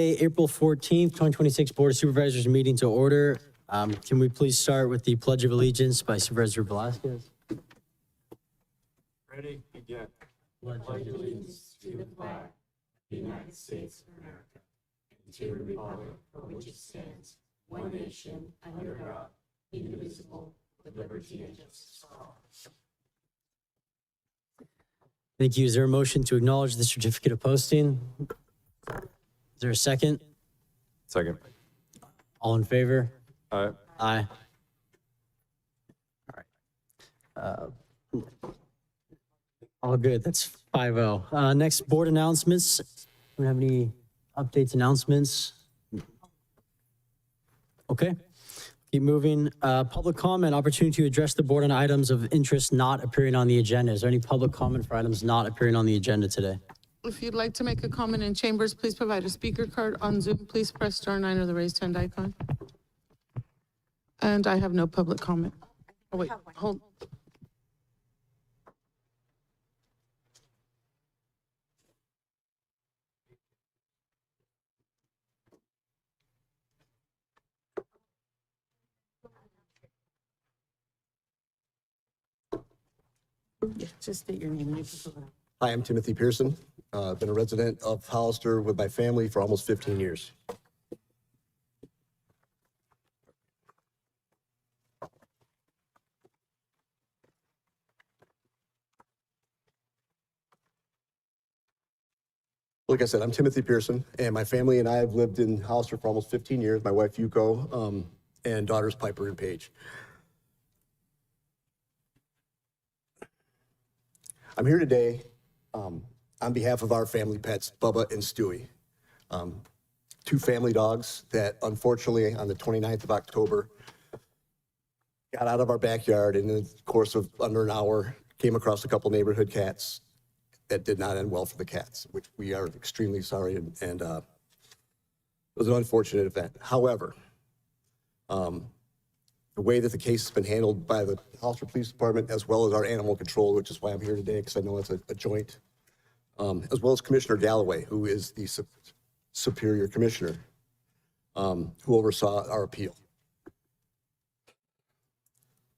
April 14th, 2026 Board of Supervisors meeting to order. Can we please start with the Pledge of Allegiance by Supervisor Velasquez? Ready? Begin. Pledge allegiance to the flag of the United States of America and to the republic for which it stands, one nation, under God, indivisible, with liberty and justice for all. Thank you. Is there a motion to acknowledge the certificate of posting? Is there a second? Second. All in favor? Aye. Aye. All right. All good. That's 5-0. Next, board announcements. Do we have any updates, announcements? Okay. Keep moving. Public comment, opportunity to address the board on items of interest not appearing on the agenda. Is there any public comment for items not appearing on the agenda today? If you'd like to make a comment in chambers, please provide a speaker card. On Zoom, please press *9 or the raised hand icon. And I have no public comment. Oh, wait, hold. Yeah, just state your name. Hi, I'm Timothy Pearson. Been a resident of Hollister with my family for almost 15 years. Like I said, I'm Timothy Pearson, and my family and I have lived in Hollister for almost 15 years. My wife, Yuko, and daughters, Piper and Paige. I'm here today on behalf of our family pets, Bubba and Stewie. Two family dogs that unfortunately on the 29th of October got out of our backyard and in the course of under an hour came across a couple neighborhood cats that did not end well for the cats, which we are extremely sorry and it was an unfortunate event. However, the way that the case has been handled by the Hollister Police Department, as well as our animal control, which is why I'm here today, because I know it's a joint, as well as Commissioner Galloway, who is the Superior Commissioner, who oversaw our appeal.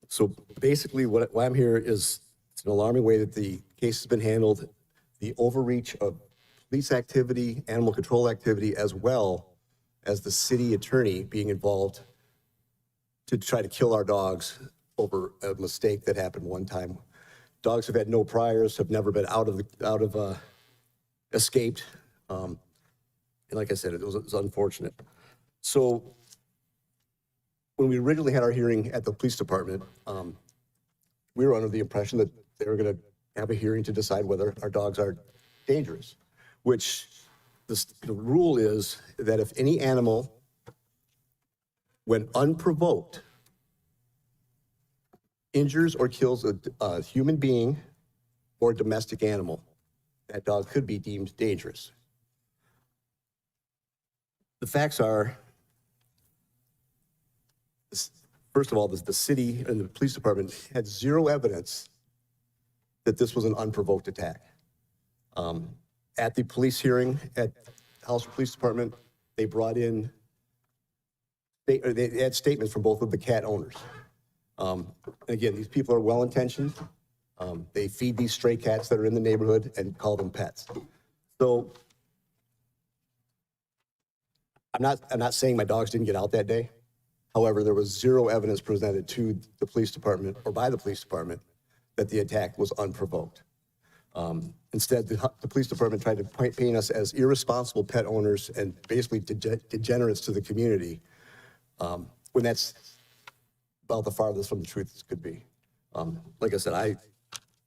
So basically why I'm here is it's an alarming way that the case has been handled, the overreach of police activity, animal control activity, as well as the city attorney being involved to try to kill our dogs over a mistake that happened one time. Dogs have had no priors, have never been escaped. And like I said, it was unfortunate. So when we originally had our hearing at the police department, we were under the impression that they were gonna have a hearing to decide whether our dogs are dangerous, which the rule is that if any animal, when unprovoked, injures or kills a human being or a domestic animal, that dog could be deemed dangerous. The facts are, first of all, the city and the police department had zero evidence that this was an unprovoked attack. At the police hearing at Hollister Police Department, they brought in they had statements from both of the cat owners. Again, these people are well-intentioned. They feed these stray cats that are in the neighborhood and call them pets. So I'm not saying my dogs didn't get out that day. However, there was zero evidence presented to the police department or by the police department that the attack was unprovoked. Instead, the police department tried to paint us as irresponsible pet owners and basically degenerates to the community, when that's about the farthest from the truth as could be. Like I said,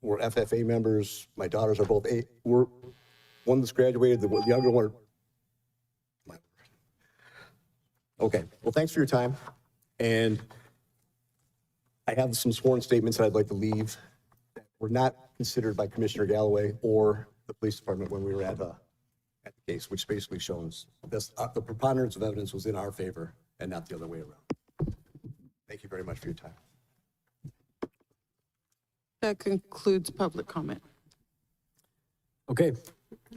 we're FFA members. My daughters are both one that's graduated, the younger one. Okay, well, thanks for your time. And I have some sworn statements that I'd like to leave that were not considered by Commissioner Galloway or the police department when we were at the case, which basically shows this, the preponderance of evidence was in our favor and not the other way around. Thank you very much for your time. That concludes public comment. Okay,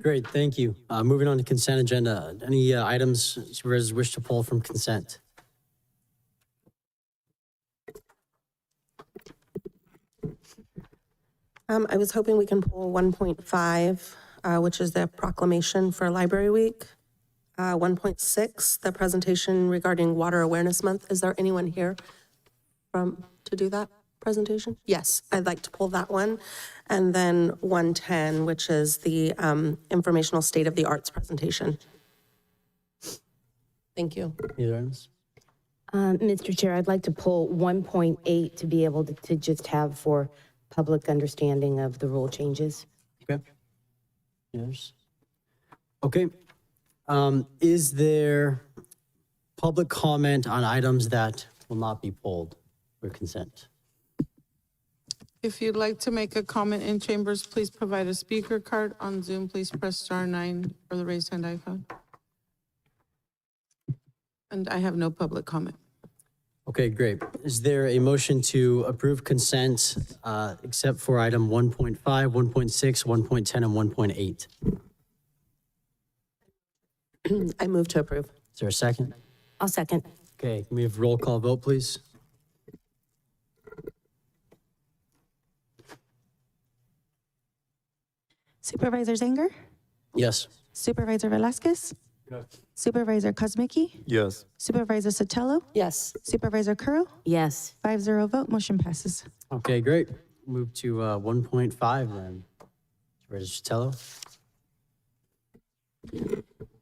Great, thank you. Moving on to consent agenda. Any items supervisors wish to pull from consent? I was hoping we can pull 1.5, which is the proclamation for Library Week. 1.6, the presentation regarding Water Awareness Month. Is there anyone here to do that presentation? Yes, I'd like to pull that one. And then 110, which is the informational state of the arts presentation. Thank you. Any other items? Mr. Chair, I'd like to pull 1.8 to be able to just have for public understanding of the rule changes. Okay. Yes. Okay. Is there public comment on items that will not be pulled for consent? If you'd like to make a comment in chambers, please provide a speaker card. On Zoom, please press *9 or the raised hand icon. And I have no public comment. Okay, great. Is there a motion to approve consent except for item 1.5, 1.6, 1.10, and 1.8? I move to approve. Is there a second? I'll second. Okay, can we have roll call vote, please? Supervisor Zanger? Yes. Supervisor Velasquez? Yes. Supervisor Kosmicki? Yes. Supervisor Sotelo? Yes. Supervisor Curl? Yes. 5-0 vote, motion passes. Okay, great. Move to 1.5 then. Supervisor Sotelo?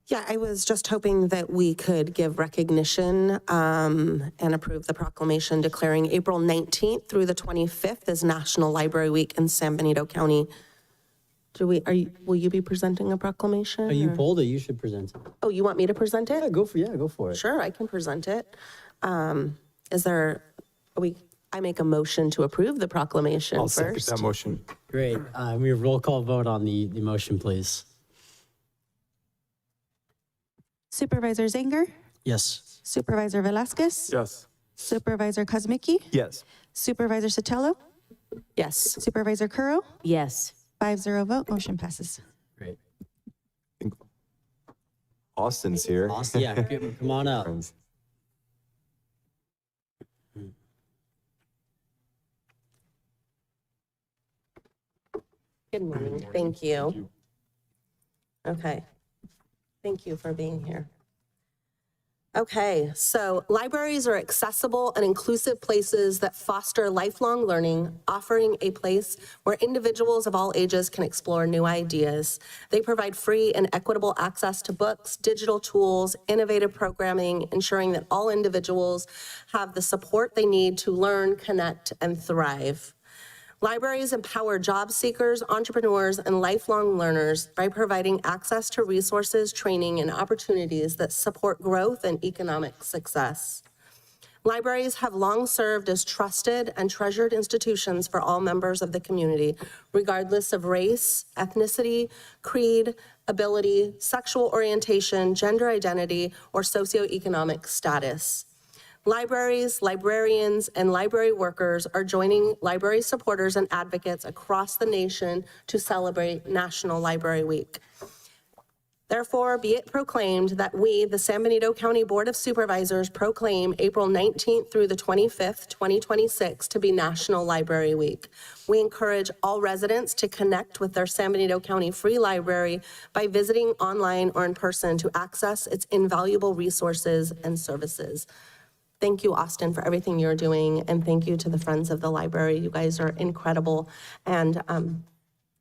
Yeah, I was just hoping that we could give recognition and approve the proclamation declaring April 19th through the 25th as National Library Week in San Benito County. Will you be presenting a proclamation? You or- pulled it, you should present it. Oh, you want me to present it? Go for it. Sure, I can present it. I make a motion to approve the proclamation I'll second first. that motion. Great. We have roll call vote on the motion, please. Supervisor Zanger? Yes. Supervisor Velasquez? Yes. Supervisor Kosmicki? Yes. Supervisor Sotelo? Yes. Supervisor Curl? Yes. 5-0 vote, motion passes. Great. Austin's here. Austin, yeah, come on up. Good morning. Thank you. Okay. Thank you for being here. Okay, so libraries are accessible and inclusive places that foster lifelong learning, offering a place where individuals of all ages can explore new ideas. They provide free and equitable access to books, digital tools, innovative programming, ensuring that all individuals have the support they need to learn, connect, and thrive. Libraries empower job seekers, entrepreneurs, and lifelong learners by providing access to resources, training, and opportunities that support growth and economic success. Libraries have long served as trusted and treasured institutions for all members of the community, regardless of race, ethnicity, creed, ability, sexual orientation, gender identity, or socioeconomic status. Libraries, librarians, and library workers are joining library supporters and advocates across the nation to celebrate National Library Week. Therefore, be it proclaimed that we, the San Benito County Board of Supervisors, proclaim April 19th through the 25th, 2026 to be National Library Week. We encourage all residents to connect with their San Benito County Free Library by visiting online or in person to access its invaluable resources and services. Thank you, Austin, for everything you're doing, and thank you to the Friends of the Library. You guys are incredible. And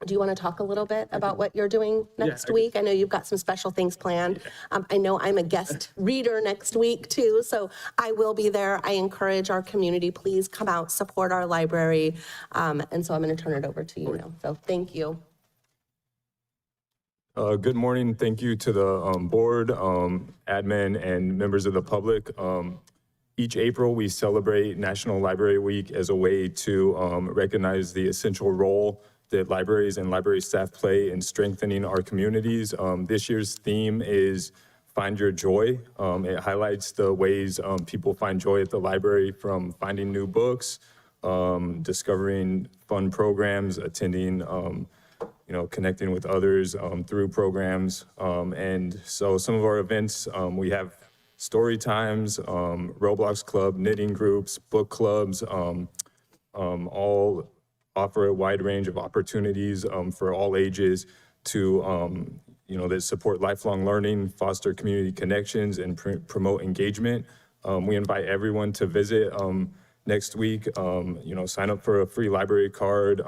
do you want to talk a little bit about what you're doing next week? I know you've got some special things planned. I know I'm a guest reader next week too, so I will be there. I encourage our community, please come out, support our library. And so I'm going to turn it over to you now. So thank you. Good morning. Thank you to the board, admin, and members of the public. Each April, we celebrate National Library Week as a way to recognize the essential role that libraries and library staff play in strengthening our communities. This year's theme is Find Your Joy. It highlights the ways people find joy at the library, from finding new books, discovering fun programs, attending connecting with others through programs. And so some of our events, we have story times, Roblox club, knitting groups, book clubs, all offer a wide range of opportunities for all ages to, that support lifelong learning, foster community connections, and promote engagement. We invite everyone to visit next week. Sign up for a free library card,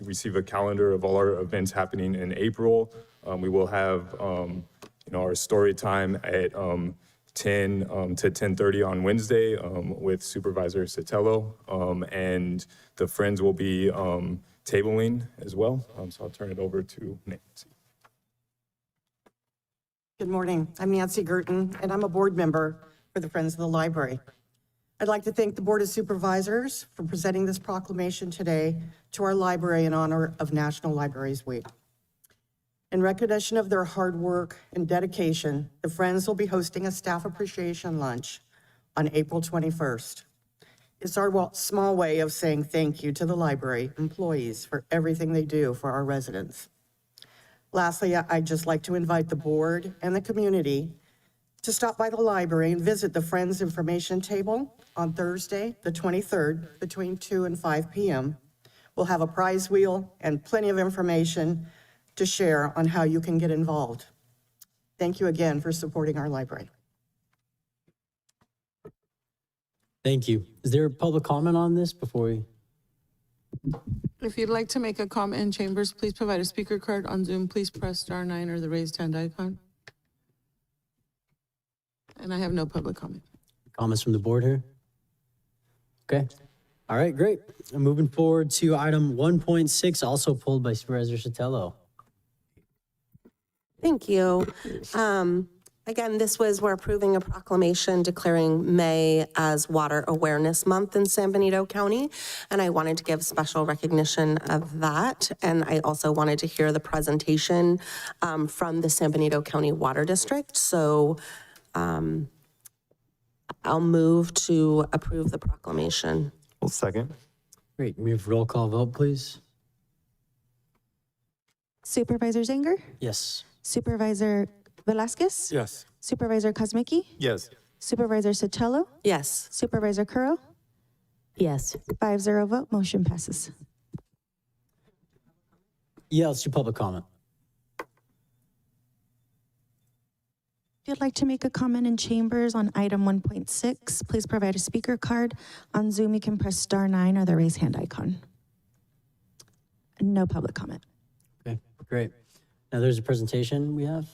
receive a calendar of all our events happening in April. We will have, our story time at 10 to 10:30 on Wednesday with Supervisor Sotelo, and the Friends will be tabling as well. So I'll turn it over to Nancy. Good morning. I'm Nancy Gerton, and I'm a board member for the Friends of the Library. I'd like to thank the Board of Supervisors for presenting this proclamation today to our library in honor of National Libraries Week. In recognition of their hard work and dedication, the Friends will be hosting a staff appreciation lunch on April 21st. It's our small way of saying thank you to the library employees for everything they do for our residents. Lastly, I'd just like to invite the board and the community to stop by the library and visit the Friends Information Table on Thursday, the 23rd, between 2 and 5 p.m. We'll have a prize wheel and plenty of information to share on how you can get involved. Thank you again for supporting our library. Thank you. Is there a public comment on this before we? If you'd like to make a comment in chambers, please provide a speaker card. On Zoom, please press *9 or the raised hand icon. And I have no public comment. Comments from the board here? Okay. All right, great. And moving forward to item 1.6, also pulled by Supervisor Sotelo. Thank you. Again, we're approving a proclamation declaring May as Water Awareness Month in San Benito County. And I wanted to give special recognition of that. And I also wanted to hear the presentation from the San Benito County Water District. So I'll move to approve the proclamation. Well, second. Great. We have roll call vote, please. Supervisor Zanger? Yes. Supervisor Velasquez? Yes. Supervisor Kosmicki? Yes. Supervisor Sotelo? Yes. Supervisor Curro? Yes. 5-0 vote, motion passes. Yeah, let's do public comment. If you'd like to make a comment in chambers on item 1.6, please provide a speaker card. On Zoom, you can press *9 or the raise hand icon. No public comment. Okay, great. Now there's a presentation we have.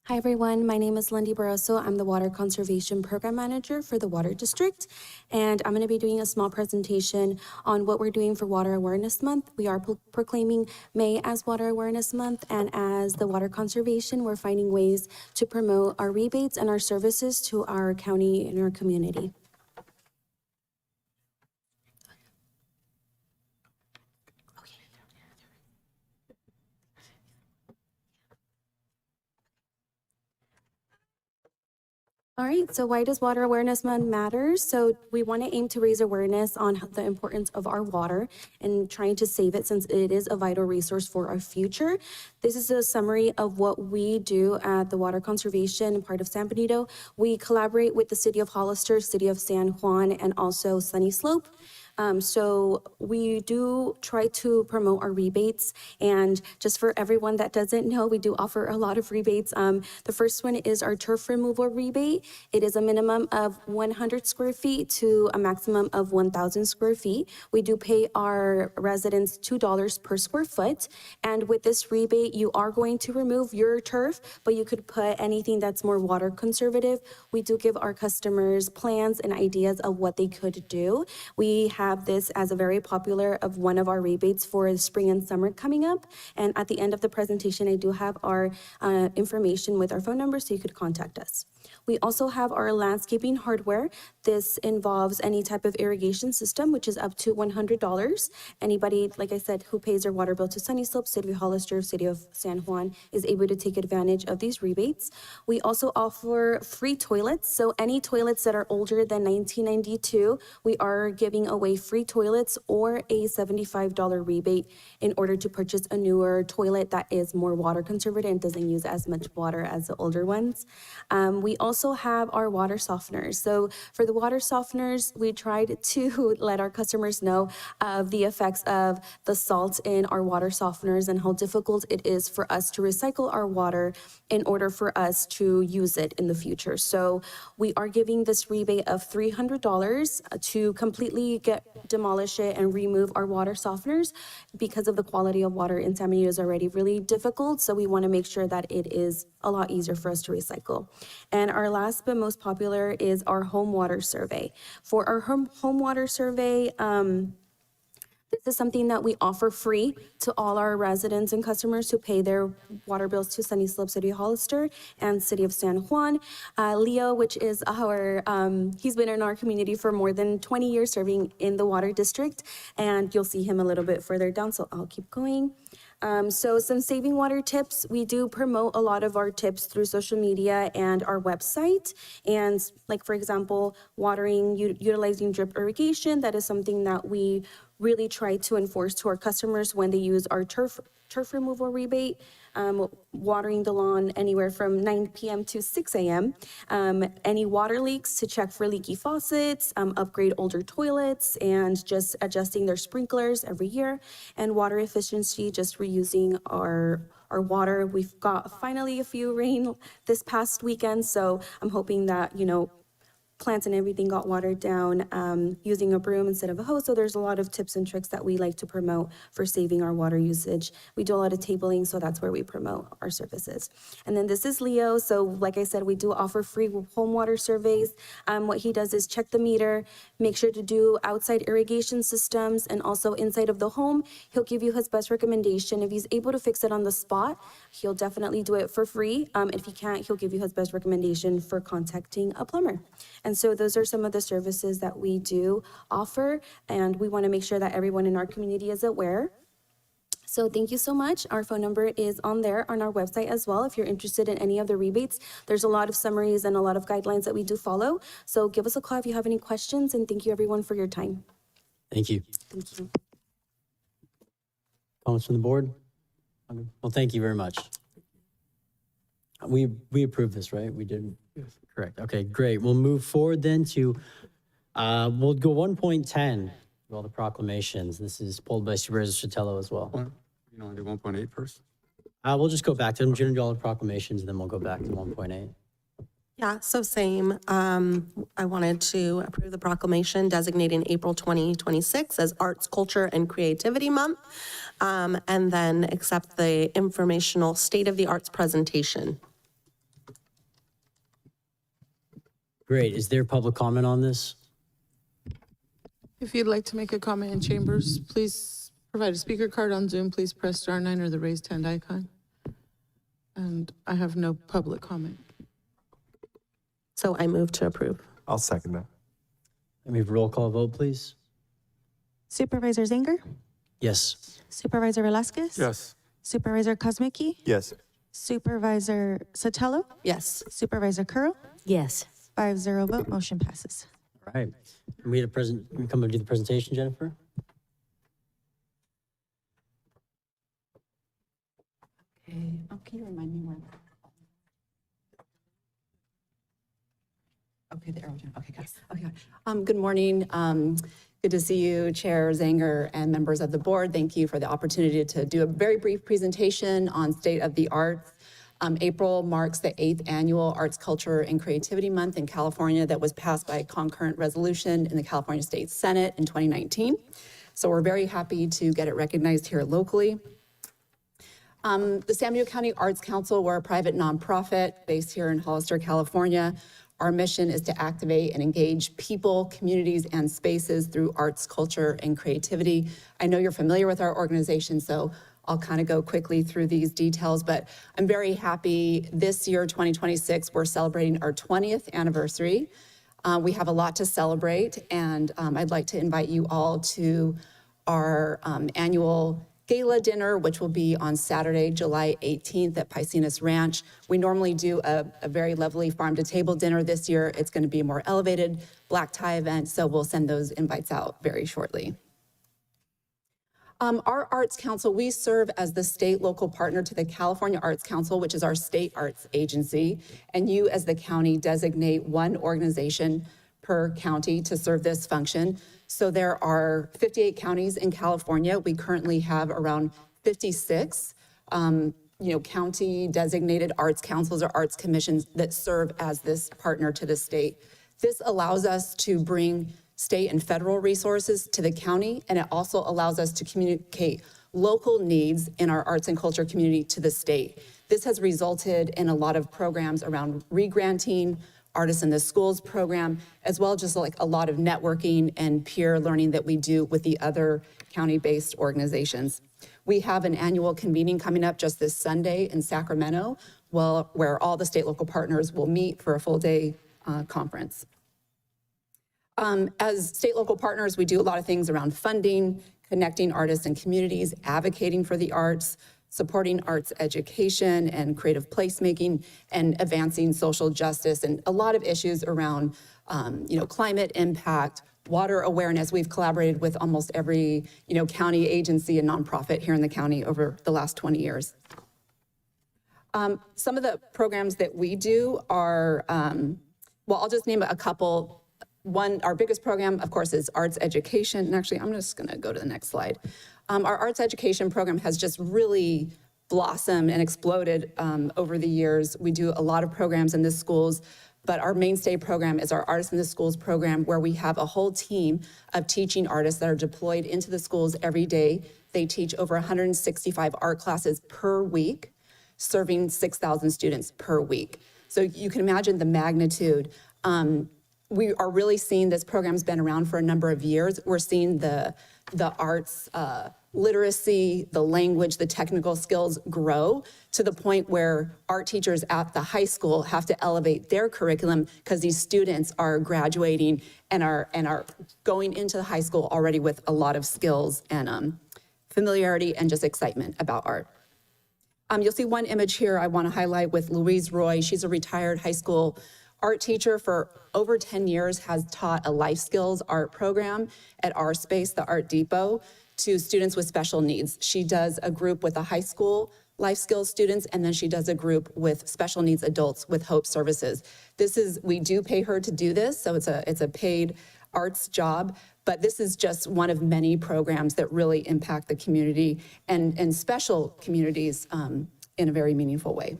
Hi, everyone. My name is Lindy Barroso. I'm the Water Conservation Program Manager for the Water District, and I'm going to be doing a small presentation on what we're doing for Water Awareness Month. We are proclaiming May as Water Awareness Month, and as the Water Conservation, we're finding ways to promote our rebates and our services to our county and our community. All right, so why does Water Awareness Month matter? So we want to aim to raise awareness on the importance of our water and trying to save it since it is a vital resource for our future. This is a summary of what we do at the Water Conservation part of San Benito. We collaborate with the City of Hollister, City of San Juan, and also Sunny Slope. So we do try to promote our rebates, and just for everyone that doesn't know, we do offer a lot of rebates. The first one is our turf removal rebate. It is a minimum of 100 square feet to a maximum of 1,000 square feet. We do pay our residents $2 per square foot, and with this rebate, you are going to remove your turf, but you could put anything that's more water conservative. We do give our customers plans and ideas of what they could do. We have have this as a very popular of one of our rebates for the spring and summer coming up. And at the end of the presentation, I do have our information with our phone number, so you could contact us. We also have our landscaping hardware. This involves any type of irrigation system, which is up to $100. Anybody, like I said, who pays their water bill to Sunny Slope, City of Hollister, City of San Juan is able to take advantage of these rebates. We also offer free toilets. So any toilets that are older than 1992, we are giving away free toilets or a $75 rebate in order to purchase a newer toilet that is more water conservative and doesn't use as much water as the older ones. We also have our water softeners. So for the water softeners, we tried to let our customers know of the effects of the salt in our water softeners and how difficult it is for us to recycle our water in order for us to use it in the future. So we are giving this rebate of $300 to completely demolish it and remove our water softeners because of the quality of water in San Benito is already really difficult. So we want to make sure that it is a lot easier for us to recycle. And our last but most popular is our home water survey. For our home water survey, this is something that we offer free to all our residents and customers who pay their water bills to Sunny Slope, City of Hollister, and City of San Juan. Leo, which is our, he's been in our community for more than 20 years serving in the water district, and you'll see him a little bit further down, so I'll keep going. So some saving water tips. We do promote a lot of our tips through social media and our website. And like, for example, watering, utilizing drip irrigation. That is something that we really try to enforce to our customers when they use our turf removal rebate. Watering the lawn anywhere from 9 p.m. to 6 a.m. Any water leaks to check for leaky faucets, upgrade older toilets, and just adjusting their sprinklers every year. And water efficiency, just reusing our water. We've got finally a few rain this past weekend, so I'm hoping that, plants and everything got watered down using a broom instead of a hose. So there's a lot of tips and tricks that we like to promote for saving our water usage. We do a lot of tabling, so that's where we promote our services. And then this is Leo. So like I said, we do offer free home water surveys. What he does is check the meter, make sure to do outside irrigation systems, and also inside of the home. He'll give you his best recommendation. If he's able to fix it on the spot, he'll definitely do it for free. If he can't, he'll give you his best recommendation for contacting a plumber. And so those are some of the services that we do offer, and we want to make sure that everyone in our community is aware. So thank you so much. Our phone number is on there on our website as well. If you're interested in any of the rebates, there's a lot of summaries and a lot of guidelines that we do follow. So give us a call if you have any questions, and thank you everyone for your time. Thank you. Thank you. Comments from the board? Well, thank you very much. We approved this, right? We did? Yes. Correct. Okay, great. We'll move forward then to, we'll go 1.10, all the proclamations. This is pulled by Supervisor Sotelo as well. You want to do 1.8 first? We'll just go back to them, general all the proclamations, and then we'll go back to 1.8. Yeah, so same. I wanted to approve the proclamation designating April 2026 as Arts, Culture, and Creativity Month, and then accept the informational State of the Arts presentation. Great. Is there public comment on this? If you'd like to make a comment in chambers, please provide a speaker card on Zoom. Please press *9 or the raised hand icon. And I have no public comment. So I move to approve. I'll second that. Let me have a roll call vote, please. Supervisor Zanger? Yes. Supervisor Velasquez? Yes. Supervisor Kosmicki? Yes. Supervisor Sotelo? Yes. Supervisor Curl? Yes. 5-0 vote, motion passes. All right. Can we come and do the presentation, Jennifer? Okay. Oh, can you remind me where? Okay, the arrow. Okay, got it. Okay, got it. Good morning. Good to see you, Chair Zanger and members of the board. Thank you for the opportunity to do a very brief presentation on State of the Arts. April marks the 8th annual Arts, Culture, and Creativity Month in California that was passed by concurrent resolution in the California State Senate in 2019. So we're very happy to get it recognized here locally. The San Benito County Arts Council, we're a private nonprofit based here in Hollister, California. Our mission is to activate and engage people, communities, and spaces through arts, culture, and creativity. I know you're familiar with our organization, so I'll kind of go quickly through these details, but I'm very happy this year, 2026, we're celebrating our 20th anniversary. We have a lot to celebrate, and I'd like to invite you all to our annual gala dinner, which will be on Saturday, July 18th at Piscinas Ranch. We normally do a very lovely farm-to-table dinner. This year, it's going to be a more elevated black tie event, so we'll send those invites out very shortly. Our Arts Council, we serve as the state local partner to the California Arts Council, which is our state arts agency, and you as the county designate one organization per county to serve this function. So there are 58 counties in California. We currently have around 56 county designated arts councils or arts commissions that serve as this partner to the state. This allows us to bring state and federal resources to the county, and it also allows us to communicate local needs in our arts and culture community to the state. This has resulted in a lot of programs around re-granting, Artists in the Schools program, as well as just like a lot of networking and peer learning that we do with the other county-based organizations. We have an annual convening coming up just this Sunday in Sacramento, where all the state local partners will meet for a full day conference. As state local partners, we do a lot of things around funding, connecting artists and communities, advocating for the arts, supporting arts education and creative placemaking, and advancing social justice, and a lot of issues around climate impact, water awareness. We've collaborated with almost every county agency and nonprofit here in the county over the last 20 years. Some of the programs that we do are, I'll just name a couple. One, our biggest program, of course, is arts education. And actually, I'm just gonna go to the next slide. Our arts education program has just really blossomed and exploded over the years. We do a lot of programs in the schools, but our mainstay program is our Artists in the Schools program, where we have a whole team of teaching artists that are deployed into the schools every day. They teach over 165 art classes per week, serving 6,000 students per week. So you can imagine the magnitude. We are really seeing this program's been around for a number of years. We're seeing the arts literacy, the language, the technical skills grow to the point where art teachers at the high school have to elevate their curriculum because these students are graduating and are going into the high school already with a lot of skills and familiarity and just excitement about art. You'll see one image here I want to highlight with Louise Roy. She's a retired high school art teacher for over 10 years, has taught a life skills art program at our space, the Art Depot, to students with special needs. She does a group with the high school life skills students, and then she does a group with special needs adults with Hope Services. We do pay her to do this, so it's a paid arts job, but this is just one of many programs that really impact the community and special communities in a very meaningful way.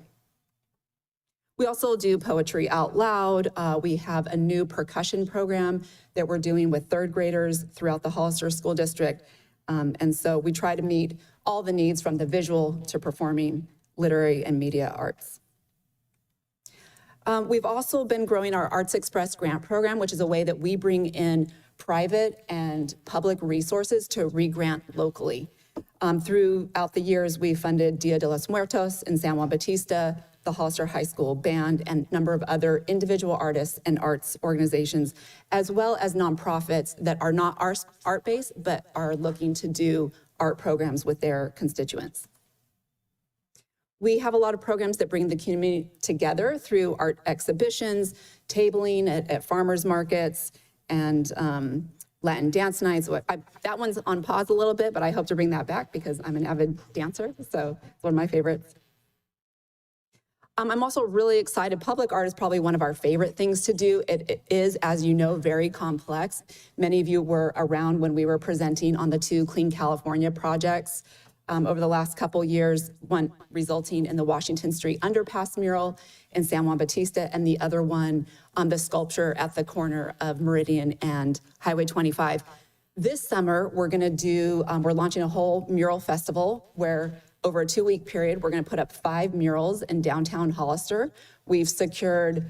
We also do poetry out loud. We have a new percussion program that we're doing with third graders throughout the Hollister School District. And so we try to meet all the needs from the visual to performing, literary, and media arts. We've also been growing our Arts Express grant program, which is a way that we bring in private and public resources to re-grant locally. Throughout the years, we funded Dia de los Muertos in San Juan Bautista, the Hollister High School Band, and a number of other individual artists and arts organizations, as well as nonprofits that are not art-based, but are looking to do art programs with their constituents. We have a lot of programs that bring the community together through art exhibitions, tabling at farmers markets, and Latin dance nights. That one's on pause a little bit, but I hope to bring that back because I'm an avid dancer, so it's one of my favorites. I'm also really excited. Public art is probably one of our favorite things to do. It is, as you know, very complex. Many of you were around when we were presenting on the 2 Clean California projects over the last couple years, one resulting in the Washington Street Underpass mural in San Juan Bautista, and the other one on the sculpture at the corner of Meridian and Highway 25. This summer, we're launching a whole mural festival where over a 2-week period, we're going to put up 5 murals in downtown Hollister. We've secured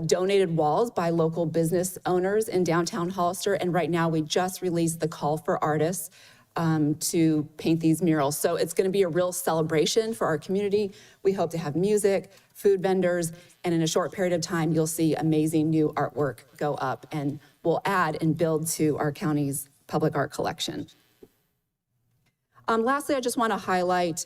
donated walls by local business owners in downtown Hollister. And right now, we just released the call for artists to paint these murals. So it's going to be a real celebration for our community. We hope to have music, food vendors, and in a short period of time, you'll see amazing new artwork go up, and we'll add and build to our county's public art collection. Lastly, I just want to highlight,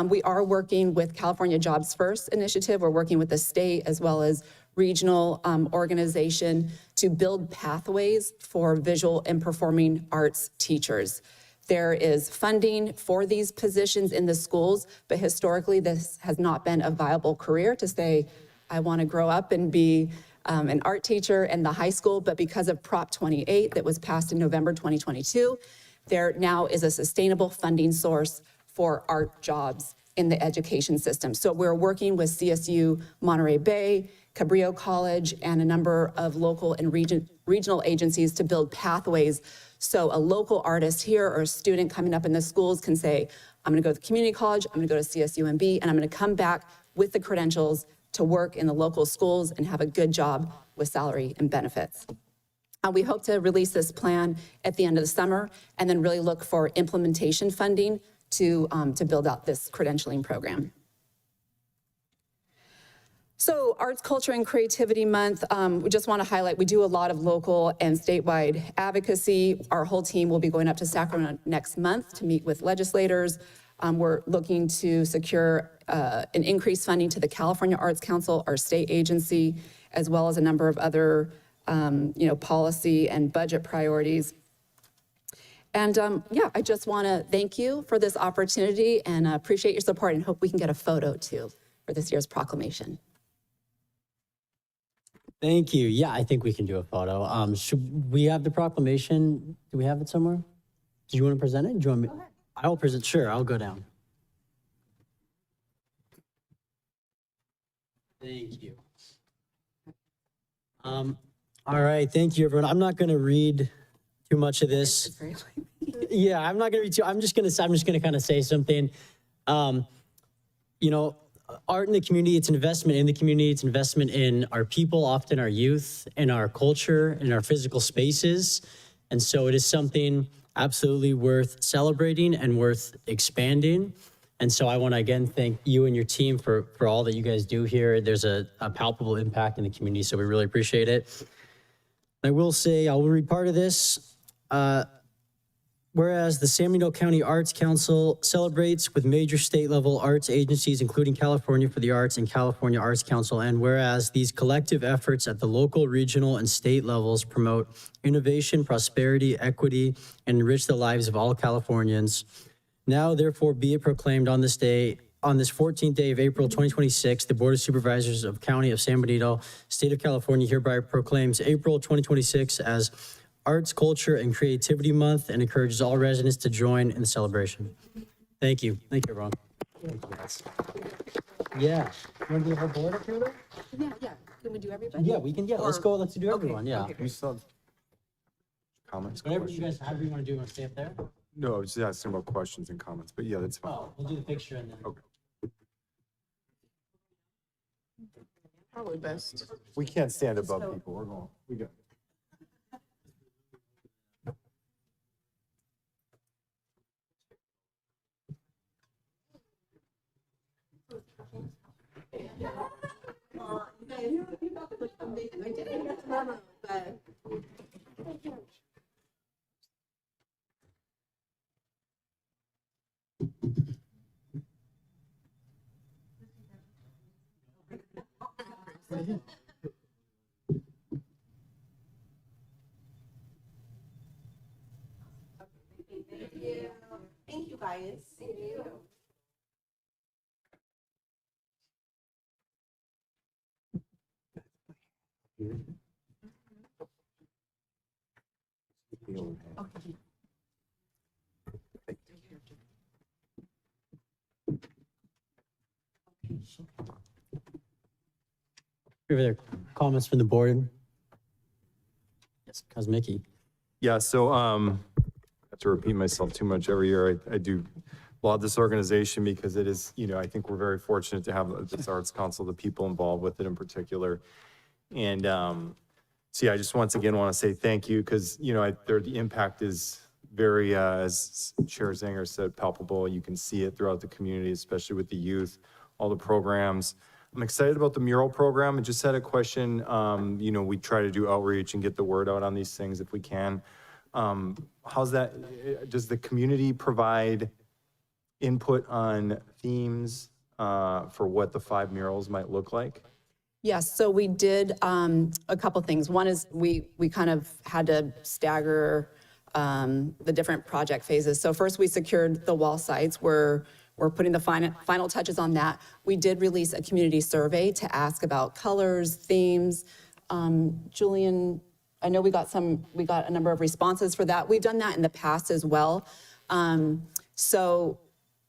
we are working with California Jobs First initiative. We're working with the state as well as regional organization to build pathways for visual and performing arts teachers. There is funding for these positions in the schools, but historically this has not been a viable career to say, I want to grow up and be an art teacher in the high school. But because of Prop 28 that was passed in November 2022, there now is a sustainable funding source for art jobs in the education system. So we're working with CSU Monterey Bay, Cabrillo College, and a number of local and regional agencies to build pathways. So a local artist here or a student coming up in the schools can say, I'm gonna go to the community college, I'm gonna go to CSUMB, and I'm gonna come back with the credentials to work in the local schools and have a good job with salary and benefits. We hope to release this plan at the end of the summer and then really look for implementation funding to build out this credentialing program. So Arts, Culture, and Creativity Month, we just want to highlight, we do a lot of local and statewide advocacy. Our whole team will be going up to Sacramento next month to meet with legislators. We're looking to secure an increased funding to the California Arts Council, our state agency, as well as a number of other policy and budget priorities. And yeah, I just want to thank you for this opportunity and appreciate your support and hope we can get a photo too for this year's proclamation. Thank you. Yeah, I think we can do a photo. Should we have the proclamation? Do we have it somewhere? Do you want to present it? Do you want me? I'll present. Sure, I'll go down. Thank you. All right, thank you, everyone. I'm not going to read too much of this. Yeah, I'm not going to read too. I'm just going to kind of say something. Art in the community, it's an investment in the community. It's investment in our people, often our youth, in our culture, in our physical spaces. And so it is something absolutely worth celebrating and worth expanding. And so I want to again thank you and your team for all that you guys do here. There's a palpable impact in the community, so we really appreciate it. I will say, I will read part of this. Whereas the San Benito County Arts Council celebrates with major state-level arts agencies, including California for the Arts and California Arts Council, and whereas these collective efforts at the local, regional, and state levels promote innovation, prosperity, equity, and enrich the lives of all Californians, now therefore be it proclaimed on this day, on this 14th day of April 2026, the Board of Supervisors of County of San Benito, State of California hereby proclaims April 2026 as Arts, Culture, and Creativity Month and encourages all residents to join in the celebration. Thank you. Thank you, everyone. Yeah. You want to do the whole board up here, though? Yeah. Can we do everybody? Yeah, we can. Yeah, let's go. Let's do everyone. Yeah. Okay. We still have comments, Whatever you questions? guys, however you want to do, you want to stay up there? No, I was just asking about questions and comments, but yeah, that's fine. Oh, we'll do the picture and then. Okay. Probably best. We can't stand above people. We're going, we go. Thank you, guys. Thank you. Over there, comments from the board? Yes, Kosmicki. Yeah, so I have to repeat myself too much every year. I do laud this organization because it is, I think we're very fortunate to have this Arts Council, the people involved with it in particular. And so yeah, I just once again want to say thank you because, the impact is very, as Chair Zanger said, palpable. You can see it throughout the community, especially with the youth, all the programs. I'm excited about the mural program. I just had a question. We try to do outreach and get the word out on these things if we can. How's that? Does the community provide input on themes for what the 5 murals might look like? Yes, so we did a couple things. One is we kind of had to stagger the different project phases. So first we secured the wall sites. We're putting the final touches on that. We did release a community survey to ask about colors, themes. Julian, I know we got a number of responses for that. We've done that in the past as well. So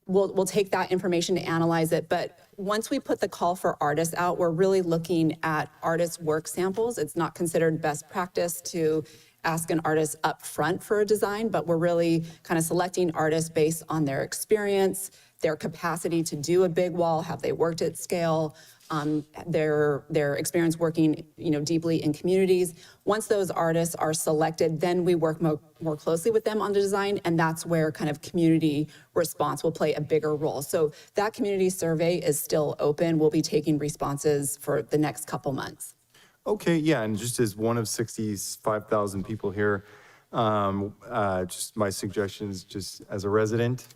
we'll take that information to analyze it. But once we put the call for artists out, we're really looking at artists' work samples. It's not considered best practice to ask an artist up front for a design, but we're really kind of selecting artists based on their experience, their capacity to do a big wall, have they worked at scale, their experience working, deeply in communities. Once those artists are selected, then we work more closely with them on the design, and that's where kind of community response will play a bigger role. So that community survey is still open. We'll be taking responses for the next couple months. Okay, yeah, and just as one of 65,000 people here, just my suggestions, just as a resident,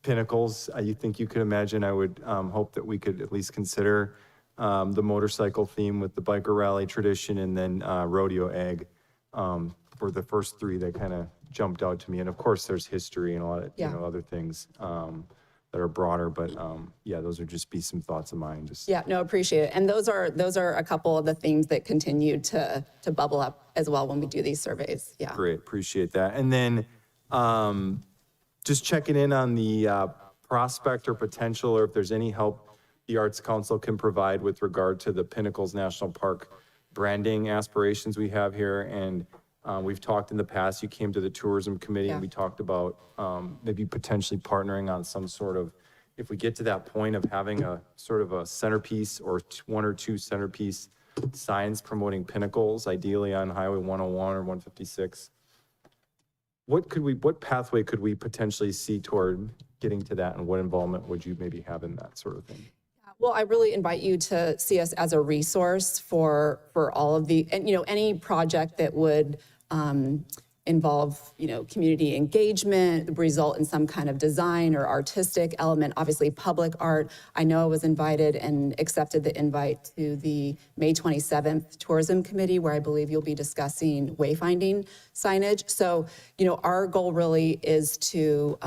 Pinnacles, you think you could imagine, I would hope that we could at least consider the motorcycle theme with the biker rally tradition, and then rodeo egg were the first 3 that kind of jumped out to me. And of course, there's history and a lot of other things that are broader, but yeah, those would just be some thoughts of mine. Just Yeah, no, appreciate it. And those are a couple of the themes that continue to bubble up as well when we do these surveys. Yeah. Great, appreciate that. And then just checking in on the prospect or potential, or if there's any help the Arts Council can provide with regard to the Pinnacles National Park branding aspirations we have here. And we've talked in the past, you came to the tourism committee and we talked about maybe potentially partnering on some sort of, if we get to that point of having a sort of a centerpiece or 1 or 2 centerpiece signs promoting Pinnacles, ideally on Highway 101 or 156. What pathway could we potentially see toward getting to that, and what involvement would you maybe have in that sort of thing? Well, I really invite you to see us as a resource for all of the, and any project that would involve, community engagement, result in some kind of design or artistic element, obviously public art. I know I was invited and accepted the invite to the May 27th Tourism Committee, where I believe you'll be discussing wayfinding signage. So, our goal really is to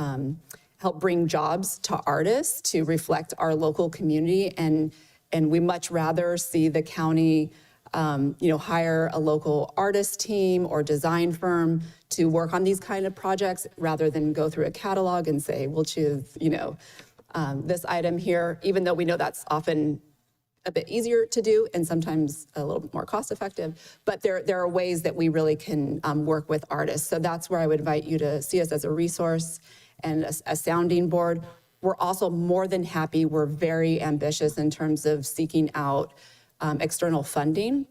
help bring jobs to artists to reflect our local community. And we much rather see the county hire a local artist team or design firm to work on these kind of projects rather than go through a catalog and say, we'll choose, this item here, even though we know that's often a bit easier to do and sometimes a little bit more cost effective. But there are ways that we really can work with artists. So that's where I would invite you to see us as a resource and a sounding board. We're also more than happy. We're very ambitious in terms of seeking out external funding.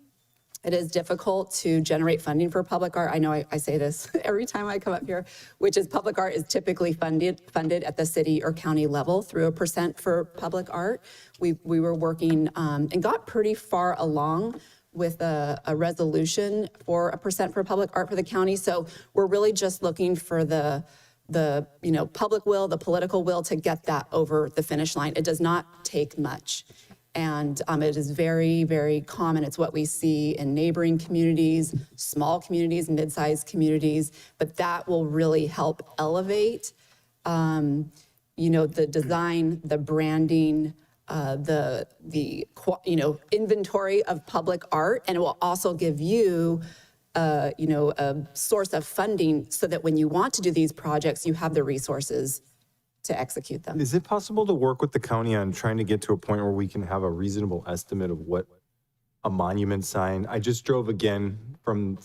It is difficult to generate funding for public art. I know I say this every time I come up here, which is public art is typically funded at the city or county level through a % for public art. We were working and got pretty far along with a resolution for a % for public art for the county. So we're really just looking for the public will, the political will to get that over the finish line. It does not take much. And it is very, very common. It's what we see in neighboring communities, small communities, mid-sized communities, but that will really help elevate, the design, the branding, the inventory of public art, and it will also give you a source of funding so that when you want to do these projects, you have the resources to execute them. Is it possible to work with the county on trying to get to a point where we can have a reasonable estimate of what a monument sign? I just drove again from,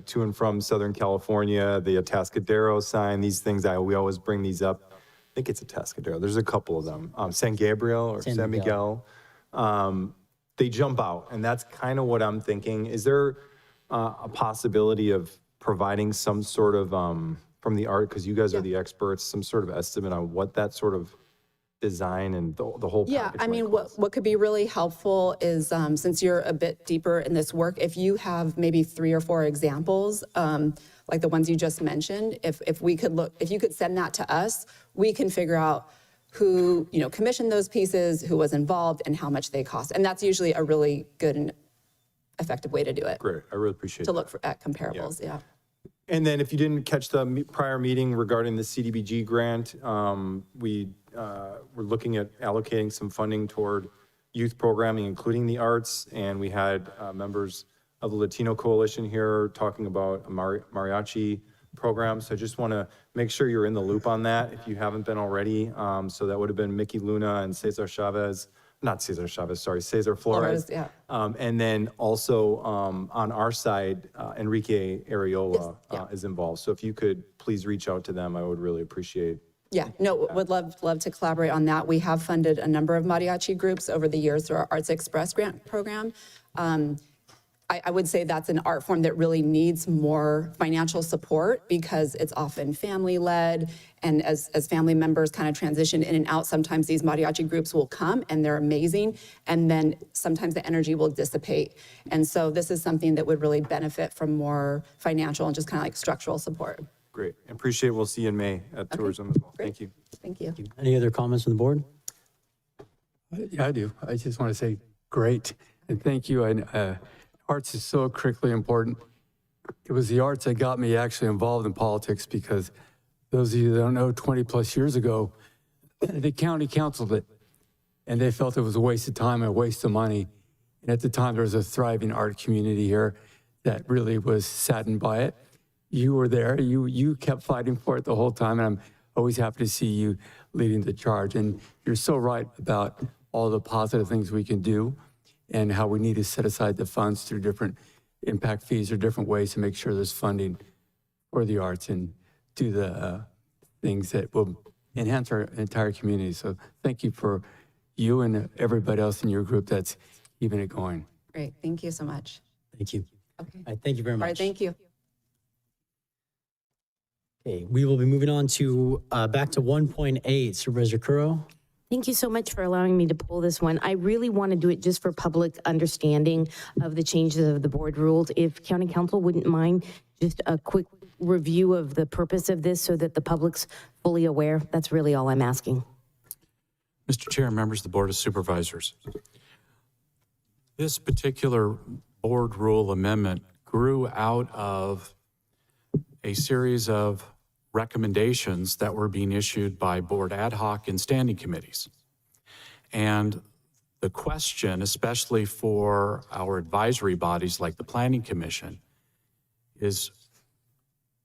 to and from Southern California, the Atascadero sign, these things, we always bring these up. I think it's Atascadero. There's a couple of them. San Gabriel or San Miguel. they jump out, and that's kind of what I'm thinking. Is there a possibility of providing some sort of, from the art, because you guys are the experts, some sort of estimate on what that sort of design and the whole Yeah, package I might mean, cost? what could be really helpful is, since you're a bit deeper in this work, if you have maybe 3 or 4 examples, like the ones you just mentioned, if we could look, if you could send that to us, we can figure out who, commissioned those pieces, who was involved, and how much they cost. And that's usually a really good and effective way to do it, Great, I really appreciate to that. look at comparables, yeah. And then if you didn't catch the prior meeting regarding the CDBG grant, we were looking at allocating some funding toward youth programming, including the arts. And we had members of the Latino Coalition here talking about a mariachi program. So I just want to make sure you're in the loop on that if you haven't been already. So that would have been Mickey Luna and Cesar Flores. Flores, yeah. And then also on our side, Enrique Areola is involved. So if you could please reach out to them, I would really appreciate. Yeah, no, would love to collaborate on that. We have funded a number of mariachi groups over the years through our Arts Express grant program. I would say that's an art form that really needs more financial support because it's often family-led, and as family members kind of transition in and out, sometimes these mariachi groups will come and they're amazing, and then sometimes the energy will dissipate. And so this is something that would really benefit from more financial and just kind of like structural support. Great, appreciate it. We'll see you in May at tourism as well. Great. Thank you. Thank you. Any other comments from the board? Yeah, I do. I just want to say great and thank you. And arts is so critically important. It was the arts that got me actually involved in politics because those of you that don't know, 20 plus years ago, the county counciled it and they felt it was a waste of time and a waste of money. And at the time, there was a thriving art community here that really was saddened by it. You were there. You kept fighting for it the whole time, and I'm always happy to see you leading the charge. And you're so right about all the positive things we can do and how we need to set aside the funds through different impact fees or different ways to make sure there's funding for the arts and do the things that will enhance our entire community. So thank you for you and everybody else in your group that's keeping it going. Great, thank you so much. Thank you. Okay. All right, thank you very All much. right, thank you. Okay, we will be moving on to back to 1.8. Supervisor Curro. Thank you so much for allowing me to pull this one. I really want to do it just for public understanding of the changes of the board rules. If County Council wouldn't mind, just a quick review of the purpose of this so that the public's fully aware. That's really all I'm asking. Mr. Chair, members of the Board of Supervisors. This particular board rule amendment grew out of a series of recommendations that were being issued by board ad hoc and standing committees. And the question, especially for our advisory bodies like the Planning Commission, is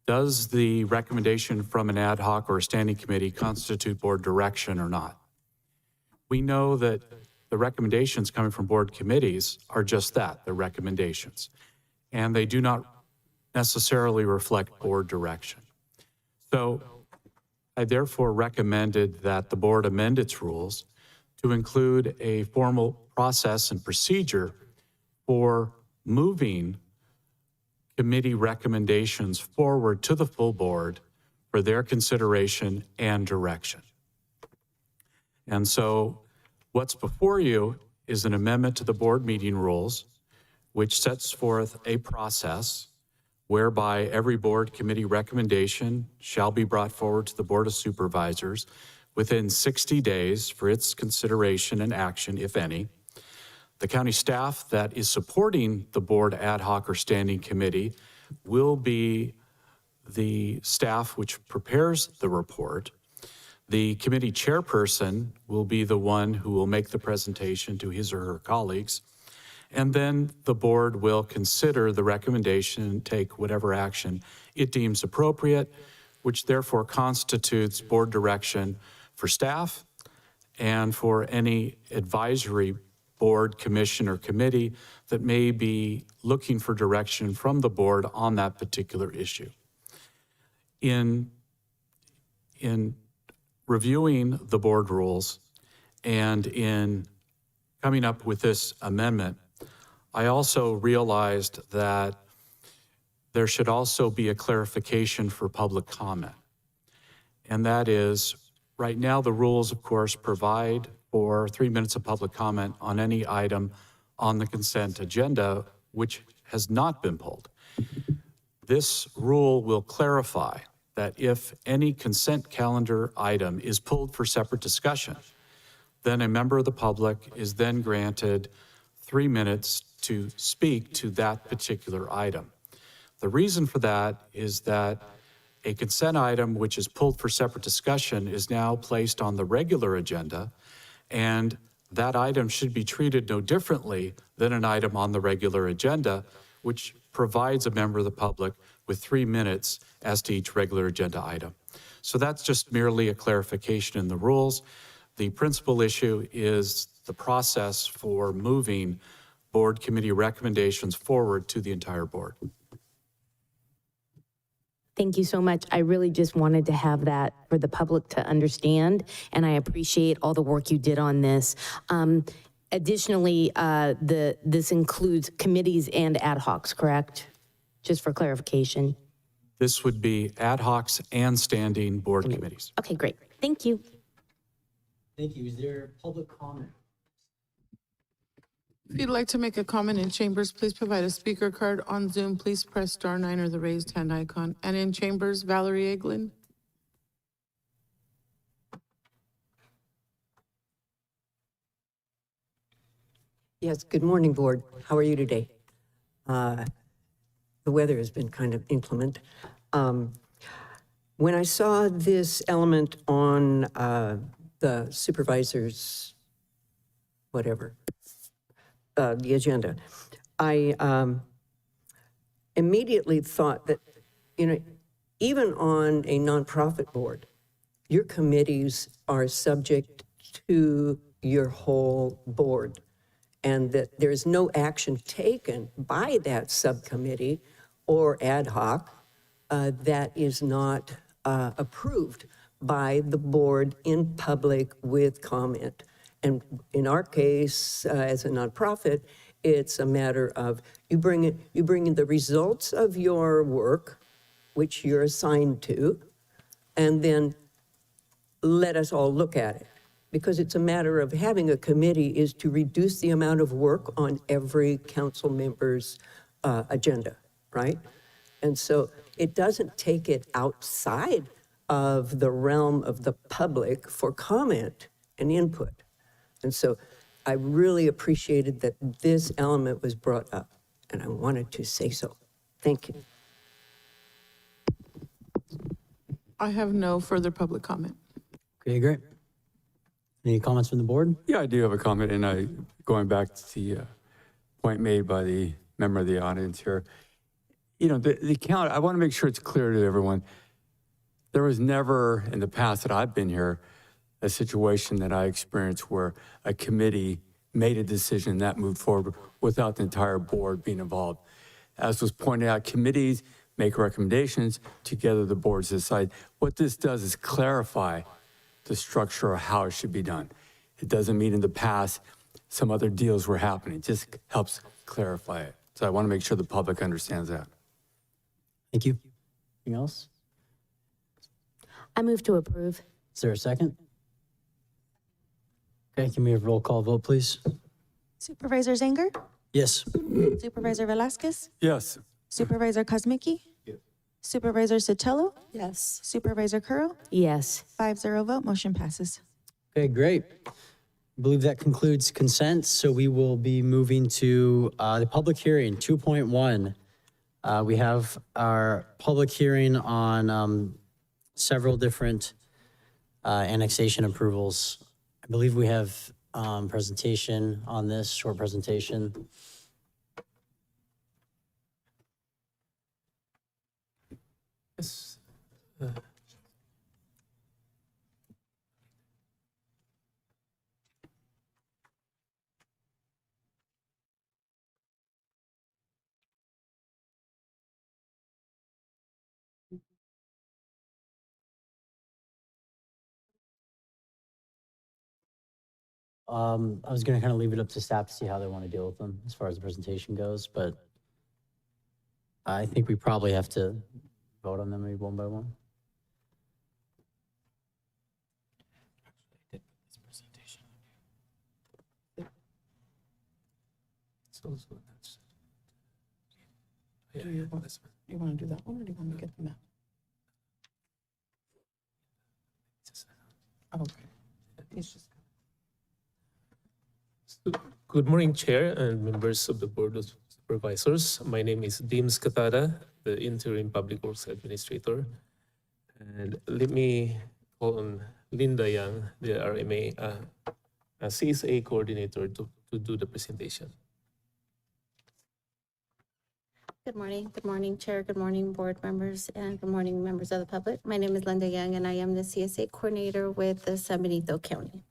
does the recommendation from an ad hoc or a standing committee constitute board direction or not? We know that the recommendations coming from board committees are just that, they're recommendations. And they do not necessarily reflect board direction. So I therefore recommended that the board amend its rules to include a formal process and procedure for moving committee recommendations forward to the full board for their consideration and direction. And so what's before you is an amendment to the board meeting rules, which sets forth a process whereby every board committee recommendation shall be brought forward to the Board of Supervisors within 60 days for its consideration and action, if any. The county staff that is supporting the board ad hoc or standing committee will be the staff which prepares the report. The committee chairperson will be the one who will make the presentation to his or her colleagues. And then the board will consider the recommendation and take whatever action it deems appropriate, which therefore constitutes board direction for staff and for any advisory board, commission, or committee that may be looking for direction from the board on that particular issue. In reviewing the board rules and in coming up with this amendment, I also realized that there should also be a clarification for public comment. And that is, right now, the rules, of course, provide for 3 minutes of public comment on any item on the consent agenda, which has not been pulled. This rule will clarify that if any consent calendar item is pulled for separate discussion, then a member of the public is then granted 3 minutes to speak to that particular item. The reason for that is that a consent item which is pulled for separate discussion is now placed on the regular agenda, and that item should be treated no differently than an item on the regular agenda, which provides a member of the public with 3 minutes as to each regular agenda item. So that's just merely a clarification in the rules. The principal issue is the process for moving board committee recommendations forward to the entire board. Thank you so much. I really just wanted to have that for the public to understand, and I appreciate all the work you did on this. Additionally, this includes committees and ad hocs, correct? Just for clarification. This would be ad hocs and standing board committees. Okay, great. Thank you. Thank you. Is there public comment? If you'd like to make a comment in chambers, please provide a speaker card. On Zoom, please press *9 or the raised hand icon. And in chambers, Valerie Eglin. Yes, good morning, Board. How are you today? The weather has been kind of inclement. When I saw this element on the supervisors, whatever, the agenda, I immediately thought that, even on a nonprofit board, your committees are subject to your whole board, and that there's no action taken by that subcommittee or ad hoc that is not approved by the board in public with comment. And in our case, as a nonprofit, it's a matter of you bring in the results of your work, which you're assigned to, and then let us all look at it. Because it's a matter of having a committee is to reduce the amount of work on every council member's agenda, right? And so it doesn't take it outside of the realm of the public for comment and input. And so I really appreciated that this element was brought up, and I wanted to say so. Thank you. I have no further public comment. Okay, great. Any comments from the board? Yeah, I do have a comment, and going back to the point made by the member of the audience here. The count, I want to make sure it's clear to everyone. There was never, in the past that I've been here, a situation that I experienced where a committee made a decision that moved forward without the entire board being involved. As was pointed out, committees make recommendations, together the boards decide. What this does is clarify the structure of how it should be done. It doesn't mean in the past some other deals were happening. It just helps clarify it. So I want to make sure the public understands that. Thank you. Anything else? I move to approve. Is there a second? Okay, can we have roll call vote, please? Supervisor Zanger? Yes. Supervisor Velasquez? Yes. Supervisor Kosmicki? Yes. Supervisor Sotelo? Yes. Supervisor Curl? Yes. 5-0 vote, motion passes. Okay, great. I believe that concludes consent, so we will be moving to the public hearing, 2.1. We have our public hearing on several different annexation approvals. I believe we have presentation on this, short presentation. Yes. I was gonna kind of leave it up to staff to see how they want to deal with them as far as the presentation goes, but I think we probably have to vote on them maybe one by one. You want to do that one, or do you want me to get the map? Okay. It's just. Good morning, Chair and members of the Board of Supervisors. My name is Dims Katada, the Interim Public Works Administrator. And let me call on Linda Young, the RMA CSA Coordinator, to do the presentation. Good morning, Chair. Good morning, board members, and good morning, members of the public. My name is Linda Young, and I am the CSA Coordinator with the San Benito County.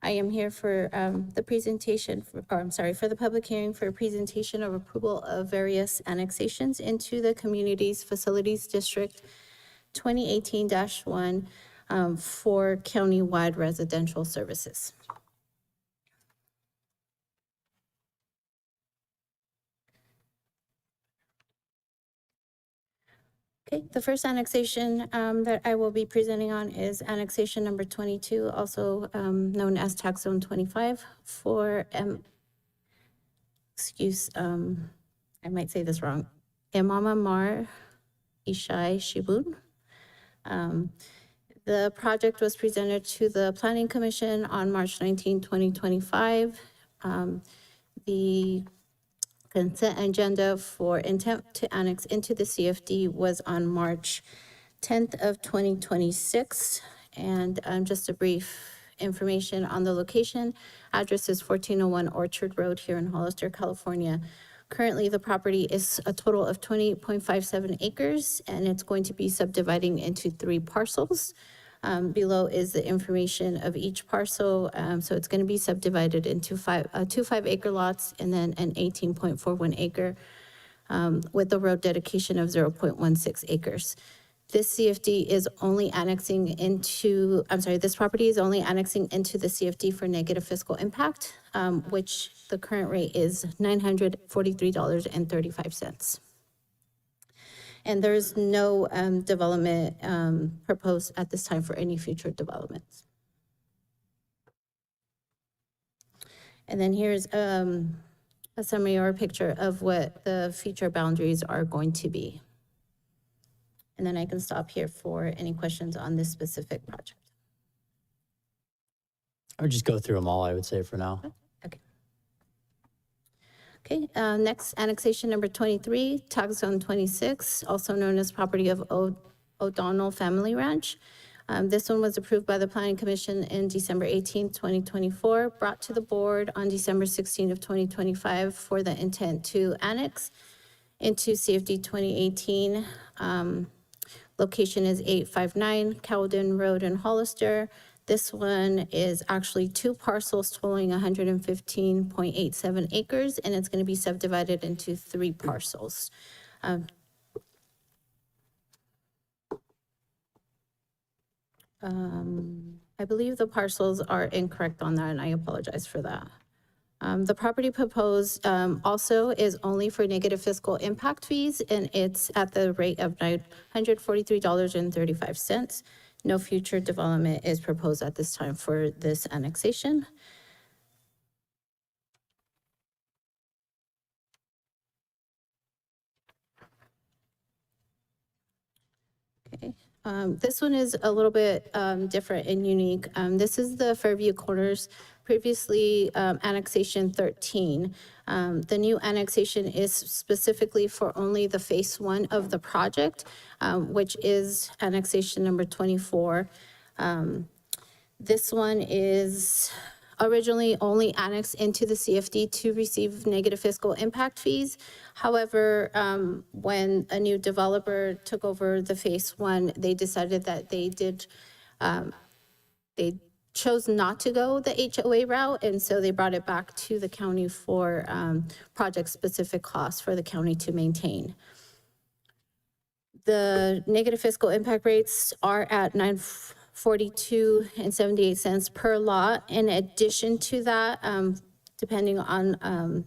I am here for the presentation, for the public hearing for a presentation of approval of various annexations into the Communities Facilities District 2018-1 for county-wide residential services. Okay, the first annexation that I will be presenting on is annexation number 22, also known as tax zone 25 for, I might say this wrong, Imama Mar Ishai Shibun. The project was presented to the Planning Commission on March 19, 2025. The consent agenda for intent to annex into the CFD was on March 10th of 2026. And just a brief information on the location. Address is 1401 Orchard Road here in Hollister, California. Currently, the property is a total of 28.57 acres, and it's going to be subdividing into 3 parcels. Below is the information of each parcel. So it's going to be subdivided into 2 5-acre lots and then an 18.41 acre with a road dedication of 0.16 acres. This CFD is only annexing into, this property is only annexing into the CFD for negative fiscal impact, which the current rate is $943.35. And there's no development proposed at this time for any future developments. And then here's a summary or a picture of what the future boundaries are going to be. And then I can stop here for any questions on this specific project. I would just go through them all, I would say, for now. Okay, next annexation number 23, tax zone 26, also known as property of O'Donnell Family Ranch. This one was approved by the Planning Commission in December 18, 2024, brought to the board on December 16 of 2025 for the intent to annex into CFD 2018. Location is 859 Cowden Road in Hollister. This one is actually 2 parcels totaling 115.87 acres, and it's going to be subdivided into 3 parcels. I believe the parcels are incorrect on that, and I apologize for that. The property proposed also is only for negative fiscal impact fees, and it's at the rate of $943.35. No future development is proposed at this time for this annexation. Okay. This one is a little bit different and unique. This is the Fairview Corners, previously annexation 13. The new annexation is specifically for only the phase 1 of the project, which is annexation number 24. This one is originally only annexed into the CFD to receive negative fiscal impact fees. However, when a new developer took over the phase 1, they decided that they chose not to go the HOA route, and so they brought it back to the county for project-specific costs for the county to maintain. The negative fiscal impact rates are at $42.78 per lot. In addition to that, depending on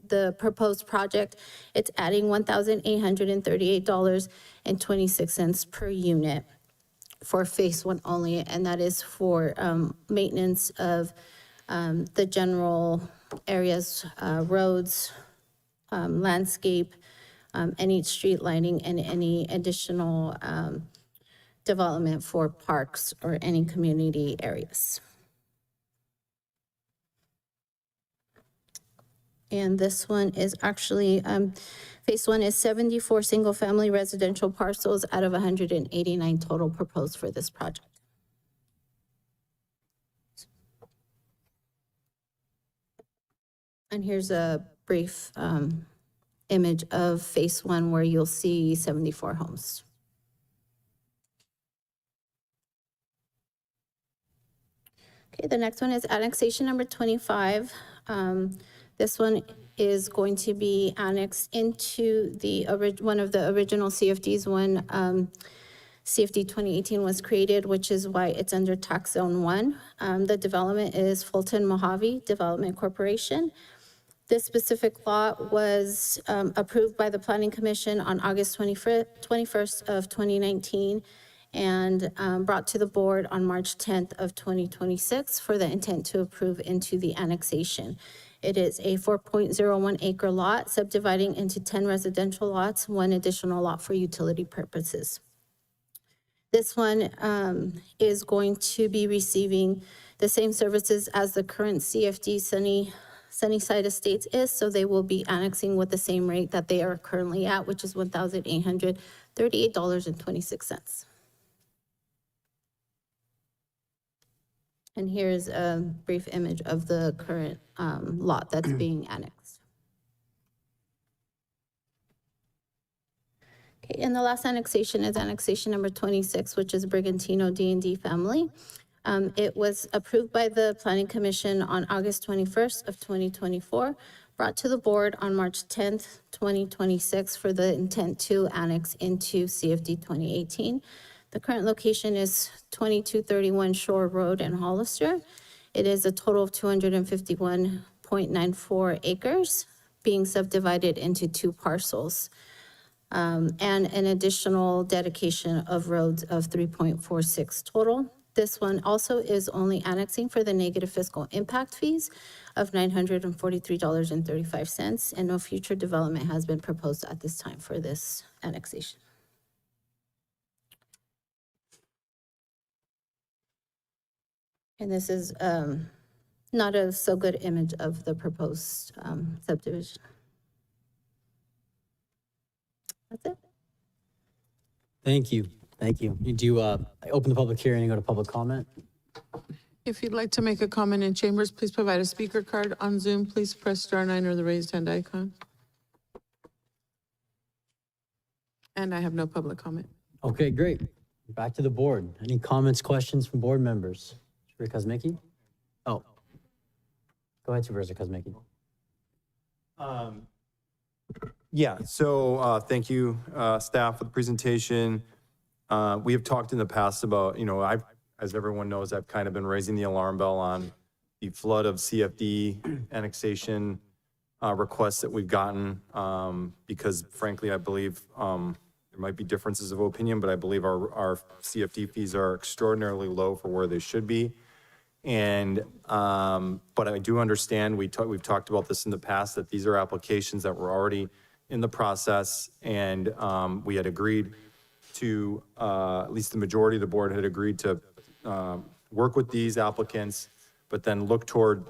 the proposed project, it's adding $1,838.26 per unit for phase one only, and that is for maintenance of the general areas, roads, landscape, any street lighting, and any additional development for parks or any community areas. And this one is actually, phase one is 74 single-family residential parcels out of 189 total proposed for this project. And here's a brief image of phase one where you'll see 74 homes. Okay, the next one is annexation number 25. This one is going to be annexed into the one of the original CFDs when CFD 2018 was created, which is why it's under tax zone 1. The development is Fulton Mojave Development Corporation. This specific lot was approved by the Planning Commission on August 21st of 2019 and brought to the board on March 10th of 2026 for the intent to approve into the annexation. It is a 4.01 acre lot subdividing into 10 residential lots, 1 additional lot for utility purposes. This one is going to be receiving the same services as the current CFD Sunnyside Estates is, so they will be annexing with the same rate that they are currently at, which is $1,838.26. And here's a brief image of the current lot that's being annexed. Okay, and the last annexation is annexation number 26, which is Brigantino D&D family. It was approved by the Planning Commission on August 21st of 2024, brought to the board on March 10th, 2026 for the intent to annex into CFD 2018. The current location is 2231 Shore Road in Hollister. It is a total of 251.94 acres being subdivided into 2 parcels. And an additional dedication of roads of 3.46 total. This one also is only annexing for the negative fiscal impact fees of $943.35, and no future development has been proposed at this time for this annexation. And this is not a so good image of the proposed subdivision. That's it. Thank you. Thank you. You do open the public hearing and go to public comment. If you'd like to make a comment in chambers, please provide a speaker card. On Zoom, please press *9 or the raised hand icon. And I have no public comment. Okay, great. Back to the board. Any comments, questions from board members? Supervisor Kuzmicki? Oh. Go ahead, Supervisor Kuzmicki. Yeah, so thank you, staff, for the presentation. We have talked in the past about, as everyone knows, I've kind of been raising the alarm bell on the flood of CFD annexation requests that we've gotten, because frankly, I believe there might be differences of opinion, but I believe our CFD fees are extraordinarily low for where they should be. And, but I do understand, we've talked about this in the past, that these are applications that were already in the process, and we had agreed to, at least the majority of the board had agreed to work with these applicants, but then look toward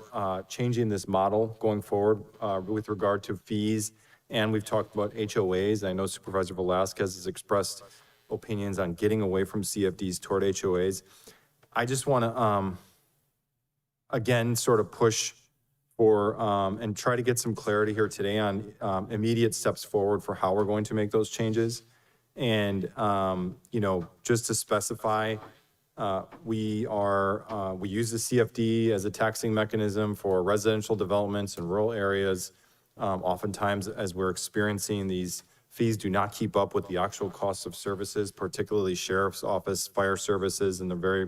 changing this model going forward with regard to fees. And we've talked about HOAs. I know Supervisor Velasquez has expressed opinions on getting away from CFDs toward HOAs. I just want to, again, sort of push for, and try to get some clarity here today on immediate steps forward for how we're going to make those changes. And, just to specify, we use the CFD as a taxing mechanism for residential developments in rural areas. Oftentimes, as we're experiencing these fees do not keep up with the actual costs of services, particularly sheriff's office, fire services, and the very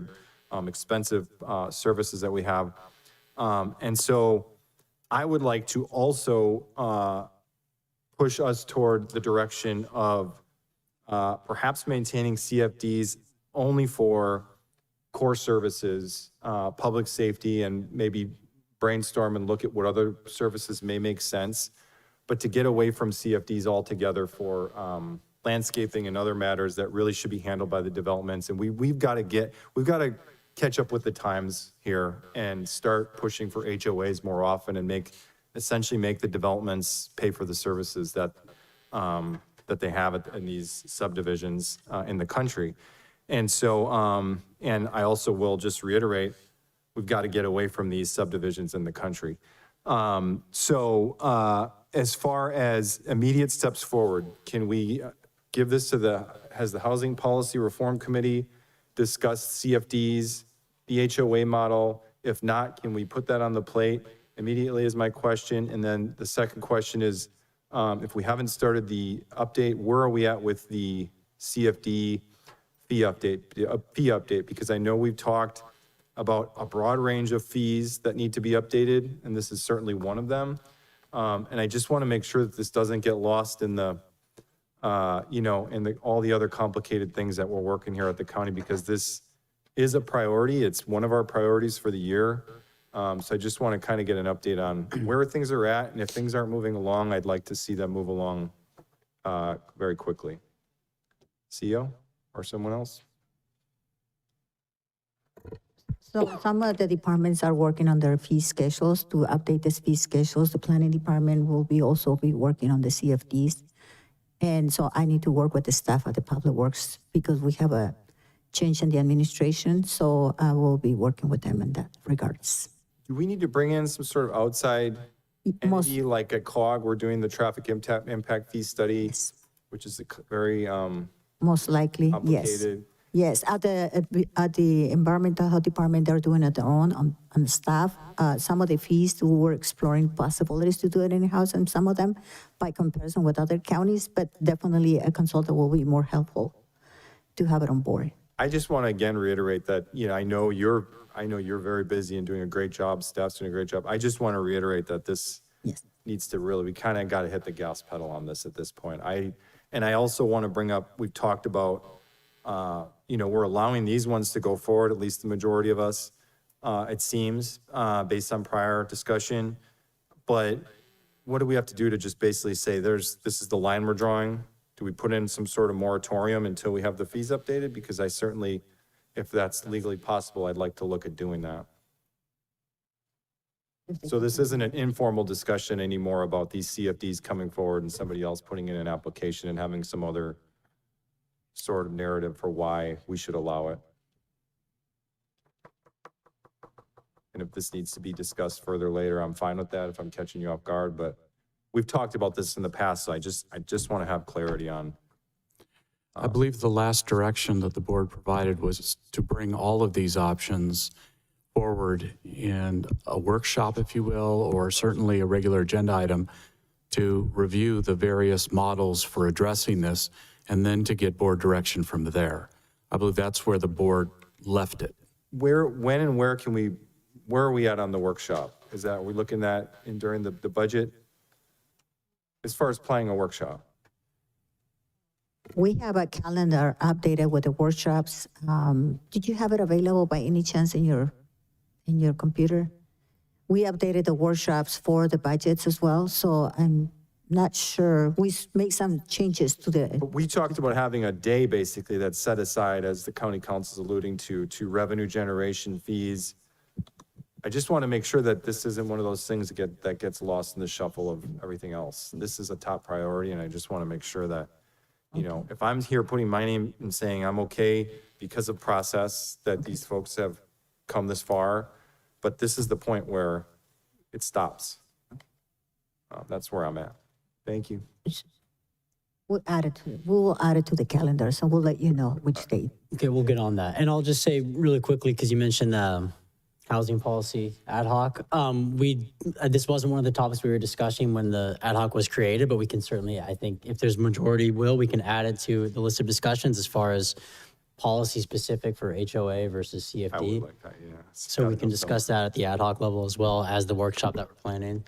expensive services that we have. And so I would like to also push us toward the direction of perhaps maintaining CFDs only for core services, public safety, and maybe brainstorm and look at what other services may make sense, but to get away from CFDs altogether for landscaping and other matters that really should be handled by the developments. And we've got to catch up with the times here and start pushing for HOAs more often and essentially make the developments pay for the services that they have in these subdivisions in the country. And so, and I also will just reiterate, we've got to get away from these subdivisions in the country. As far as immediate steps forward, can we give this to has the Housing Policy Reform Committee discussed CFDs, the HOA model? If not, can we put that on the plate immediately is my question. And then the second question is, if we haven't started the update, where are we at with the CFD fee update? Because I know we've talked about a broad range of fees that need to be updated, and this is certainly one of them. And I just want to make sure that this doesn't get lost in the, all the other complicated things that we're working here at the county, because this is a priority. It's one of our priorities for the year. So I just want to kind of get an update on where things are at, and if things aren't moving along, I'd like to see them move along very quickly. CEO or someone else? So some of the departments are working on their fee schedules to update these fee schedules. The planning department will also be working on the CFDs. And so I need to work with the staff at the Public Works because we have a change in the administration. So I will be working with them in that regards. Do we need to bring in some sort of outside entity like a COG? We're doing the traffic impact fee study, yes, which is very most likely, complicated. Yes, at the environmental health department, they're doing it their own on staff. Some of the fees, we were exploring possibilities to do it in-house, and some of them by comparison with other counties, but definitely a consultant will be more helpful to have it on board. I just want to again reiterate that, I know you're very busy and doing a great job. Staff's doing a great job. I just want to reiterate that this needs to we kind of got to hit the gas pedal on this at this point. I also want to bring up, we've talked about, we're allowing these ones to go forward, at least the majority of us, it seems, based on prior discussion. But what do we have to do to just basically say this is the line we're drawing? Do we put in some sort of moratorium until we have the fees updated? Because I certainly, if that's legally possible, I'd like to look at doing that. So this isn't an informal discussion anymore about these CFDs coming forward and somebody else putting in an application and having some other sort of narrative for why we should allow it. And if this needs to be discussed further later, I'm fine with that if I'm catching you off guard, but we've talked about this in the past, so I just want to have clarity on. I believe the last direction that the board provided was to bring all of these options forward in a workshop, if you will, or certainly a regular agenda item to review the various models for addressing this, and then to get board direction from there. I believe that's where the board left it. When and where are we at on the workshop? Are we looking at during the budget? As far as planning a workshop? We have a calendar updated with the workshops. Did you have it available by any chance in your computer? We updated the workshops for the budgets as well, so I'm not sure. We made some changes to But we talked about having a day basically that's set aside, as the county council is alluding to revenue generation fees. I just want to make sure that this isn't one of those things that gets lost in the shuffle of everything else. This is a top priority, and I just want to make sure that, if I'm here putting my name and saying I'm okay because of process that these folks have come this far, but this is the point where it stops. That's where I'm at. Thank you. we will add it to the calendar, so we'll let you know which date. Okay, we'll get on that. And I'll just say really quickly, because you mentioned Housing Policy Ad hoc. This wasn't one of the topics we were discussing when the ad hoc was created, but we can certainly, I think, if there's majority will, we can add it to the list of discussions as far as policy specific for HOA versus CFD. I would like that, yeah. So we can discuss that at the ad hoc level as well as the workshop that we're planning.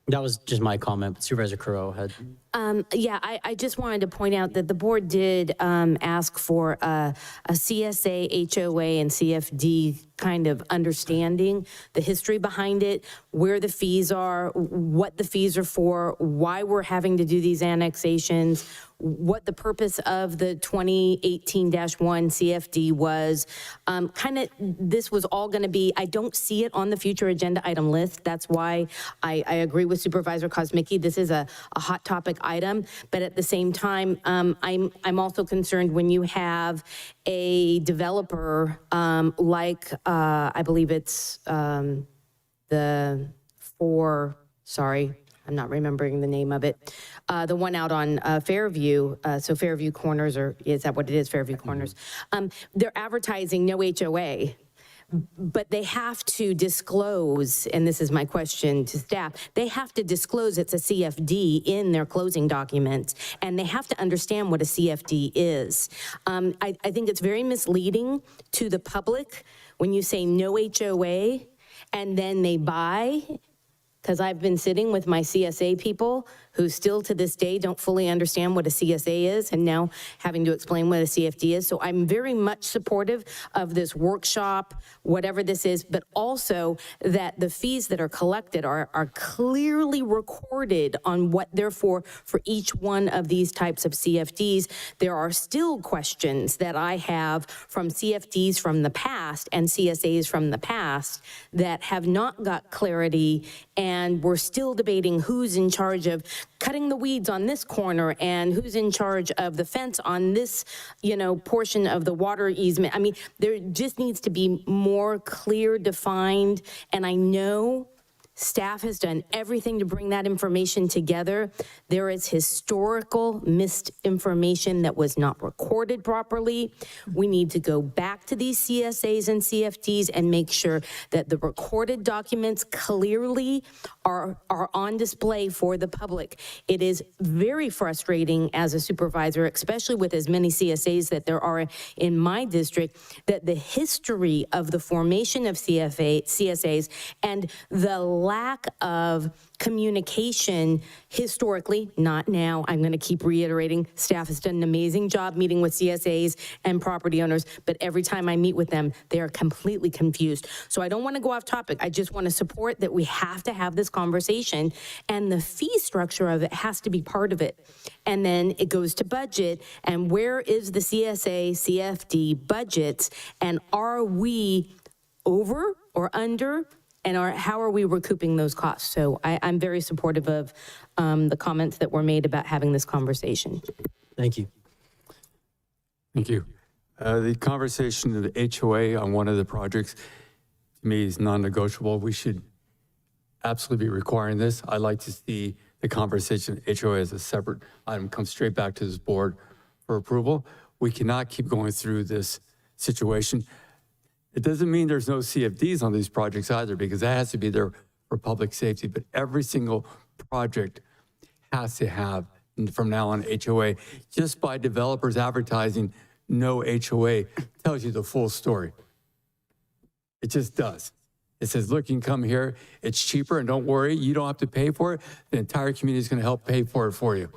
That was just my comment, but Supervisor Kuro had. Yeah, I just wanted to point out that the board did ask for a CSA, HOA, and CFD kind of understanding, the history behind it, where the fees are, what the fees are for, why we're having to do these annexations, what the purpose of the 2018-1 CFD was. Kind of, this was all going to be, I don't see it on the future agenda item list. That's why I agree with Supervisor Kosmicki. This is a hot topic item, but at the same time, I'm also concerned when you have a developer like, I believe it's I'm not remembering the name of it. The one out on Fairview, so Fairview Corners, or is that what it is, Fairview Corners? They're advertising no HOA, but they have to disclose, and this is my question to staff, they have to disclose it's a CFD in their closing documents, and they have to understand what a CFD is. I think it's very misleading to the public when you say no HOA, and then they buy, because I've been sitting with my CSA people who still to this day don't fully understand what a CSA is and now having to explain what a CFD is. So I'm very much supportive of this workshop, whatever this is, but also that the fees that are collected are clearly recorded on what they're for each one of these types of CFDs. There are still questions that I have from CFDs from the past and CSAs from the past that have not got clarity, and we're still debating who's in charge of cutting the weeds on this corner and who's in charge of the fence on this, portion of the water easement. I mean, there just needs to be more clear, defined, and I know staff has done everything to bring that information together. There is historical missed information that was not recorded properly. We need to go back to these CSAs and CFDs and make sure that the recorded documents clearly are on display for the public. It is very frustrating as a supervisor, especially with as many CSAs that there are in my district, that the history of the formation of CSAs and the lack of communication historically, not now, I'm going to keep reiterating, staff has done an amazing job meeting with CSAs and property owners, but every time I meet with them, they are completely confused. So I don't want to go off topic. I just want to support that we have to have this conversation, and the fee structure of it has to be part of it. And then it goes to budget, and where is the CSA, CFD budgets, and are we over or under? And how are we recouping those costs? So I'm very supportive of the comments that were made about having this conversation. Thank you. Thank you. The conversation of the HOA on one of the projects, to me, is non-negotiable. We should absolutely be requiring this. I'd like to see the conversation of HOA as a separate item come straight back to this board for approval. We cannot keep going through this situation. It doesn't mean there's no CFDs on these projects either, because that has to be there for public safety. But every single project has to have, from now on, HOA. Just by developers advertising no HOA tells you the full story. It just does. It says, look, you can come here. It's cheaper, and don't worry, you don't have to pay for it. The entire community is going to help pay for it for you.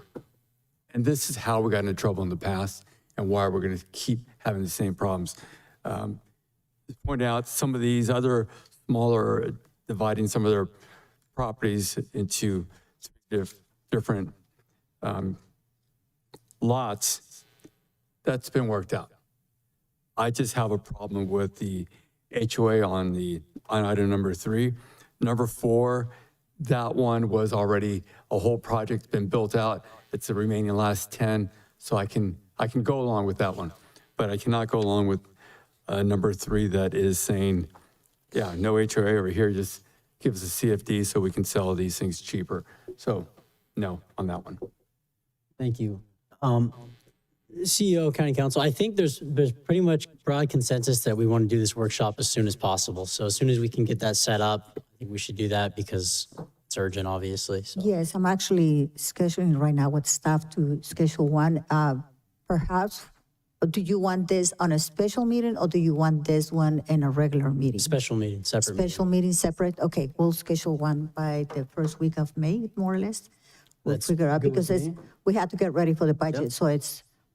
And this is how we got into trouble in the past and why we're going to keep having the same problems. Point out some of these other smaller, dividing some of their properties into different lots, that's been worked out. I just have a problem with the HOA on item number 3. Number 4, that one was already, a whole project been built out. It's the remaining last 10, so I can go along with that one, but I cannot go along with number 3 that is saying, yeah, no HOA over here, just give us a CFD so we can sell these things cheaper. So no on that one. Thank you. CEO, County Council, I think there's pretty much broad consensus that we want to do this workshop as soon as possible. So as soon as we can get that set up, I think we should do that because it's urgent, obviously. So Yes, I'm actually scheduling right now with staff to schedule one. Perhaps, do you want this on a special meeting or do you want this one in a regular meeting? special meeting, separate meeting. Special meeting separate? Okay, we'll schedule one by the first week of May, more or less. We'll That's figure out good with because we have to get ready for the budget. So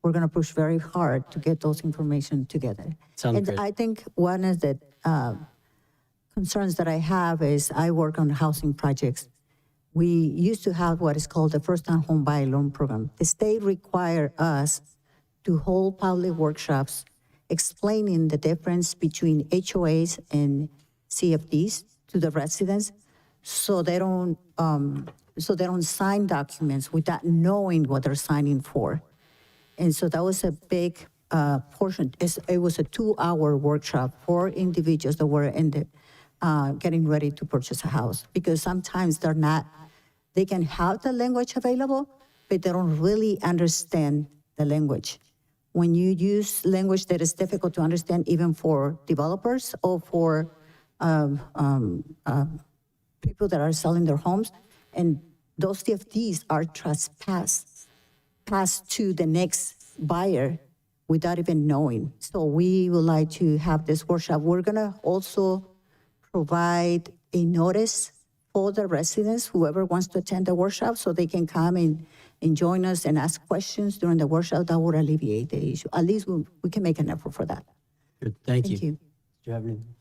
we're going to push very hard to get those information together. Sounds And great. I think one of the concerns that I have is I work on housing projects. We used to have what is called the first-time home buy loan program. The state required us to hold public workshops explaining the difference between HOAs and CFDs to the residents, so they don't sign documents without knowing what they're signing for. And so that was a big portion. It was a 2-hour workshop for individuals that were in the getting ready to purchase a house, because sometimes they can have the language available, but they don't really understand the language. When you use language that is difficult to understand even for developers or for people that are selling their homes, and those CFDs are passed to the next buyer without even knowing. So we would like to have this workshop. We're gonna also provide a notice for the residents, whoever wants to attend the workshop, so they can come and join us and ask questions during the workshop. That would alleviate the issue. At least we can make an effort for that. Good, thank you. Thank you. Do you have anything?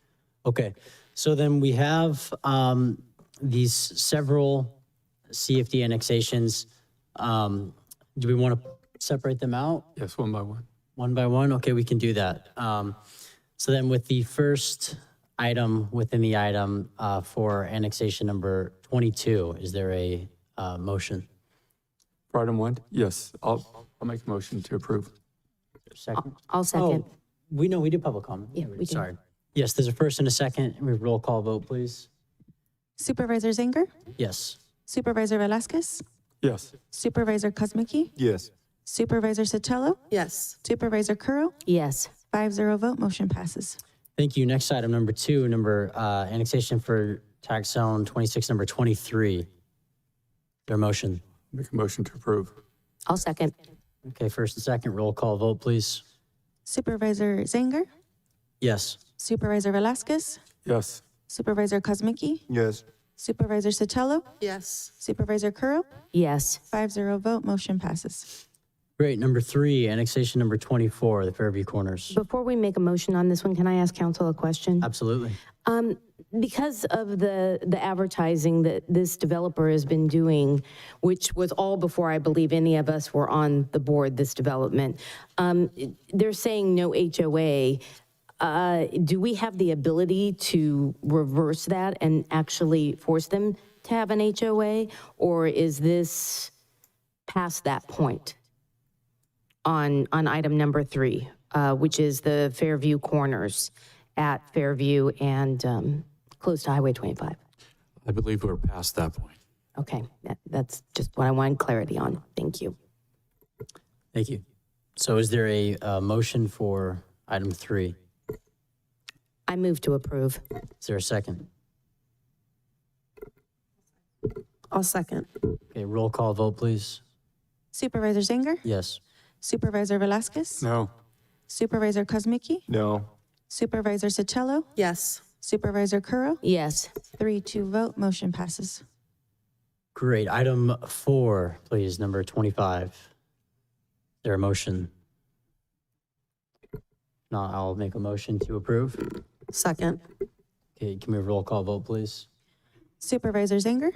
Okay, so then we have these several CFD annexations. Do we want to separate them out? Yes, one by one. One by one? Okay, we can do that. So then with the first item within the item for annexation number 22, is there a motion? For item 1? Yes, I'll make a motion to approve. Second? I'll second. Oh, we did public comment. Yeah, we did. Sorry. Yes, there's a first and a second. We have roll call vote, please. Supervisor Zanger? Yes. Supervisor Velasquez? Yes. Supervisor Kuzmicki? Yes. Supervisor Sotelo? Yes. Supervisor Curro? Yes. 5-0 vote, motion passes. Thank you. Next item, number 2, annexation for tax zone 26, number 23. Their motion. Make a motion to approve. I'll second. Okay, first and second, roll call vote, please. Supervisor Zanger? Yes. Supervisor Velasquez? Yes. Supervisor Kuzmicki? Yes. Supervisor Sotelo? Yes. Supervisor Curro? Yes. 5-0 vote, motion passes. Great. Number 3, annexation number 24, the Fairview Corners. Before we make a motion on this one, can I ask council a question? Absolutely. Because of the advertising that this developer has been doing, which was all before I believe any of us were on the board, this development, they're saying no HOA. Do we have the ability to reverse that and actually force them to have an HOA? Or is this past that point on item number 3, which is the Fairview Corners at Fairview and close to Highway 25? I believe we're past that point. Okay, that's just what I wanted clarity on. Thank you. Thank you. So is there a motion for item 3? I move to approve. Is there a second? I'll second. Okay, roll call vote, please. Supervisor Zanger? Yes. Supervisor Velasquez? No. Supervisor Kuzmicki? No. Supervisor Sotelo? Yes. Supervisor Curro? Yes. 3-2 vote, motion passes. Great. Item 4, please, number 25. Is there a motion? No, I'll make a motion to approve. Second. Okay, can we have a roll call vote, please? Supervisor Zanger?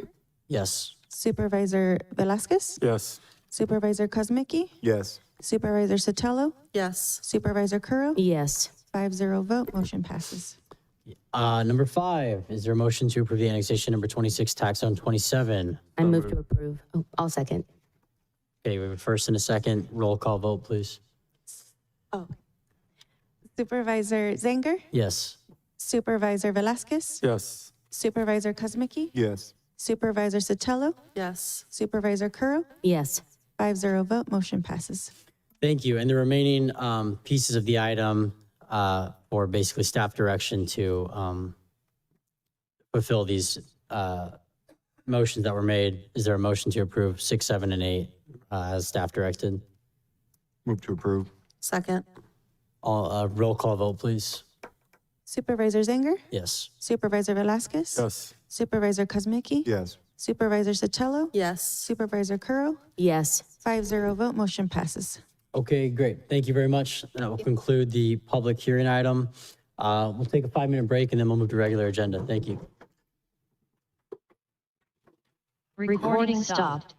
Yes. Supervisor Velasquez? Yes. Supervisor Kuzmicki? Yes. Supervisor Sotelo? Yes. Supervisor Curro? Yes. 5-0 vote, motion passes. Number 5, is there a motion to approve the annexation number 26, tax zone 27? I move to approve. Oh, I'll second. Okay, we have a first and a second. Roll call vote, please. Supervisor Zanger? Yes. Supervisor Velasquez? Yes. Supervisor Kuzmicki? Yes. Supervisor Sotelo? Yes. Supervisor Curro? Yes. 5-0 vote, motion passes. Thank you. And the remaining pieces of the item for basically staff direction to fulfill these motions that were made. Is there a motion to approve 6, 7, and 8 as staff directed? Move to approve. Second. All roll call vote, please. Supervisor Zanger? Yes. Supervisor Velasquez? Yes. Supervisor Kuzmicki? Yes. Supervisor Sotelo? Yes. Supervisor Curro? Yes. 5-0 vote, motion passes. Okay, great. Thank you very much. That will conclude the public hearing item. We'll take a 5-minute break and then we'll move to regular agenda. Thank you. Recording stopped.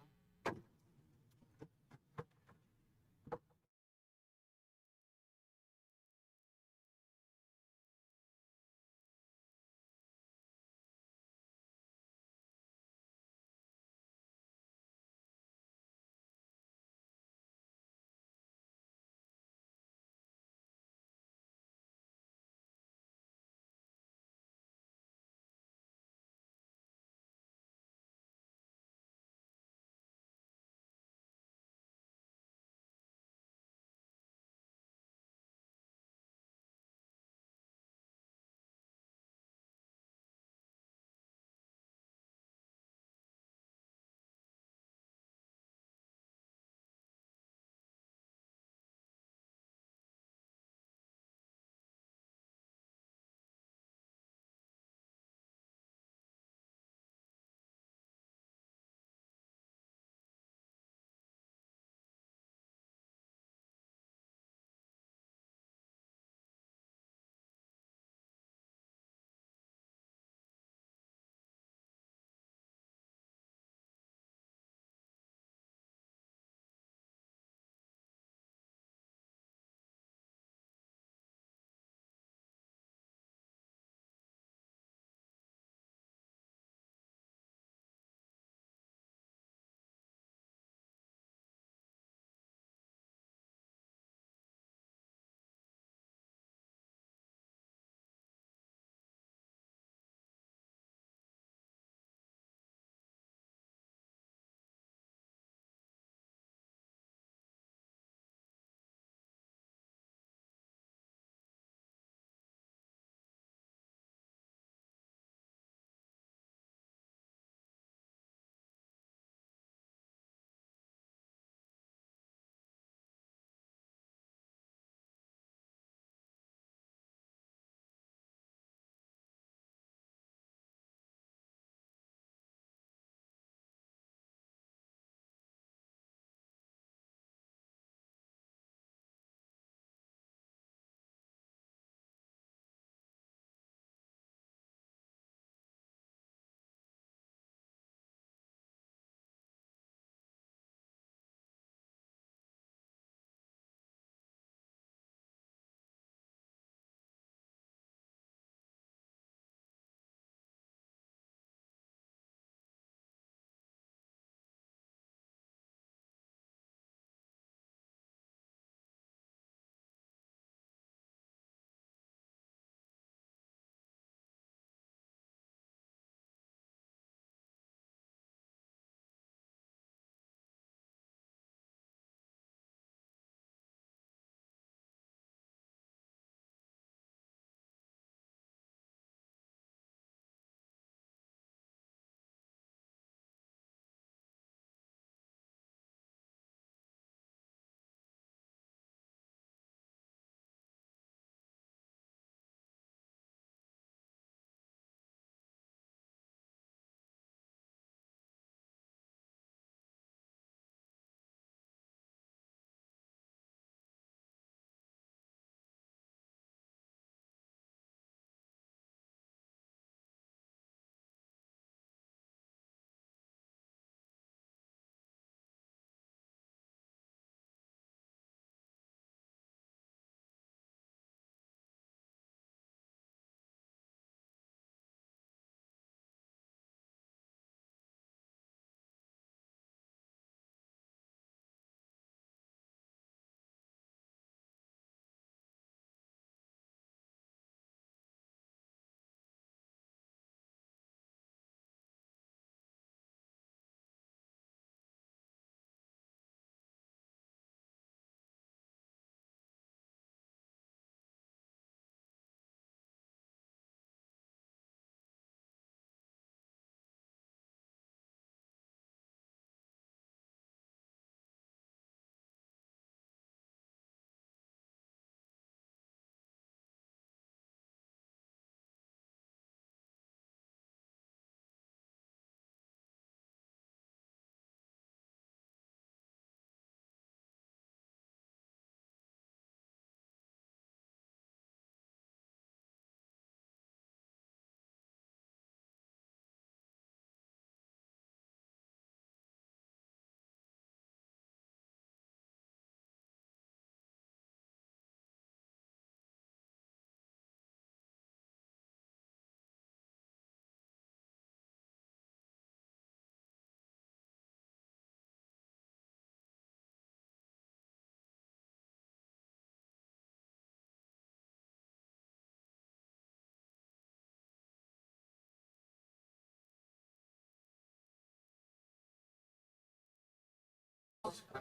How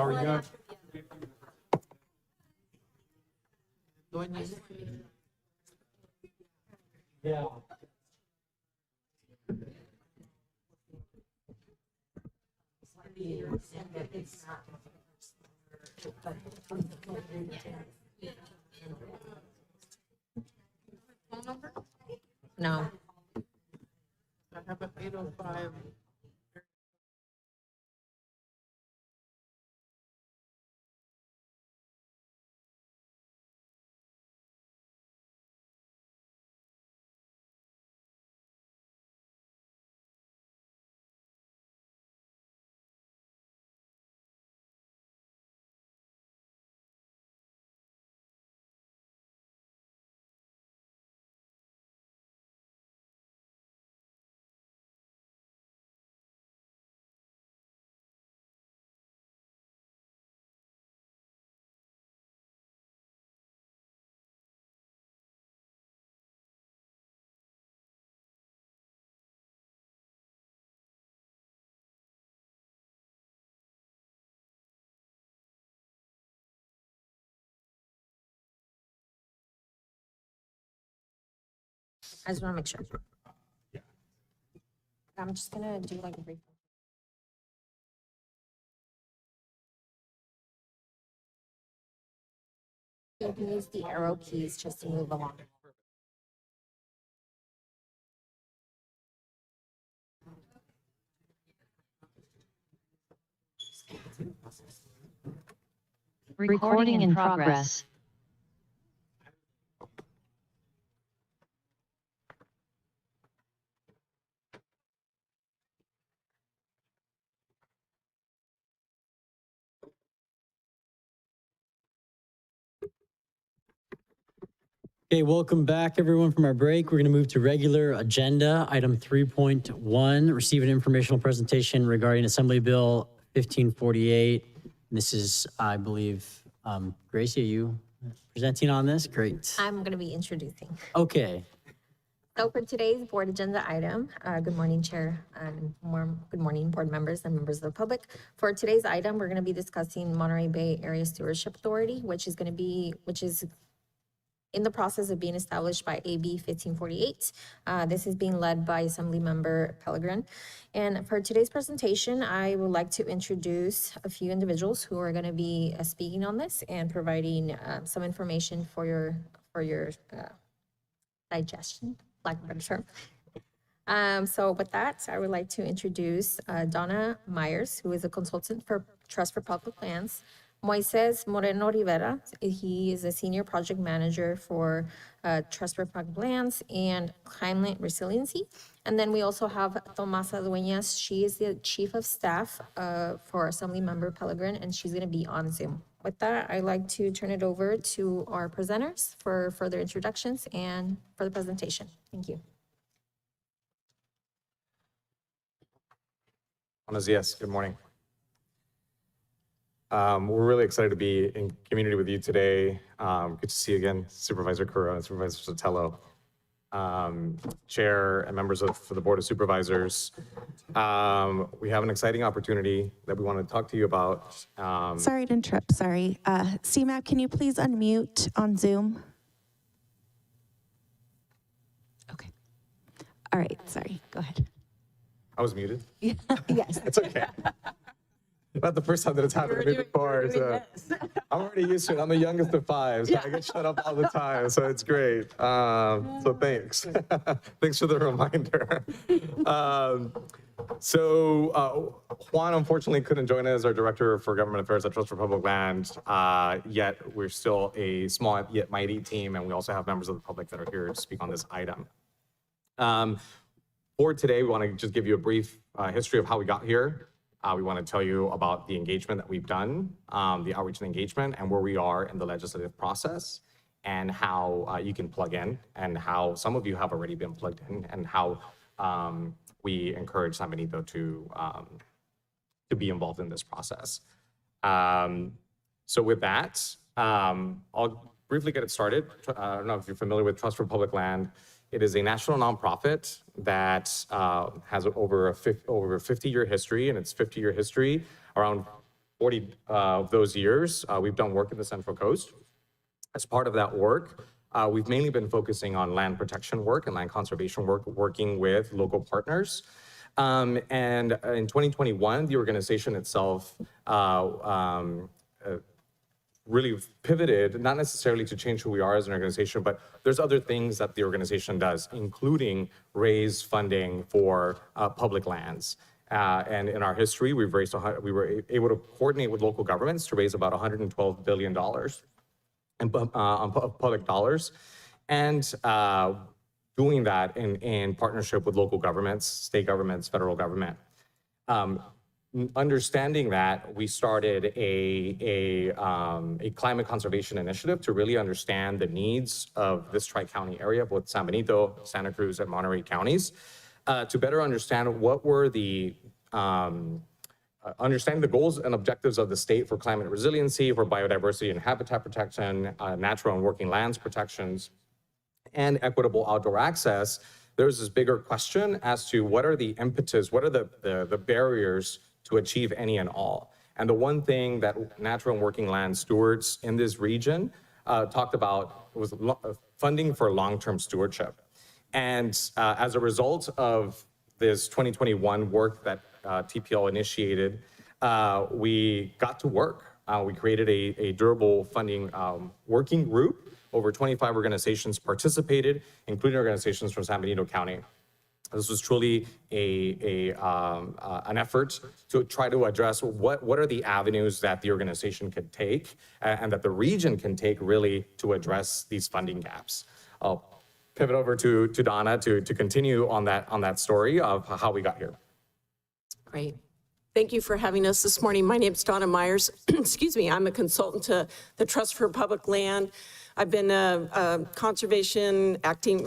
are you doing? Yeah. No. I have an 805. I just want to make sure. I'm just gonna do like a brief. You can use the arrow keys just to move along. Recording in progress. Okay, welcome back, everyone, from our break. We're going to move to regular agenda, item 3.1, receive an informational presentation regarding Assembly Bill 1548. This is, I believe, Gracie, are you presenting on this? Great. I'm going to be introducing. Okay. So for today's board agenda item, good morning, Chair, and good morning, board members and members of the public. For today's item, we're going to be discussing Monterey Bay Area Stewardship Authority, which is in the process of being established by AB 1548. This is being led by Assembly Member Pellegrin. And for today's presentation, I would like to introduce a few individuals who are going to be speaking on this and providing some information for your digestion, lack of a better term. So with that, I would like to introduce Donna Myers, who is a consultant for Trust for Public Lands. Moises Moreno Rivera, he is a senior project manager for Trust for Public Lands and Climate Resiliency. And then we also have Tomasa Dueñas. She is the chief of staff for Assembly Member Pellegrin, and she's going to be on Zoom. With that, I'd like to turn it over to our presenters for further introductions and for the presentation. Thank you. Buenos dias. Good morning. We're really excited to be in community with you today. Good to see you again, Supervisor Cura and Supervisor Sotelo, Chair and members for the Board of Supervisors. We have an exciting opportunity that we want to talk to you about. Sorry to interrupt, sorry. CMAP, can you please unmute on Zoom? Okay. All right, sorry, go ahead. I was muted. Yes. It's okay. Not the first time that it's happened to me before. So I'm already used to it. I'm the youngest of five, so I get shut up all the time. So it's great. So thanks. Thanks for the reminder. Juan unfortunately couldn't join us as our Director for Government Affairs at Trust for Public Land. Yet we're still a small yet mighty team, and we also have members of the public that are here to speak on this item. For today, we want to just give you a brief history of how we got here. We want to tell you about the engagement that we've done, the outreach and engagement, and where we are in the legislative process, and how you can plug in, and how some of you have already been plugged in, and how we encourage San Benito to be involved in this process. So with that, I'll briefly get it started. I don't know if you're familiar with Trust for Public Land. It is a national nonprofit that has over a 50-year history, and its 50-year history, around 40 of those years, we've done work in the Central Coast. As part of that work, we've mainly been focusing on land protection work and land conservation work, working with local partners. And in 2021, the organization itself really pivoted, not necessarily to change who we are as an organization, but there's other things that the organization does, including raise funding for public lands. And in our history, we were able to coordinate with local governments to raise about $112 billion on public dollars. And doing that in partnership with local governments, state governments, federal government. Understanding that, we started a climate conservation initiative to really understand the needs of this tri-county area, both San Benito, Santa Cruz, and Monterey counties, to better understand what were the understand the goals and objectives of the state for climate resiliency, for biodiversity and habitat protection, natural and working lands protections, and equitable outdoor access. There's this bigger question as to what are the impetus, what are the barriers to achieve any and all. And the one thing that natural and working land stewards in this region talked about was funding for long-term stewardship. And as a result of this 2021 work that TPL initiated, we got to work. We created a durable funding working group. Over 25 organizations participated, including organizations from San Benito County. This was truly an effort to try to address what are the avenues that the organization could take and that the region can take really to address these funding gaps. I'll pivot over to Donna to continue on that story of how we got here. Great. Thank you for having us this morning. My name is Donna Myers. Excuse me, I'm a consultant to the Trust for Public Land. I've been a conservation acting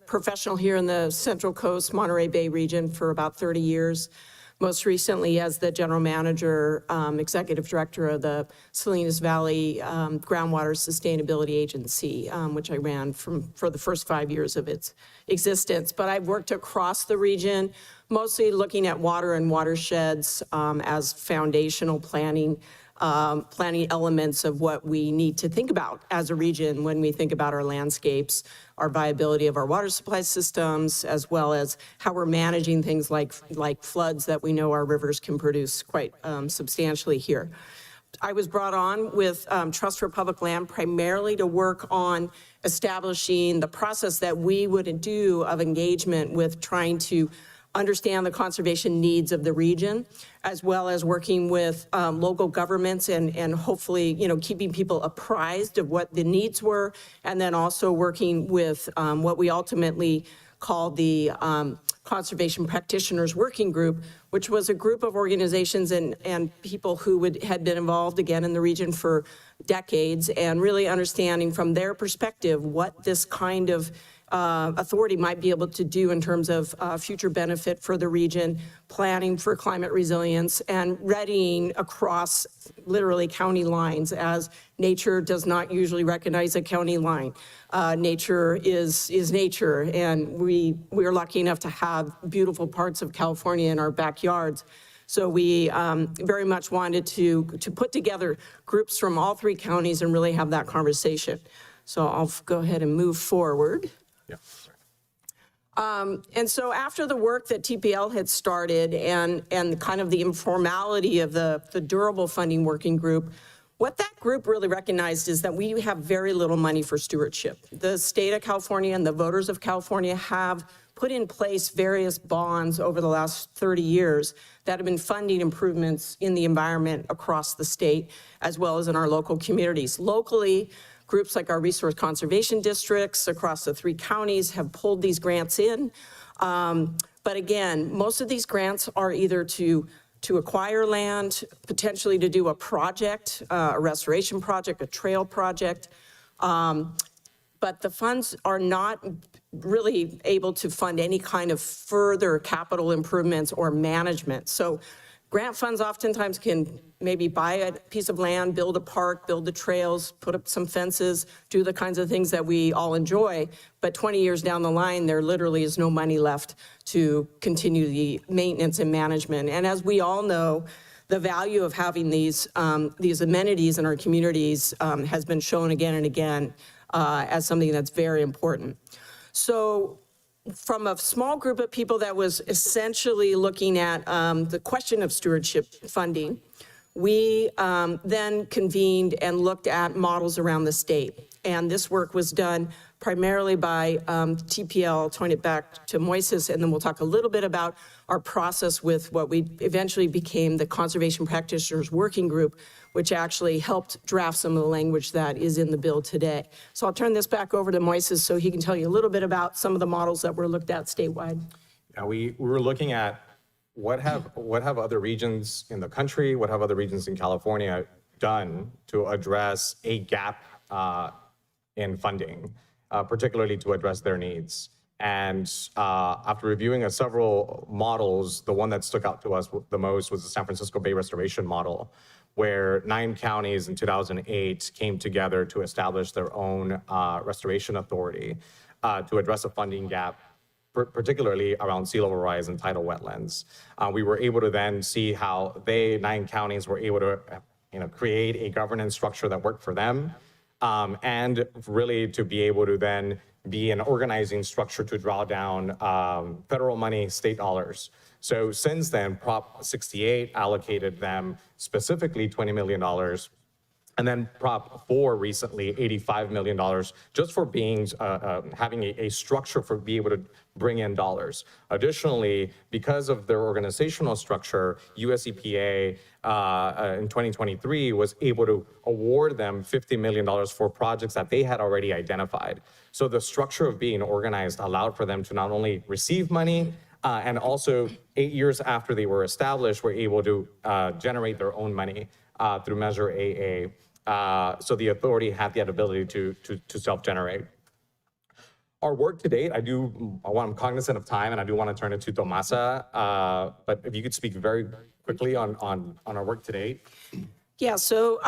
professional here in the Central Coast, Monterey Bay region for about 30 years. Most recently as the general manager, executive director of the Salinas Valley Groundwater Sustainability Agency, which I ran for the first 5 years of its existence. But I've worked across the region, mostly looking at water and watersheds as foundational planning elements of what we need to think about as a region when we think about our landscapes, our viability of our water supply systems, as well as how we're managing things like floods that we know our rivers can produce quite substantially here. I was brought on with Trust for Public Land primarily to work on establishing the process that we would do of engagement with trying to understand the conservation needs of the region, as well as working with local governments and hopefully, keeping people apprised of what the needs were, and then also working with what we ultimately called the Conservation Practitioners Working Group, which was a group of organizations and people who had been involved again in the region for decades, and really understanding from their perspective what this kind of authority might be able to do in terms of future benefit for the region, planning for climate resilience, and readying across literally county lines, as nature does not usually recognize a county line. Nature is nature, and we are lucky enough to have beautiful parts of California in our backyards. So we very much wanted to put together groups from all three counties and really have that conversation. So I'll go ahead and move forward. Yeah. And so after the work that TPL had started and kind of the informality of the durable funding working group, what that group really recognized is that we have very little money for stewardship. The state of California and the voters of California have put in place various bonds over the last 30 years that have been funding improvements in the environment across the state, as well as in our local communities. Locally, groups like our resource conservation districts across the three counties have pulled these grants in. But again, most of these grants are either to acquire land, potentially to do a project, a restoration project, a trail project. but the funds are not really able to fund any kind of further capital improvements or management. So grant funds oftentimes can maybe buy a piece of land, build a park, build the trails, put up some fences, do the kinds of things that we all enjoy. But 20 years down the line, there literally is no money left to continue the maintenance and management. And as we all know, the value of having these amenities in our communities has been shown again and again as something that's very important. So from a small group of people that was essentially looking at the question of stewardship funding, we then convened and looked at models around the state. And this work was done primarily by TPL. I'll turn it back to Moises, and then we'll talk a little bit about our process with what we eventually became the Conservation Practitioners Working Group, which actually helped draft some of the language that is in the bill today. So I'll turn this back over to Moises so he can tell you a little bit about some of the models that were looked at statewide. Yeah, we were looking at what have other regions in the country, what have other regions in California done to address a gap in funding, particularly to address their needs. And after reviewing several models, the one that stuck out to us the most was the San Francisco Bay Restoration Model, where 9 counties in 2008 came together to establish their own restoration authority to address a funding gap, particularly around sea level rise and tidal wetlands. We were able to then see how 9 counties were able to create a governance structure that worked for them, and really to be able to then be an organizing structure to draw down federal money, state dollars. So since then, Prop 68 allocated them specifically $20 million. And then Prop 4 recently, $85 million, just for being having a structure for being able to bring in dollars. Additionally, because of their organizational structure, US EPA in 2023 was able to award them $50 million for projects that they had already identified. So the structure of being organized allowed for them to not only receive money, and also 8 years after they were established, were able to generate their own money through Measure AA. So the authority had the ability to self-generate. Our work to date, I'm cognizant of time, and I do want to turn it to Tomasa, but if you could speak very quickly on our work to date. Yeah, so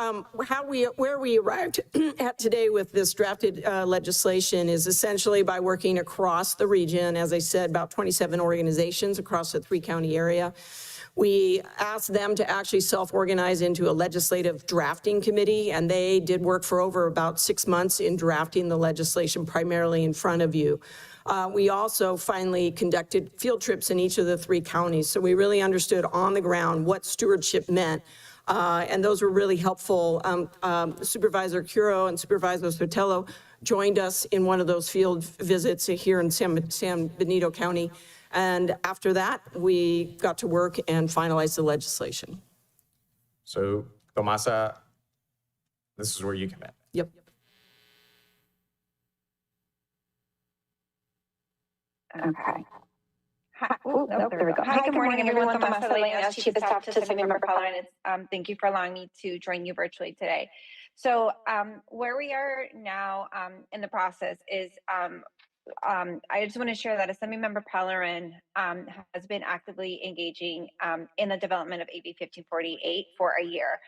where we arrived at today with this drafted legislation is essentially by working across the region, as I said, about 27 organizations across the 3-county area. We asked them to actually self-organize into a legislative drafting committee, and they did work for over about 6 months in drafting the legislation, primarily in front of you. We also finally conducted field trips in each of the 3 counties, so we really understood on the ground what stewardship meant. And those were really helpful. Supervisor Curo and Supervisor Sotelo joined us in one of those field visits here in San Benito County. And after that, we got to work and finalize the legislation. So, Tomasa, this is where you come in. Yep. Okay. Hi, there we go. Hi, good morning, everyone. Tomasa Leñas, Chief of Staff to Assembly Parliament. Thank you for allowing me to join you virtually today. So where we are now in the process is I just want to share that Assemblymember Pellerin has been actively engaging in the development of AB 1548 for a year.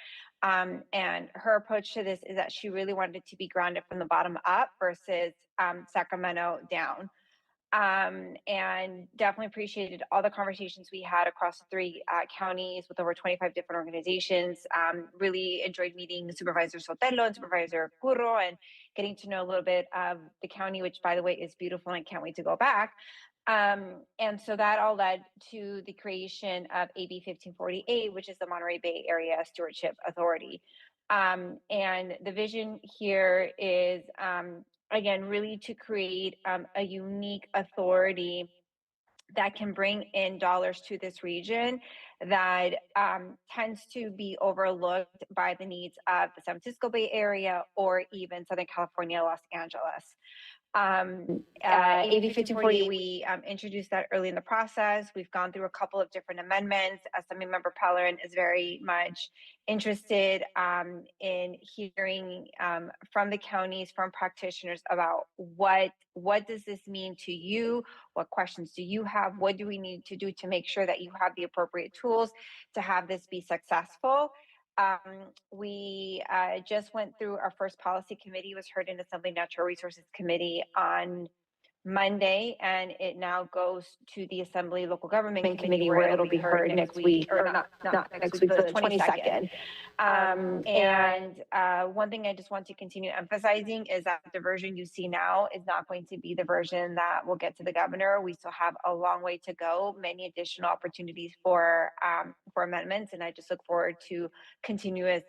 And her approach to this is that she really wanted it to be grounded from the bottom up versus Sacramento down. And definitely appreciated all the conversations we had across the 3 counties with over 25 different organizations. Really enjoyed meeting Supervisor Sotelo and Supervisor Curro and getting to know a little bit of the county, which, by the way, is beautiful, and I can't wait to go back. And so that all led to the creation of AB 1548, which is the Monterey Bay Area Stewardship Authority. And the vision here is, again, really to create a unique authority that can bring in dollars to this region that tends to be overlooked by the needs of the San Francisco Bay Area or even Southern California, Los Angeles. AB 1548, we introduced that early in the process. We've gone through a couple of different amendments. Assemblymember Pellerin is very much interested in hearing from the counties, from practitioners about what does this mean to you? What questions do you have? What do we need to do to make sure that you have the appropriate tools to have this be successful? We just went through our first policy committee, was heard in Assembly Natural Resources Committee on Monday, and it now goes to the Assembly Local Government Committee where it'll be heard next week, or not next week, but the 22nd. And one thing I just want to continue emphasizing is that the version you see now is not going to be the version that will get to the governor. We still have a long way to go, many additional opportunities for amendments, and I just look forward to continuous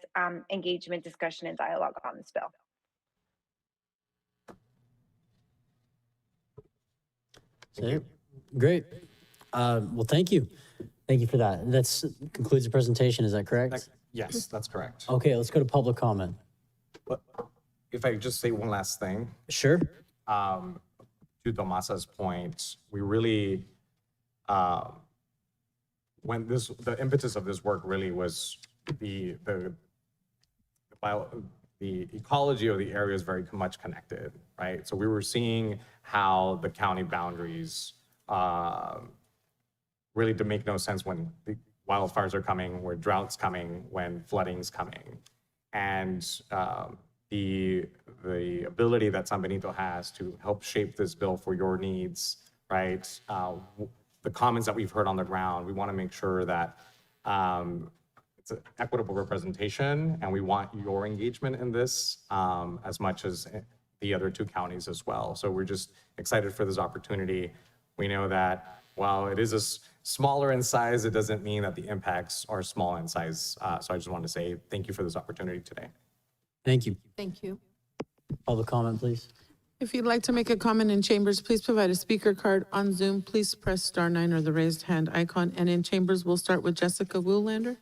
engagement, discussion, and dialogue on this bill. Okay, great. Well, thank you. Thank you for that. That concludes the presentation. Is that correct? Yes, that's correct. Okay, let's go to public comment. But if I could just say one last thing. Sure. To Tomasa's point, we really, when the impetus of this work really was the ecology of the area is very much connected, right? So we were seeing how the county boundaries really did make no sense when the wildfires are coming, when droughts coming, when flooding's coming. And the ability that San Benito has to help shape this bill for your needs, right? The comments that we've heard on the ground, we want to make sure that it's an equitable representation, and we want your engagement in this as much as the other two counties as well. So we're just excited for this opportunity. We know that while it is smaller in size, it doesn't mean that the impacts are small in size. So I just wanted to say thank you for this opportunity today. Thank you. Thank you. Public comment, please. If you'd like to make a comment in chambers, please provide a speaker card. On Zoom, please press *9 or the raised hand icon. And in chambers, we'll start with Jessica Woolander.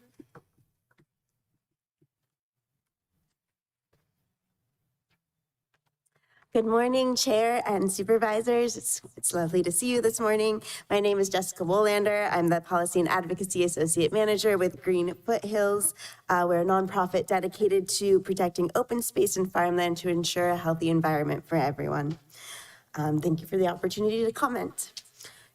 Good morning, Chair and Supervisors. It's lovely to see you this morning. My name is Jessica Woolander. I'm the Policy and Advocacy Associate Manager with Green Foothills. We're a nonprofit dedicated to protecting open space and farmland to ensure a healthy environment for everyone. Thank you for the opportunity to comment.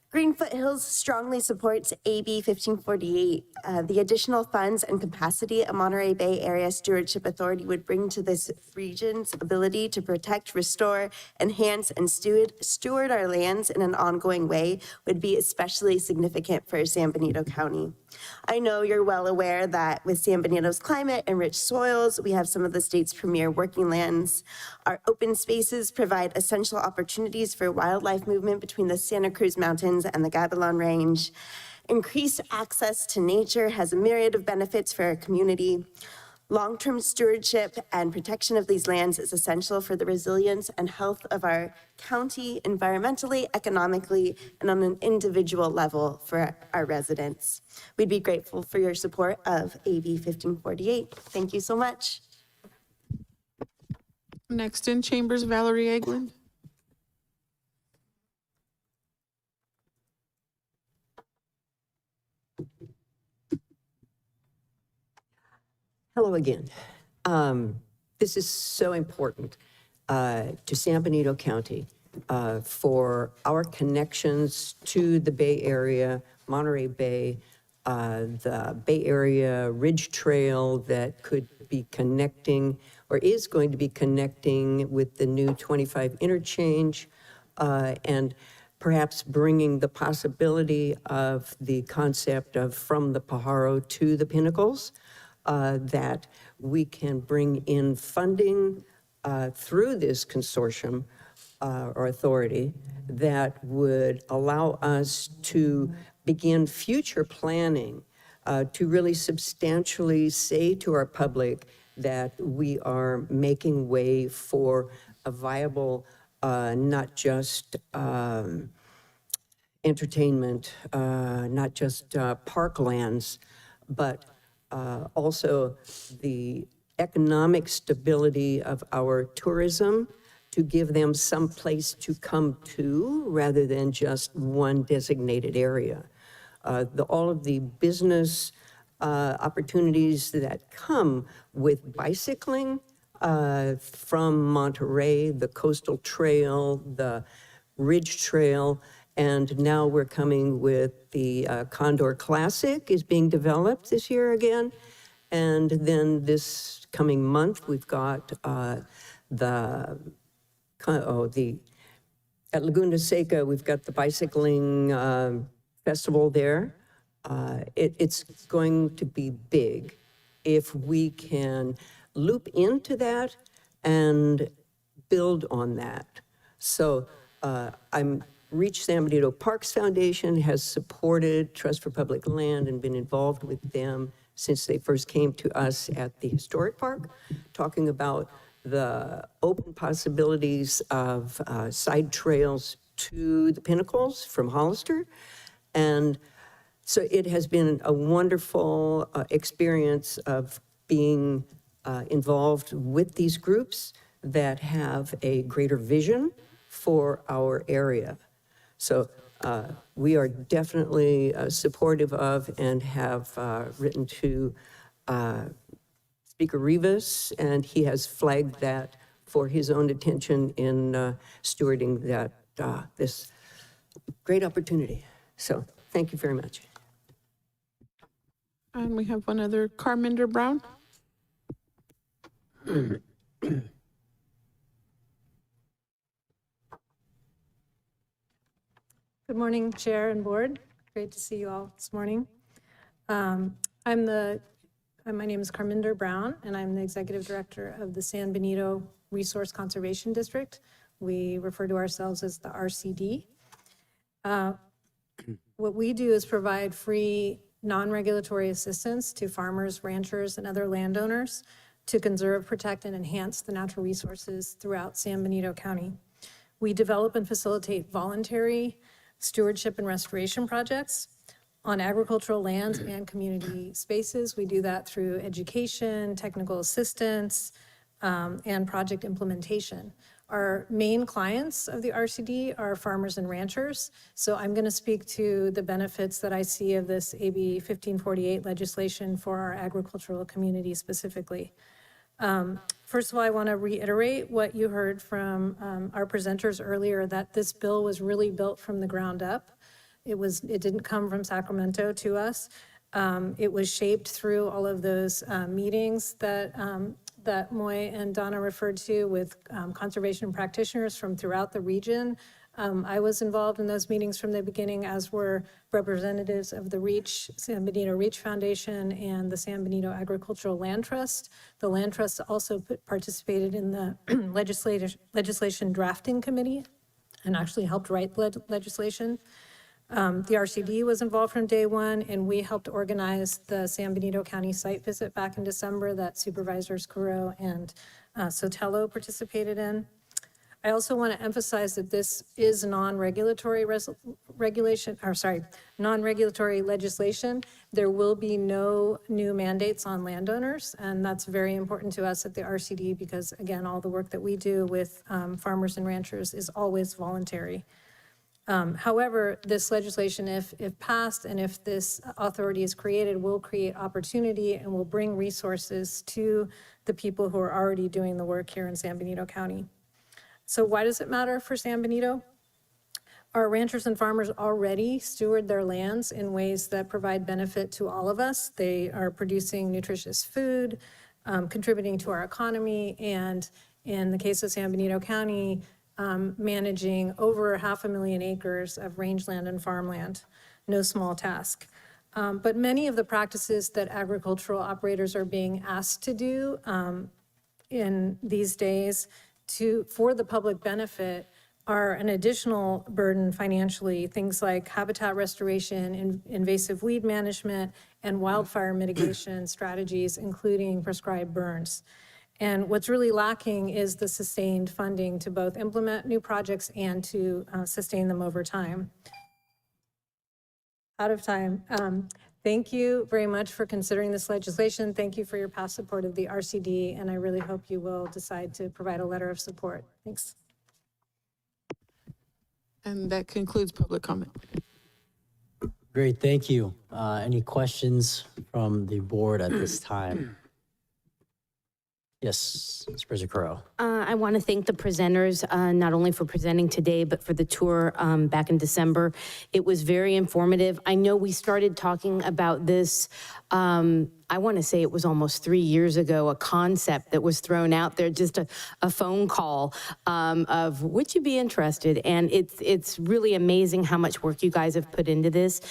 Green Foothills strongly supports AB 1548. The additional funds and capacity a Monterey Bay Area Stewardship Authority would bring to this region's ability to protect, restore, enhance, and steward our lands in an ongoing way would be especially significant for San Benito County. I know you're well aware that with San Benito's climate and rich soils, we have some of the state's premier working lands. Our open spaces provide essential opportunities for wildlife movement between the Santa Cruz Mountains and the Gavilan Range. Increased access to nature has a myriad of benefits for our community. Long-term stewardship and protection of these lands is essential for the resilience and health of our county environmentally, economically, and on an individual level for our residents. We'd be grateful for your support of AB 1548. Thank you so much. Next in chambers, Valerie Eglin. Hello again. This is so important to San Benito County for our connections to the Bay Area, Monterey Bay, the Bay Area Ridge Trail that could be connecting or is going to be connecting with the new 25 interchange, and perhaps bringing the possibility of the concept of from the Pajaro to the Pinnacles. That we can bring in funding through this consortium or authority that would allow us to begin future planning to really substantially say to our public that we are making way for a viable, not just entertainment, not just parklands, but also the economic stability of our tourism, to give them some place to come to rather than just one designated area. All of the business opportunities that come with bicycling from Monterey, the Coastal Trail, the Ridge Trail, and now we're coming with the Condor Classic is being developed this year again. And then this coming month, we've got at Laguna Seca, we've got the bicycling festival there. It's going to be big if we can loop into that and build on that. So Reach San Benito Parks Foundation has supported Trust for Public Land and been involved with them since they first came to us at the historic park, talking about the open possibilities of side trails to the pinnacles from Hollister. And so it has been a wonderful experience of being involved with these groups that have a greater vision for our area. So we are definitely supportive of and have written to Speaker Rivas, and he has flagged that for his own attention in stewarding that this great opportunity. So thank you very much. And we have one other, Carminder Brown. Good morning, Chair and Board. Great to see you all this morning. My name is Carminder Brown, and I'm the Executive Director of the San Benito Resource Conservation District. We refer to ourselves as the RCD. What we do is provide free non-regulatory assistance to farmers, ranchers, and other landowners to conserve, protect, and enhance the natural resources throughout San Benito County. We develop and facilitate voluntary stewardship and restoration projects on agricultural lands and community spaces. We do that through education, technical assistance, and project implementation. Our main clients of the RCD are farmers and ranchers. So I'm going to speak to the benefits that I see of this AB 1548 legislation for our agricultural community specifically. First of all, I want to reiterate what you heard from our presenters earlier, that this bill was really built from the ground up. It didn't come from Sacramento to us. It was shaped through all of those meetings that Moy and Donna referred to with conservation practitioners from throughout the region. I was involved in those meetings from the beginning, as were representatives of the San Benito Reach Foundation and the San Benito Agricultural Land Trust. The Land Trust also participated in the legislation drafting committee and actually helped write legislation. The RCD was involved from day one, and we helped organize the San Benito County site visit back in December that Supervisors Curo and Sotelo participated in. I also want to emphasize that this is non-regulatory non-regulatory legislation. There will be no new mandates on landowners, and that's very important to us at the RCD because, again, all the work that we do with farmers and ranchers is always voluntary. However, this legislation, if passed and if this authority is created, will create opportunity and will bring resources to the people who are already doing the work here in San Benito County. So why does it matter for San Benito? Our ranchers and farmers already steward their lands in ways that provide benefit to all of us. They are producing nutritious food, contributing to our economy, and in the case of San Benito County, managing over 500,000 acres of rangeland and farmland. No small task. But many of the practices that agricultural operators are being asked to do in these days for the public benefit are an additional burden financially, things like habitat restoration, invasive weed management, and wildfire mitigation strategies, including prescribed burns. And what's really lacking is the sustained funding to both implement new projects and to sustain them over time. Out of time. Thank you very much for considering this legislation. Thank you for your past support of the RCD, and I really hope you will decide to provide a letter of support. Thanks. And that concludes public comment. Great, thank you. Any questions from the board at this time? Yes, Supervisor Carrell. I want to thank the presenters, not only for presenting today, but for the tour back in December. It was very informative. I know we started talking about this, I want to say it was almost 3 years ago, a concept that was thrown out there, just a phone call of, would you be interested? And it's really amazing how much work you guys have put into this.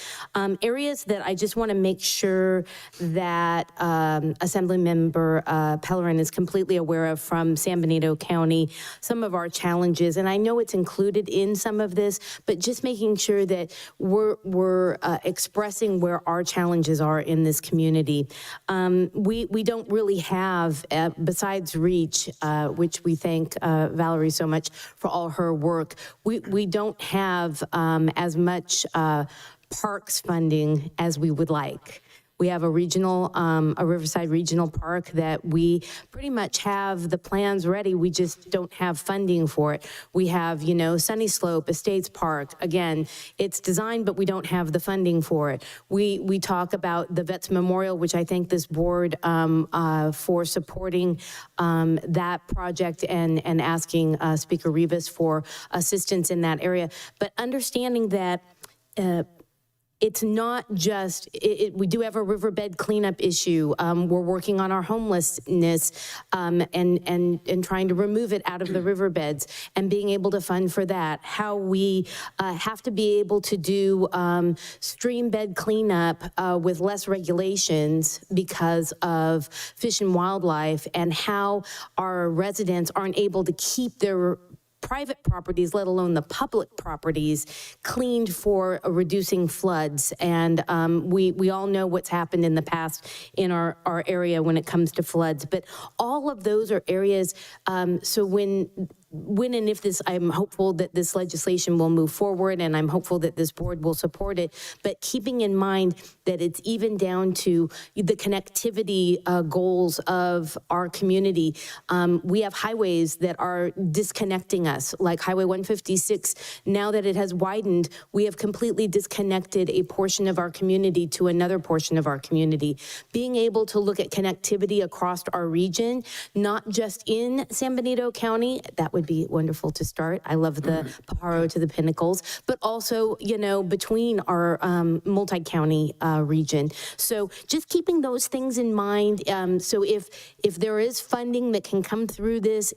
Areas that I just want to make sure that Assemblymember Pellerin is completely aware of from San Benito County, some of our challenges, and I know it's included in some of this, but just making sure that we're expressing where our challenges are in this community. We don't really have, besides REACH, which we thank Valerie so much for all her work, we don't have as much parks funding as we would like. We have a regional, a Riverside Regional Park that we pretty much have the plans ready. We just don't have funding for it. We have, you know, Sunny Slope, Estates Park. Again, it's designed, but we don't have the funding for it. We talk about the Vets Memorial, which I thank this board for supporting that project and asking Speaker Rivas for assistance in that area. But understanding that it's not just, we do have a riverbed cleanup issue. We're working on our homelessness and trying to remove it out of the riverbeds and being able to fund for that. How we have to be able to do stream bed cleanup with less regulations because of fish and wildlife, and how our residents aren't able to keep their private properties, let alone the public properties, cleaned for reducing floods. And we all know what's happened in the past in our area when it comes to floods. But all of those are areas, so when and if this, I'm hopeful that this legislation will move forward, and I'm hopeful that this board will support it, but keeping in mind that it's even down to the connectivity goals of our community. We have highways that are disconnecting us, like Highway 156. Now that it has widened, we have completely disconnected a portion of our community to another portion of our community. Being able to look at connectivity across our region, not just in San Benito County, that would be wonderful to start. I love the Pajaro to the Pinnacles, but also, you know, between our multi-county region. So just keeping those things in mind. So if there is funding that can come through this,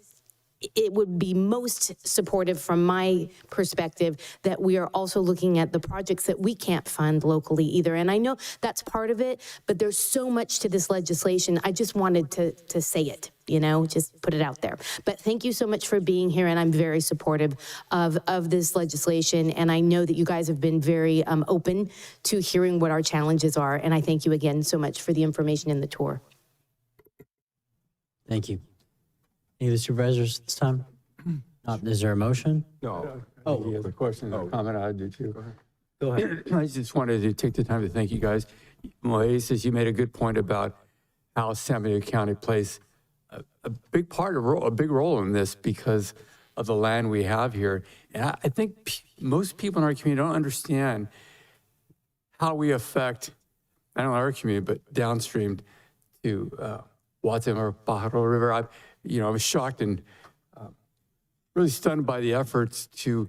it would be most supportive from my perspective that we are also looking at the projects that we can't fund locally either. And I know that's part of it, but there's so much to this legislation. I just wanted to say it, you know, just put it out there. But thank you so much for being here, and I'm very supportive of this legislation. And I know that you guys have been very open to hearing what our challenges are. And I thank you again so much for the information in the tour. Thank you. Any of the supervisors this time? Is there a motion? No. Oh, he has a question or comment. I do too. Go ahead. I just wanted to take the time to thank you guys. Moises, you made a good point about how San Benito County plays a big part of a big role in this because of the land we have here. And I think most people in our community don't understand how we affect not only our community but downstream to Watson or Pajaro River. I was shocked and really stunned by the efforts to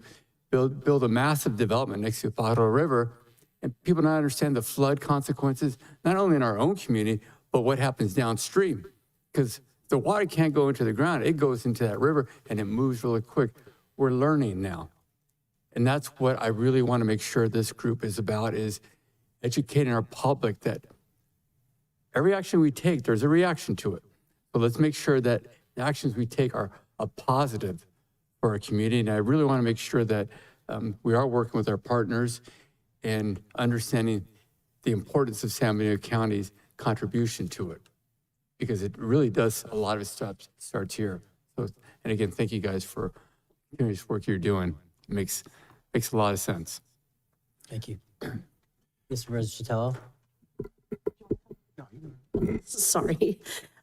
build a massive development next to the Pajaro River, and people don't understand the flood consequences, not only in our own community, but what happens downstream. Because the water can't go into the ground, it goes into that river and it moves really quick. We're learning now. And that's what I really want to make sure this group is about, is educating our public that every action we take, there's a reaction to it. So let's make sure that the actions we take are a positive for our community. And I really want to make sure that we are working with our partners and understanding the importance of San Benito County's contribution to it, because it really does, a lot of it starts here. So, and again, thank you guys for the continuous work you're doing. It makes a lot of sense. Thank you. Mr. Chatello? Sorry.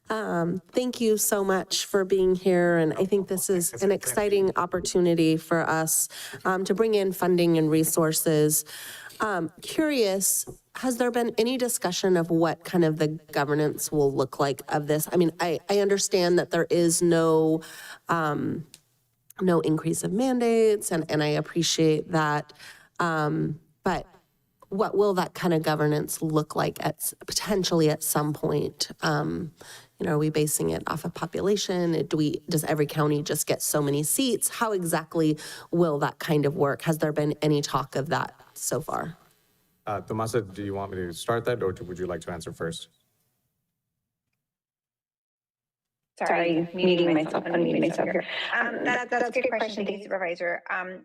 Thank you so much for being here, and I think this is an exciting opportunity for us to bring in funding and resources. Curious, has there been any discussion of what kind of the governance will look like of this? I mean, I understand that there is no increase of mandates, and I appreciate that. But what will that kind of governance look like potentially at some point? Are we basing it off of population? Does every county just get so many seats? How exactly will that kind of work? Has there been any talk of that so far? Tomasa, do you want me to start that, or would you like to answer first? Sorry, muting myself, unmuting myself here. That's a good question. Thank you, Supervisor.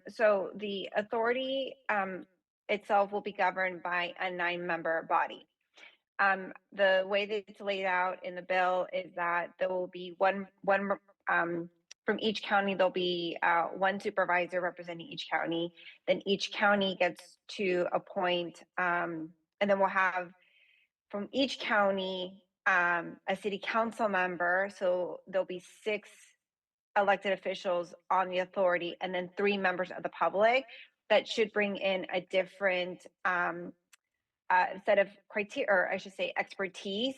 So the authority itself will be governed by a 9-member body. The way that it's laid out in the bill is that there will be one from each county. There'll be one supervisor representing each county. Then each county gets to appoint, and then we'll have from each county a city council member. So there'll be 6 elected officials on the authority, and then 3 members of the public. That should bring in a different set of criteria, or I should say expertise,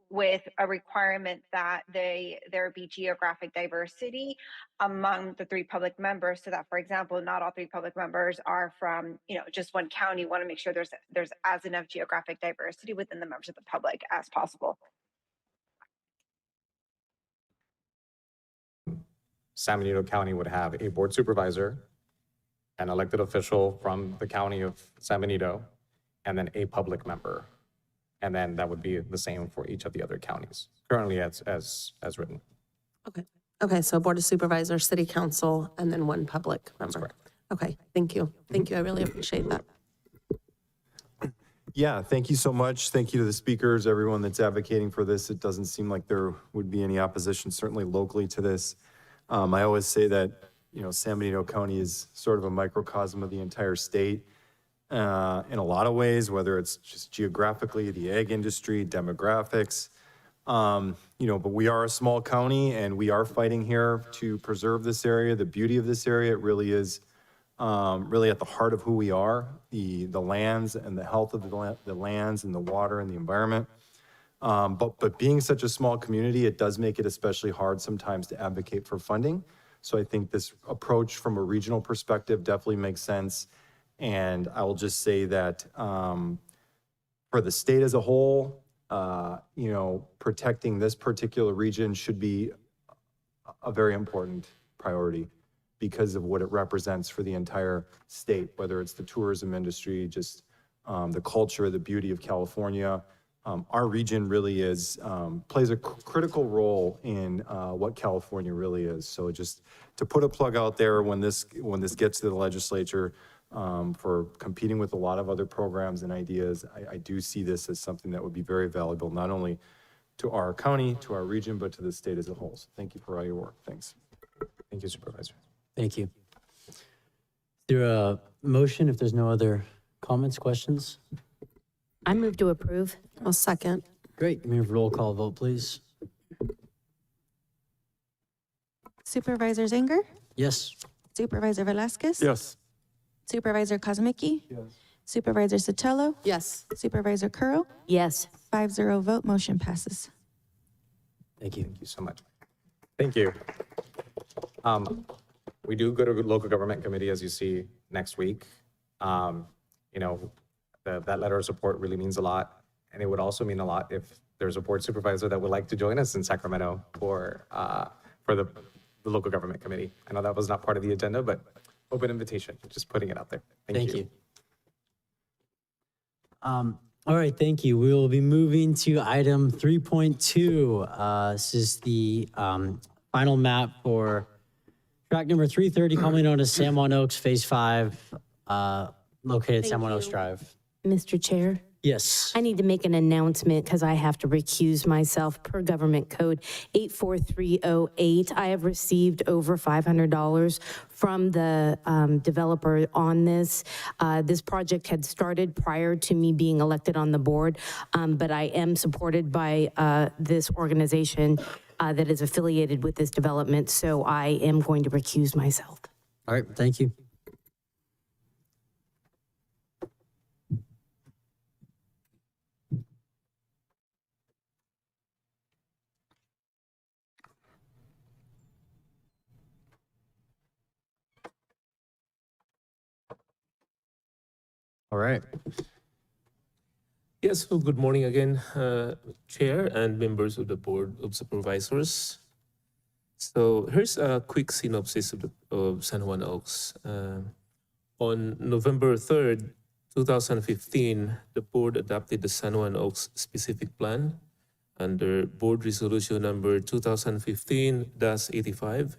with a requirement that there be geographic diversity among the 3 public members, so that, for example, not all 3 public members are from just one county. Want to make sure there's as enough geographic diversity within the members of the public as possible. San Benito County would have a board supervisor, an elected official from the county of San Benito, and then a public member. And then that would be the same for each of the other counties, currently as written. Okay, so Board of Supervisors, City Council, and then 1 public member. That's correct. Okay, thank you. Thank you, I really appreciate that. Yeah, thank you so much. Thank you to the speakers, everyone that's advocating for this. It doesn't seem like there would be any opposition, certainly locally, to this. I always say that, San Benito County is sort of a microcosm of the entire state in a lot of ways, whether it's just geographically, the ag industry, demographics. But we are a small county, and we are fighting here to preserve this area. The beauty of this area, it really is really at the heart of who we are, the lands and the health of the lands and the water and the environment. But being such a small community, it does make it especially hard sometimes to advocate for funding. So I think this approach from a regional perspective definitely makes sense. And I will just say that for the state as a whole, protecting this particular region should be a very important priority because of what it represents for the entire state, whether it's the tourism industry, just the culture, the beauty of California. Our region really plays a critical role in what California really is. So just to put a plug out there when this gets to the legislature, for competing with a lot of other programs and ideas, I do see this as something that would be very valuable, not only to our county, to our region, but to the state as a whole. So thank you for all your work. Thanks. Thank you, Supervisor. Thank you. Is there a motion if there's no other comments, questions? I move to approve. I'll second. Great. Give me a roll call vote, please. Supervisor Zanger? Yes. Supervisor Velasquez? Yes. Supervisor Kozmicki? Yes. Supervisor Sotelo? Yes. Supervisor Curl? Yes. 5-0 vote, motion passes. Thank you. Thank you so much. Thank you. We do go to local government committee, as you see, next week. That letter of support really means a lot. And it would also mean a lot if there's a board supervisor that would like to join us in Sacramento for the local government committee. I know that was not part of the agenda, but open invitation, just putting it out there. Thank you. All right, thank you. We will be moving to item 3.2. This is the final map for track number 330, commonly known as San Juan Oaks Phase 5, located at San Juan Oaks Drive. Mr. Chair, Yes. I need to make an announcement because I have to recuse myself per government code 84308. I have received over $500 from the developer on this. This project had started prior to me being elected on the board, but I am supported by this organization that is affiliated with this development, so I am going to recuse myself. All right, thank you. All right. Yes, so good morning again, Chair and members of the Board of Supervisors. So here's a quick synopsis of San Juan Oaks. On November 3rd, 2015, the board adopted the San Juan Oaks specific plan under Board Resolution number 2015-85.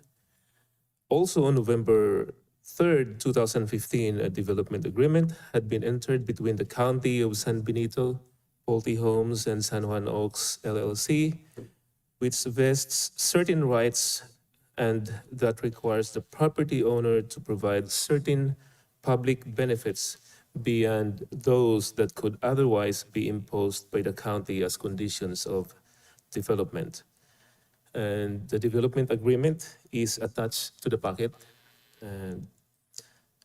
Also on November 3rd, 2015, a development agreement had been entered between the County of San Benito, Pulte Homes, and San Juan Oaks LLC, which vests certain rights and that requires the property owner to provide certain public benefits beyond those that could otherwise be imposed by the county as conditions of development. And the development agreement is attached to the packet. And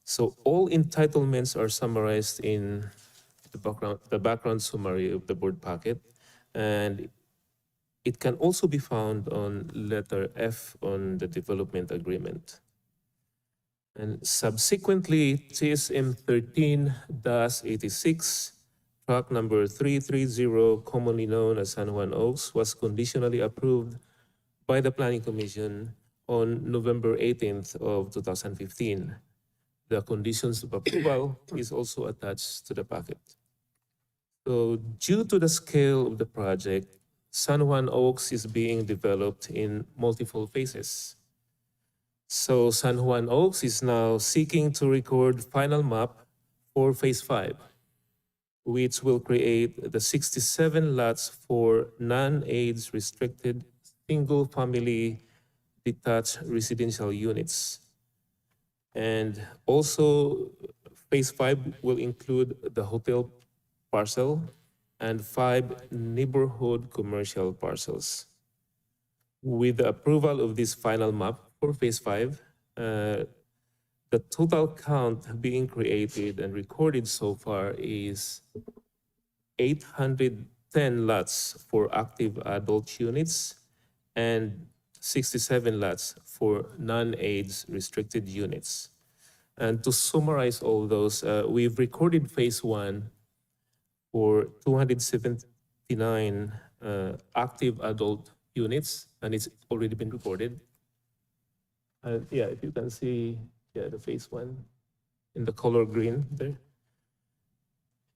so all entitlements are summarized in the background summary of the board packet. And it can also be found on letter F on the development agreement. And subsequently, TSM 13-86, track number 330, commonly known as San Juan Oaks, was conditionally approved by the Planning Commission on November 18th of 2015. The conditions of approval is also attached to the packet. So due to the scale of the project, San Juan Oaks is being developed in multiple phases. So San Juan Oaks is now seeking to record final map for Phase 5, which will create the 67 lots for non-age restricted single-family detached residential units. And also, Phase 5 will include the hotel parcel and 5 neighborhood commercial parcels. With the approval of this final map for Phase 5, the total count being created and recorded so far is 810 lots for active adult units and 67 lots for non-age restricted units. And to summarize all those, we've recorded Phase 1 for 279 active adult units, and it's already been recorded. Yeah, if you can see, yeah, the Phase 1 in the color green there.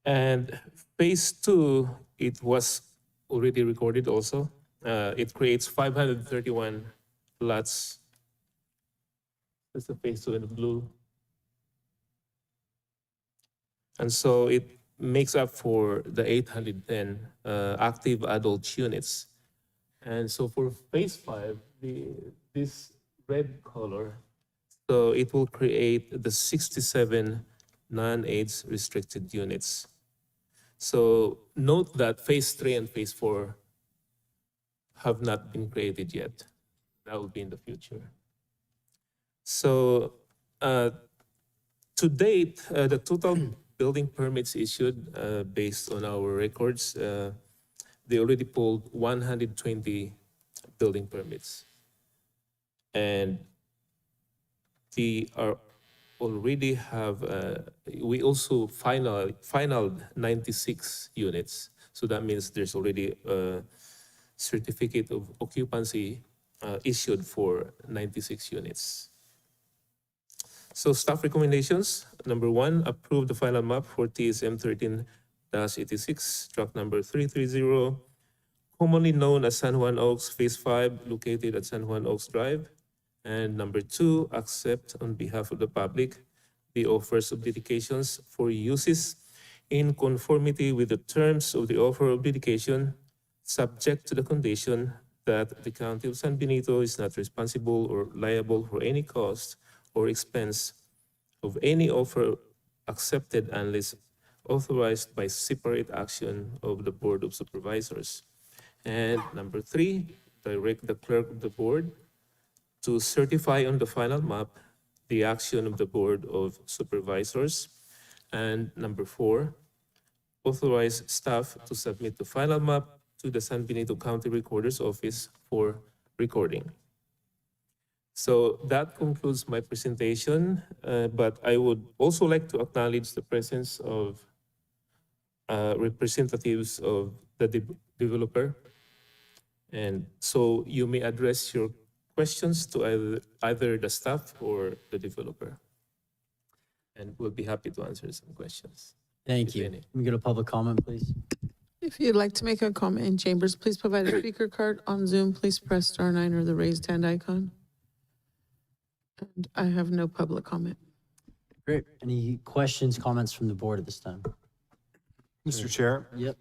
And Phase 2, it was already recorded also. It creates 531 lots. That's the Phase 2 in the blue. And so it makes up for the 810 active adult units. And so for Phase 5, this red color, so it will create the 67 non-age restricted units. So note that Phase 3 and Phase 4 have not been created yet. That will be in the future. So to date, the total building permits issued based on our records, they already pulled 120 building permits. And we already have, we also finaled 96 units. So that means there's already a certificate of occupancy issued for 96 units. So staff recommendations, number 1, approve the final map for TSM 13-86, track number 330, commonly known as San Juan Oaks Phase 5, located at San Juan Oaks Drive. And number 2, accept on behalf of the public the offers of dedications for uses in conformity with the terms of the offer of dedication, subject to the condition that the County of San Benito is not responsible or liable for any cost or expense of any offer accepted unless authorized by separate action of the Board of Supervisors. And number 3, direct the clerk of the board to certify on the final map the action of the Board of Supervisors. And number 4, authorize staff to submit the final map to the San Benito County Recorder's Office for recording. So that concludes my presentation, but I would also like to acknowledge the presence of representatives of the developer. And so you may address your questions to either the staff or the developer. And we'll be happy to answer some questions. Thank if you. any. Can we get a public comment, please? If you'd like to make a comment in chambers, please provide a speaker card. On Zoom, please press *9 or the raised hand icon. And I have no public comment. Great. Any questions, comments from the board at this time? Mr. Chair? Yep.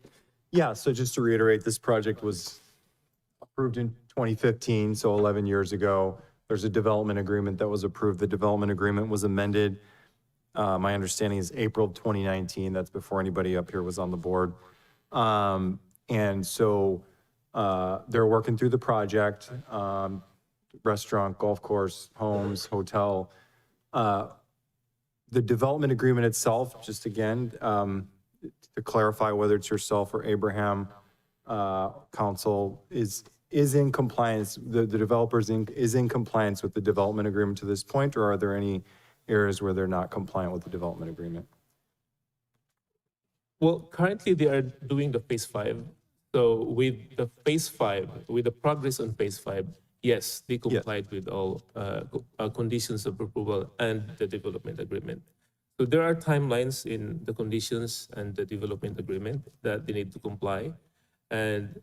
Yeah, so just to reiterate, this project was approved in 2015, so 11 years ago. There's a development agreement that was approved. The development agreement was amended. My understanding is April 2019. That's before anybody up here was on the board. And so they're working through the project, restaurant, golf course, homes, hotel. The development agreement itself, just again, to clarify whether it's yourself or Abraham Council, is in compliance, the developers is in compliance with the development agreement to this point, or are there any areas where they're not compliant with the development agreement? Well, currently they are doing the phase 5. So with the phase 5, with the progress on phase 5, yes, they complied with all conditions of approval and the development agreement. So there are timelines in the conditions and the development agreement that they need to comply. And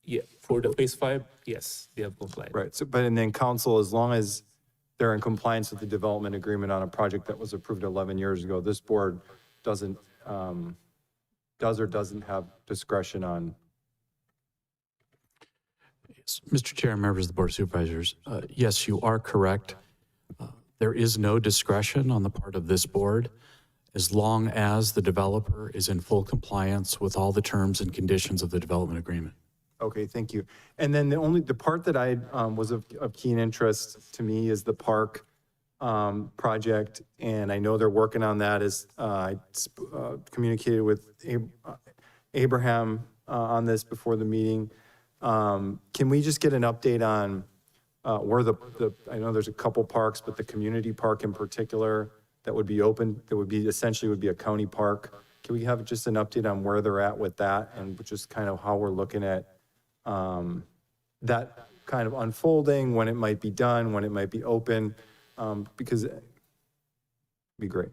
yeah, for the phase 5, yes, they have complied. Right, so, but and then council, as long as they're in compliance with the development agreement on a project that was approved 11 years ago, this board doesn't, does or doesn't have discretion on. Yes. Mr. Chair and members of the Board of Supervisors, yes, you are correct. There is no discretion on the part of this board as long as the developer is in full compliance with all the terms and conditions of the development agreement. Okay, thank you. And then the part that I was of keen interest to me is the park project, and I know they're working on that. As I communicated with Abraham on this before the meeting. Can we just get an update on where I know there's a couple parks, but the community park in particular that would be open, that would be essentially would be a county park. Can we have just an update on where they're at with that and just kind of how we're looking at that kind of unfolding, when it might be done, when it might be open, because it'd be great.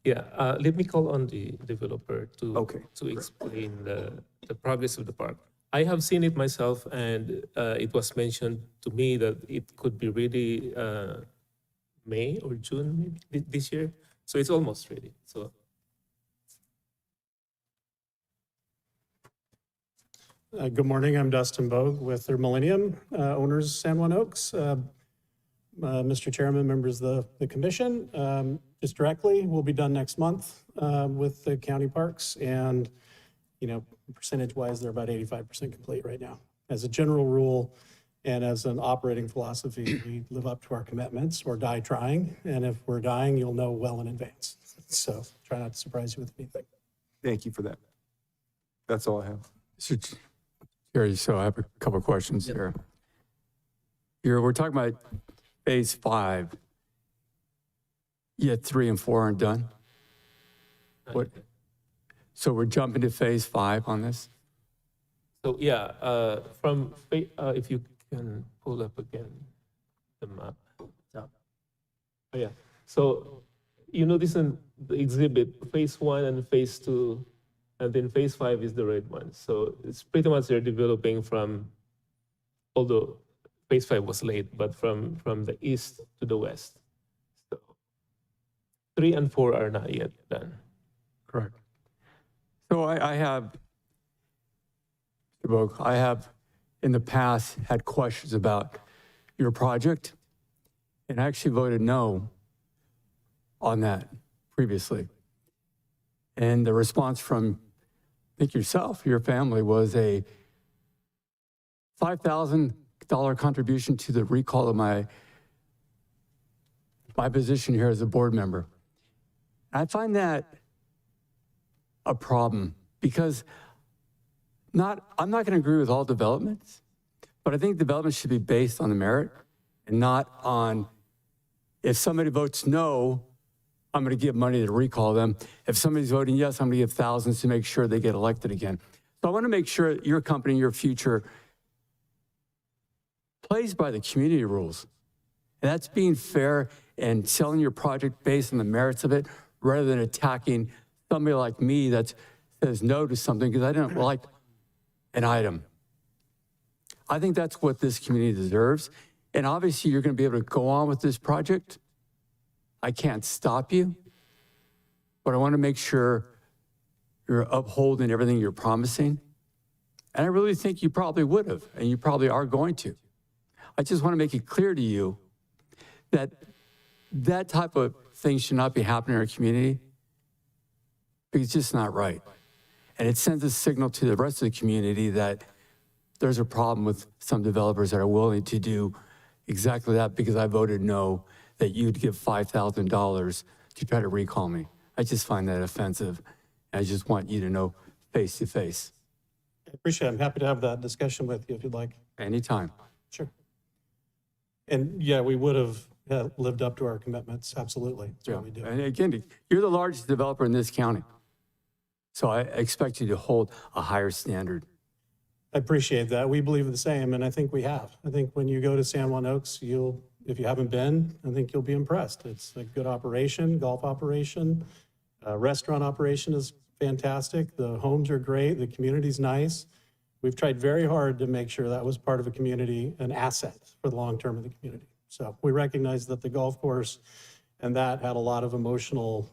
Yeah, let me call on the developer to great. explain the progress of the park. I have seen it myself, and it was mentioned to me that it could be ready May or June maybe this year. So it's almost ready. So. Good morning, I'm Dustin Bogue with Third Millennium, owners San Juan Oaks. Mr. Chairman, members of the commission, just directly, we'll be done next month with the county parks, and percentage-wise, they're about 85% complete right now. As a general rule and as an operating philosophy, we live up to our commitments or die trying, and if we're dying, you'll know well in advance. So try not to surprise you with anything. Thank you for that. That's all I have. Mr. Chair, so I have a couple of questions here. We're talking about phase 5. Yet 3 and 4 aren't done. What? So we're jumping to phase 5 on this? So yeah, if you can pull up again the map. Oh yeah. So this in the exhibit, phase 1 and phase 2, and then phase 5 is the red one. So it's pretty much they're developing from, although phase 5 was late, but from the east to the west. So 3 and 4 are not yet done. Correct. So I have, Mr. Bogue, I have in the past had questions about your project, and I actually voted no on that previously. And the response from, I think yourself, your family, was a $5,000 contribution to the recall of my position here as a board member. I find that a problem because I'm not going to agree with all developments, but I think development should be based on the merit and not on if somebody votes no, I'm going to give money to recall them. If somebody's voting yes, I'm going to give thousands to make sure they get elected again. So I want to make sure your company, your future, plays by the community rules. And that's being fair and selling your project based on the merits of it rather than attacking somebody like me that says no to something because I don't like an item. I think that's what this community deserves. And obviously you're going to be able to go on with this project. I can't stop you, but I want to make sure you're upholding everything you're promising. And I really think you probably would have, and you probably are going to. I just want to make it clear to you that that type of thing should not be happening in our community because it's just not right. And it sends a signal to the rest of the community that there's a problem with some developers that are willing to do exactly that because I voted no, that you'd give $5,000 to try to recall me. I just find that offensive. And I just want you to know face to face. I appreciate it. I'm happy to have that discussion with you if you'd like. Anytime. Sure. And yeah, we would have lived up to our commitments. Absolutely. That's what we do. And again, you're the largest developer in this county. So I expect you to hold a higher standard. I appreciate that. We believe the same, and I think we have. I think when you go to San Juan Oaks, if you haven't been, I think you'll be impressed. It's a good operation, golf operation, restaurant operation is fantastic. The homes are great. The community's nice. We've tried very hard to make sure that was part of a community, an asset for the long term of the community. So we recognize that the golf course and that had a lot of emotional,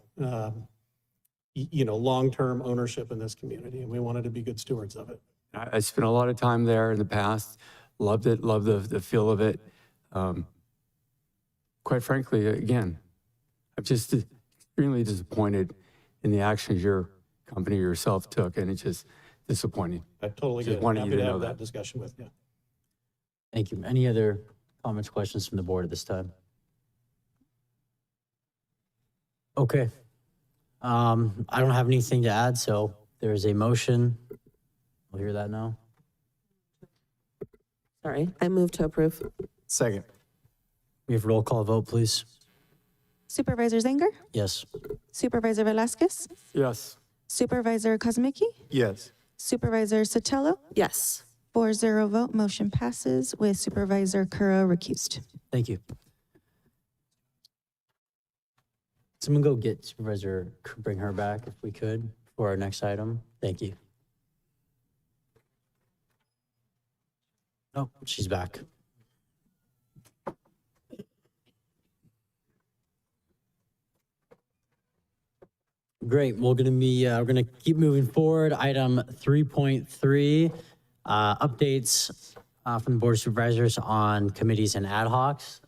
long-term ownership in this community, and we wanted to be good stewards of it. I spent a lot of time there in the past, loved it, loved the feel of it. Quite frankly, again, I'm just extremely disappointed in the actions your company yourself took, and it's just disappointing. I totally get it. wanted Happy you to to know have that. that discussion with you. Thank you. Any other comments, questions from the board at this time? Okay. I don't have anything to add, so there is a motion. We'll hear that now. Sorry, I move to approve. Second. We have roll call vote, please. Supervisor Zanger? Yes. Supervisor Velasquez? Yes. Supervisor Kozmicki? Yes. Supervisor Sotelo? Yes. 4-0 vote, motion passes with Supervisor Curro recused. Thank you. Someone go get Supervisor, bring her back if we could for our next item. Thank you. Oh, she's back. Great. We're gonna keep moving forward. Item 3.3, updates from the Board of Supervisors on committees and ad hocs.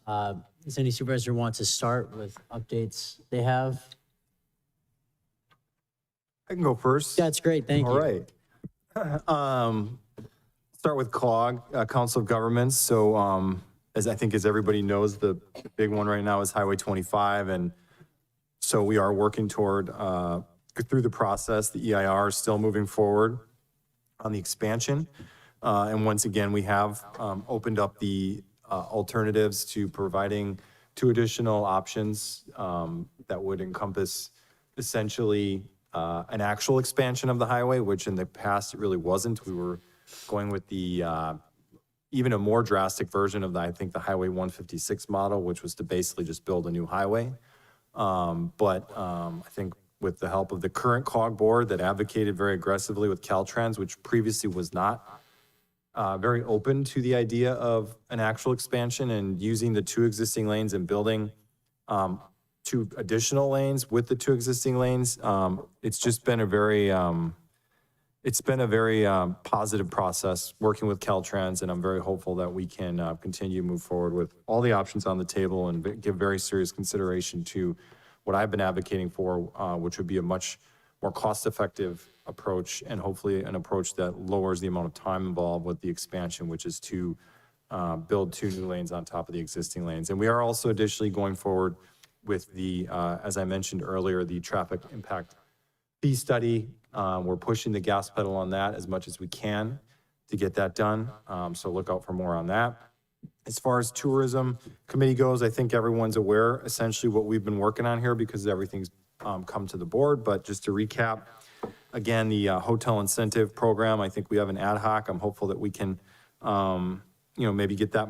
Does any supervisor want to start with updates they have? I can go first. That's great. Thank you. All right. Start with COG, Council of Governments. So as everybody knows, the big one right now is Highway 25. And so we are working toward, through the process, the EIR is still moving forward on the expansion. And once again, we have opened up the alternatives to providing 2 additional options that would encompass essentially an actual expansion of the highway, which in the past it really wasn't. We were going with the even a more drastic version of the Highway 156 model, which was to basically just build a new highway. But I think with the help of the current COG board that advocated very aggressively with Caltrans, which previously was not very open to the idea of an actual expansion and using the 2 existing lanes and building 2 additional lanes with the 2 existing lanes. It's just been a very, positive process working with Caltrans, and I'm very hopeful that we can continue to move forward with all the options on the table and give very serious consideration to what I've been advocating for, which would be a much more cost-effective approach, and hopefully an approach that lowers the amount of time involved with the expansion, which is to build 2 new lanes on top of the existing lanes. And we are also additionally going forward with the, as I mentioned earlier, the traffic impact fee study. We're pushing the gas pedal on that as much as we can to get that done. So look out for more on that. As far as tourism committee goes, I think everyone's aware essentially what we've been working on here because everything's come to the board. But just to recap, again, the hotel incentive program, I think we have an ad hoc. I'm hopeful that we can, maybe get that.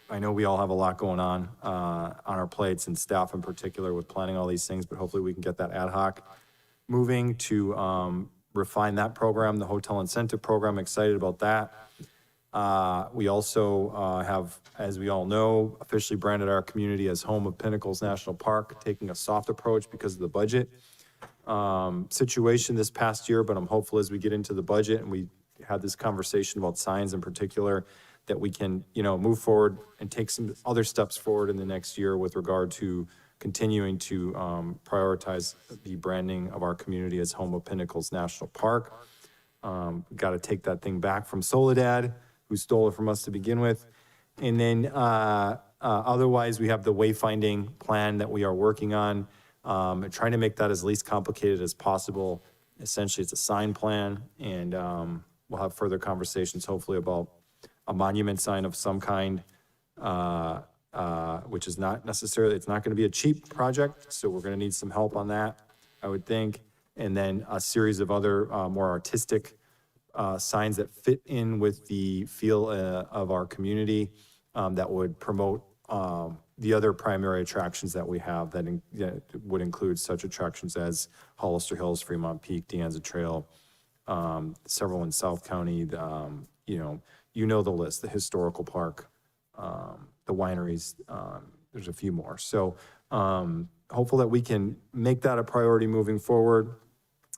I know we all have a lot going on our plates, and staff in particular with planning all these things, but hopefully we can get that ad hoc moving to refine that program, the hotel incentive program. Excited about that. We also have, as we all know, officially branded our community as home of Pinnacles National Park, taking a soft approach because of the budget situation this past year, but I'm hopeful as we get into the budget and we had this conversation about signs in particular, that we can, move forward and take some other steps forward in the next year with regard to continuing to prioritize the branding of our community as home of Pinnacles National Park. Got to take that thing back from Soledad, who stole it from us to begin with. And then otherwise, we have the wayfinding plan that we are working on, trying to make that as least complicated as possible. Essentially, it's a sign plan, and we'll have further conversations, hopefully, about a monument sign of some kind, which is not necessarily, it's not going to be a cheap project, so we're going to need some help on that, I would think. And then a series of other more artistic signs that fit in with the feel of our community that would promote the other primary attractions that we have that would include such attractions as Hollister Hills, Fremont Peak, De Anza Trail, several in South County, the list, the historical park, the wineries, there's a few more. So hopeful that we can make that a priority moving forward.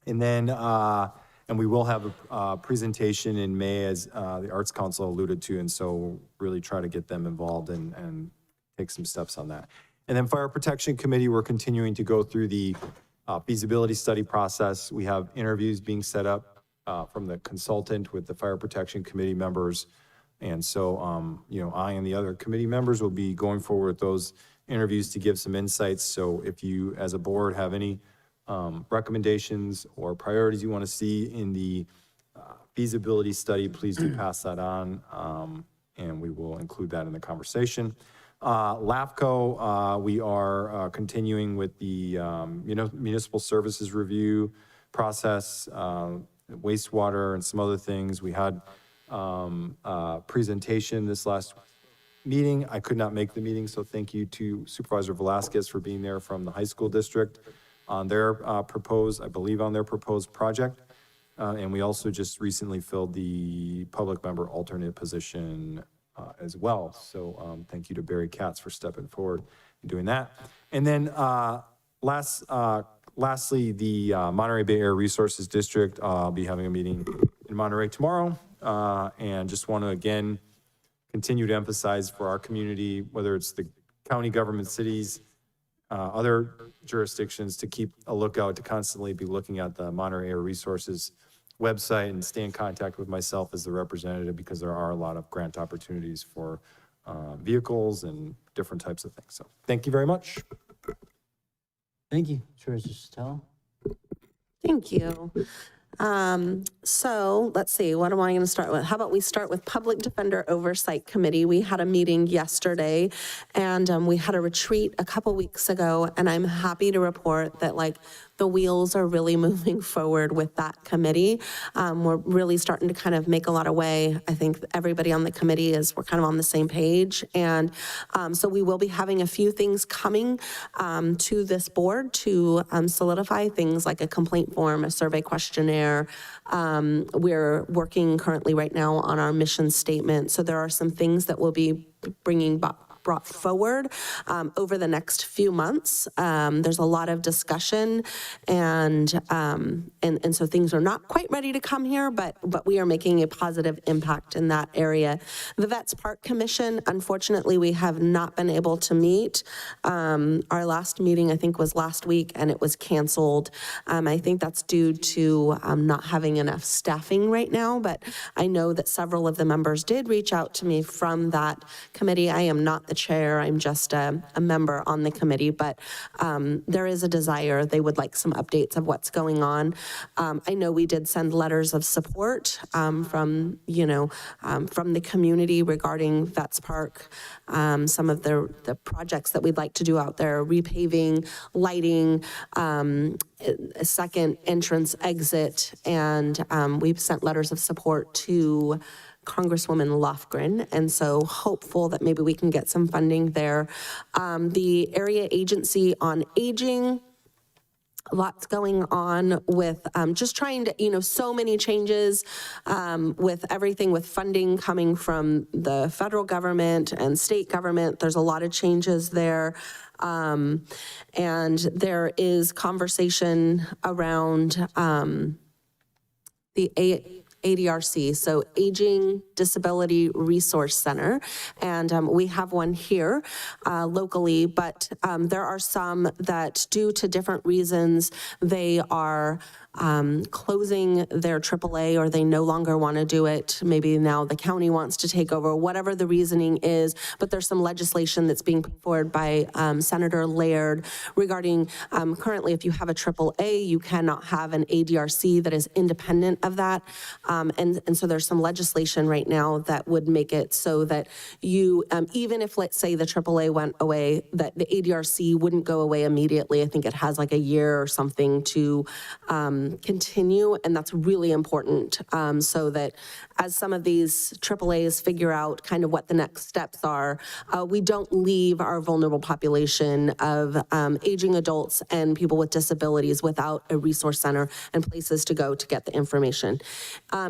And then, and we will have a presentation in May, as the Arts Council alluded to, and so we'll really try to get them involved and take some steps on that. And then Fire Protection Committee, we're continuing to go through the feasibility study process. We have interviews being set up from the consultant with the Fire Protection Committee members. And so, I and the other committee members will be going forward with those interviews to give some insights. So if you, as a board, have any recommendations or priorities you want to see in the feasibility study, please do pass that on, and we will include that in the conversation. LAFCO, we are continuing with the municipal services review process, wastewater and some other things. We had presentation this last meeting. I could not make the meeting, so thank you to Supervisor Velasquez for being there from the high school district on their proposed project. And we also just recently filled the public member alternate position as well. So thank you to Barry Katz for stepping forward and doing that. And then lastly, the Monterey Bay Area Resources District, I'll be having a meeting in Monterey tomorrow. And just want to, again, continue to emphasize for our community, whether it's the county government, cities, other jurisdictions, to keep a lookout, to constantly be looking at the Monterey Area Resources website and stay in contact with myself as the representative, because there are a lot of grant opportunities for vehicles and different types of things. So thank you very much. Thank you, Treasurer Stella. Thank you. So let's see, what am I going to start with? How about we start with Public Defender Oversight Committee? We had a meeting yesterday, and we had a retreat a couple weeks ago, and I'm happy to report that the wheels are really moving forward with that committee. We're really starting to kind of make a lot of way. I think everybody on the committee we're kind of on the same page. And so we will be having a few things coming to this board to solidify things like a complaint form, a survey questionnaire. We're working currently right now on our mission statement. So there are some things that we'll be bringing brought forward over the next few months. There's a lot of discussion, and so things are not quite ready to come here, but we are making a positive impact in that area. The Vets Park Commission, unfortunately, we have not been able to meet. Our last meeting, I think, was last week, and it was canceled. I think that's due to not having enough staffing right now, but I know that several of the members did reach out to me from that committee. I am not the chair, I'm just a member on the committee, but there is a desire. They would like some updates of what's going on. I know we did send letters of support from the community regarding Vets Park, some of the projects that we'd like to do out there, repaving, lighting, a second entrance exit, and we've sent letters of support to Congresswoman Lofgren, and so hopeful that maybe we can get some funding there. The Area Agency on Aging, lots going on with just trying to, so many changes with everything with funding coming from the federal government and state government. There's a lot of changes there. And there is conversation around the ADRC, so Aging Disability Resource Center, and we have one here locally, but there are some that, due to different reasons, they are closing their AAA, or they no longer want to do it. Maybe now the county wants to take over, whatever the reasoning is, but there's some legislation that's being put forward by Senator Laird regarding currently, if you have a AAA, you cannot have an ADRC that is independent of that. And so there's some legislation right now that would make it so that you, even if, let's say, the AAA went away, that the ADRC wouldn't go away immediately. I think it has like a year or something to continue, and that's really important, so that as some of these AAAs figure out kind of what the next steps are, we don't leave our vulnerable population of aging adults and people with disabilities without a resource center and places to go to get the information.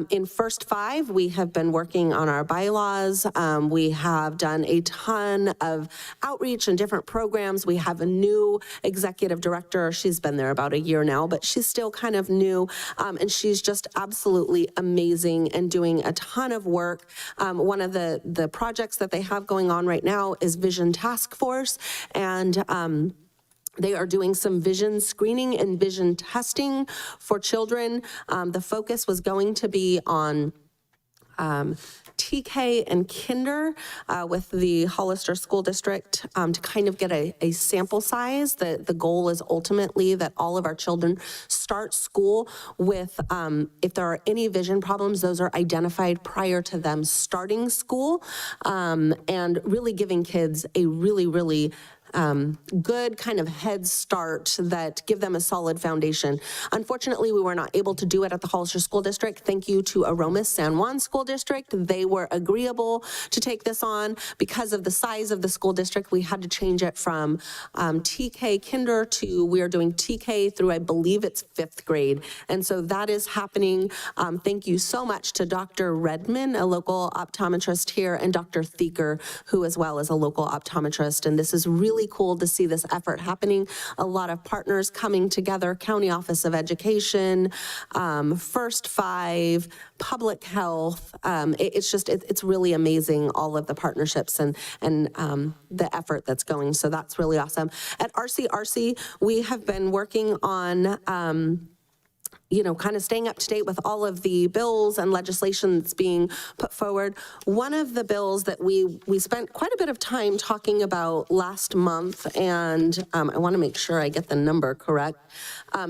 In First Five, we have been working on our bylaws. We have done a ton of outreach and different programs. We have a new executive director. She's been there about a year now, but she's still kind of new, and she's just absolutely amazing and doing a ton of work. One of the projects that they have going on right now is Vision Task Force, and they are doing some vision screening and vision testing for children. The focus was going to be on TK and Kinder with the Hollister School District to kind of get a sample size. The goal is ultimately that all of our children start school with, if there are any vision problems, those are identified prior to them starting school, and really giving kids a really good kind of head start that give them a solid foundation. Unfortunately, we were not able to do it at the Hollister School District. Thank you to Aromas San Juan School District. They were agreeable to take this on. Because of the size of the school district, we had to change it from TK Kinder to, we are doing TK through, I believe it's 5th grade. And so that is happening. Thank you so much to Dr. Redman, a local optometrist here, and Dr. Thieker, who as well is a local optometrist. And this is really cool to see this effort happening. A lot of partners coming together, County Office of Education, First Five, Public Health. It's really amazing, all of the partnerships and the effort that's going. So that's really awesome. At RCRC, we have been working on kind of staying up to date with all of the bills and legislation that's being put forward. One of the bills that we spent quite a bit of time talking about last month, and I want to make sure I get the number correct.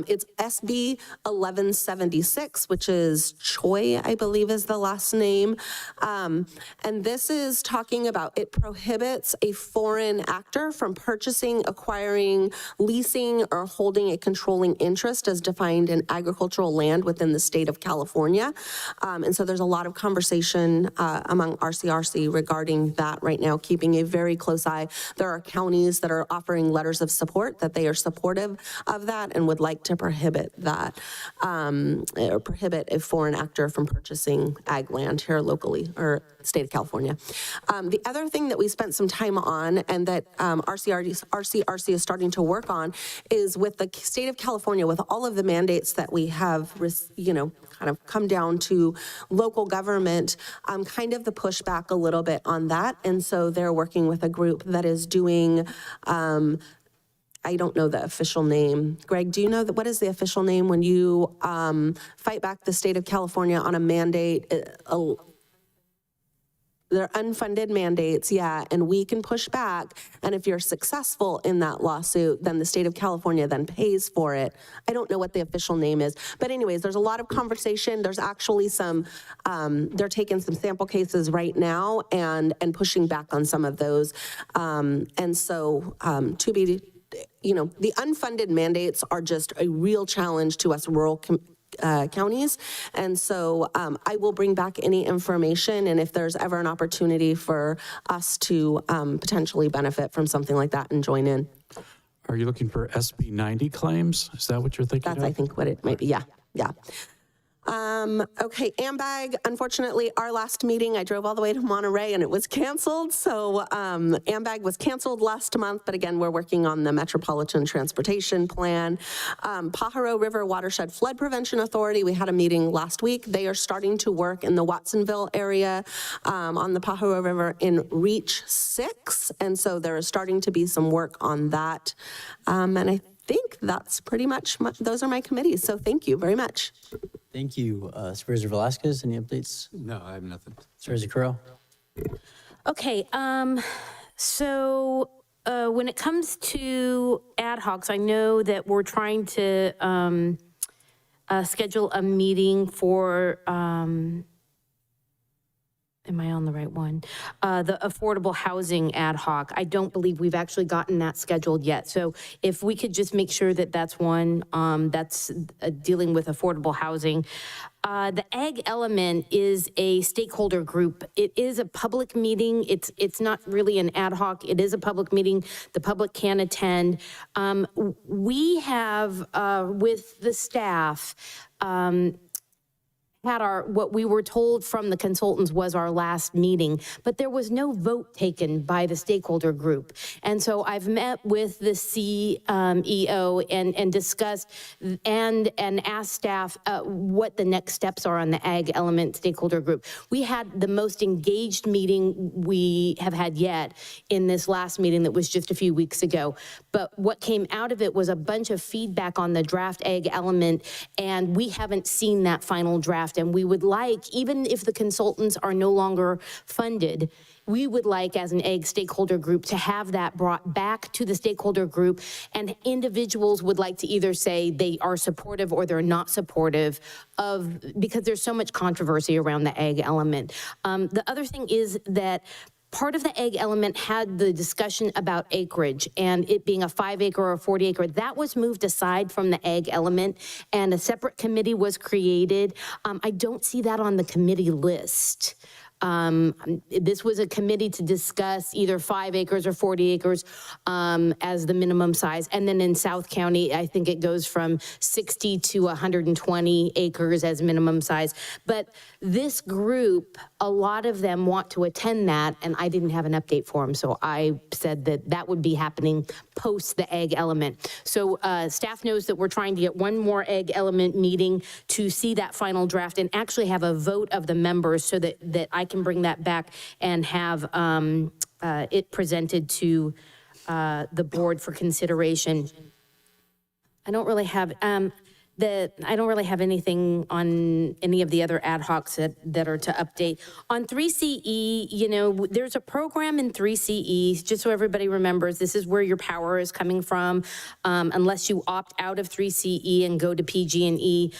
It's SB 1176, which is Choi, I believe is the last name. And this is talking about, it prohibits a foreign actor from purchasing, acquiring, leasing, or holding a controlling interest as defined in agricultural land within the state of California. And so there's a lot of conversation among RCRC regarding that right now, keeping a very close eye. There are counties that are offering letters of support that they are supportive of that and would like to prohibit that, or prohibit a foreign actor from purchasing ag land here locally or state of California. The other thing that we spent some time on and that RCRC is starting to work on is with the state of California, with all of the mandates that we have, kind of come down to local government, kind of the pushback a little bit on that. And so they're working with a group that is doing, I don't know the official name. Greg, do you know what is the official name when you fight back the state of California on a mandate? They're unfunded mandates, yeah, and we can push back. And if you're successful in that lawsuit, then the state of California then pays for it. I don't know what the official name is. But anyways, there's a lot of conversation. There's actually some, they're taking some sample cases right now and pushing back on some of those. And so to be, the unfunded mandates are just a real challenge to us rural counties. And so I will bring back any information, and if there's ever an opportunity for us to potentially benefit from something like that and join in. Are you looking for SB 90 claims? Is that what you're thinking That's, I think, what it might be. Yeah. Okay, AMBAG, unfortunately, our last meeting, I drove all the way to Monterey and it was canceled. So AMBAG was canceled last month, but again, we're working on the Metropolitan Transportation Plan. Pajaro River Watershed Flood Prevention Authority, we had a meeting last week. They are starting to work in the Watsonville area on the Pajaro River in Reach 6. And so there is starting to be some work on that. And I think that's pretty much, those are my committees. So thank you very much. Thank you. Supervisor Velasquez, any updates? No, I have nothing. Supervisor Curro? Okay, so when it comes to ad hocs, I know that we're trying to schedule a meeting for, am I on the right one? The affordable housing ad hoc. I don't believe we've actually gotten that scheduled yet. So if we could just make sure that that's one that's dealing with affordable housing. The Ag Element is a stakeholder group. It is a public meeting. It's not really an ad hoc. It is a public meeting. The public can attend. We have, with the staff, had what we were told from the consultants was our last meeting, but there was no vote taken by the stakeholder group. And so I've met with the CEO and discussed and asked staff what the next steps are on the Ag Element stakeholder group. We had the most engaged meeting we have had yet in this last meeting that was just a few weeks ago. But what came out of it was a bunch of feedback on the draft Ag Element, and we haven't seen that final draft. And we would like, even if the consultants are no longer funded, we would like, as an Ag stakeholder group, to have that brought back to the stakeholder group, and individuals would like to either say they are supportive or they're not supportive of, because there's so much controversy around the Ag Element. The other thing is that part of the Ag Element had the discussion about acreage and it being a 5-acre or a 40-acre. That was moved aside from the Ag Element and a separate committee was created. I don't see that on the committee list. This was a committee to discuss either 5 acres or 40 acres as the minimum size. And then in South County, I think it goes from 60 to 120 acres as minimum size. But this group, a lot of them want to attend that, and I didn't have an update for them. So I said that that would be happening post the Ag Element. So staff knows that we're trying to get one more Ag Element meeting to see that final draft and actually have a vote of the members so that I can bring that back and have it presented to the board for consideration. I don't really have anything on any of the other ad hocs that are to update. On 3CE, there's a program in 3CE, just so everybody remembers, this is where your power is coming from, unless you opt out of 3CE and go to PG&E.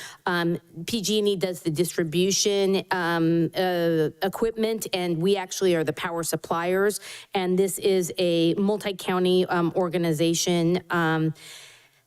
PG&E does the distribution equipment, and we actually are the power suppliers, and this is a multi-county organization.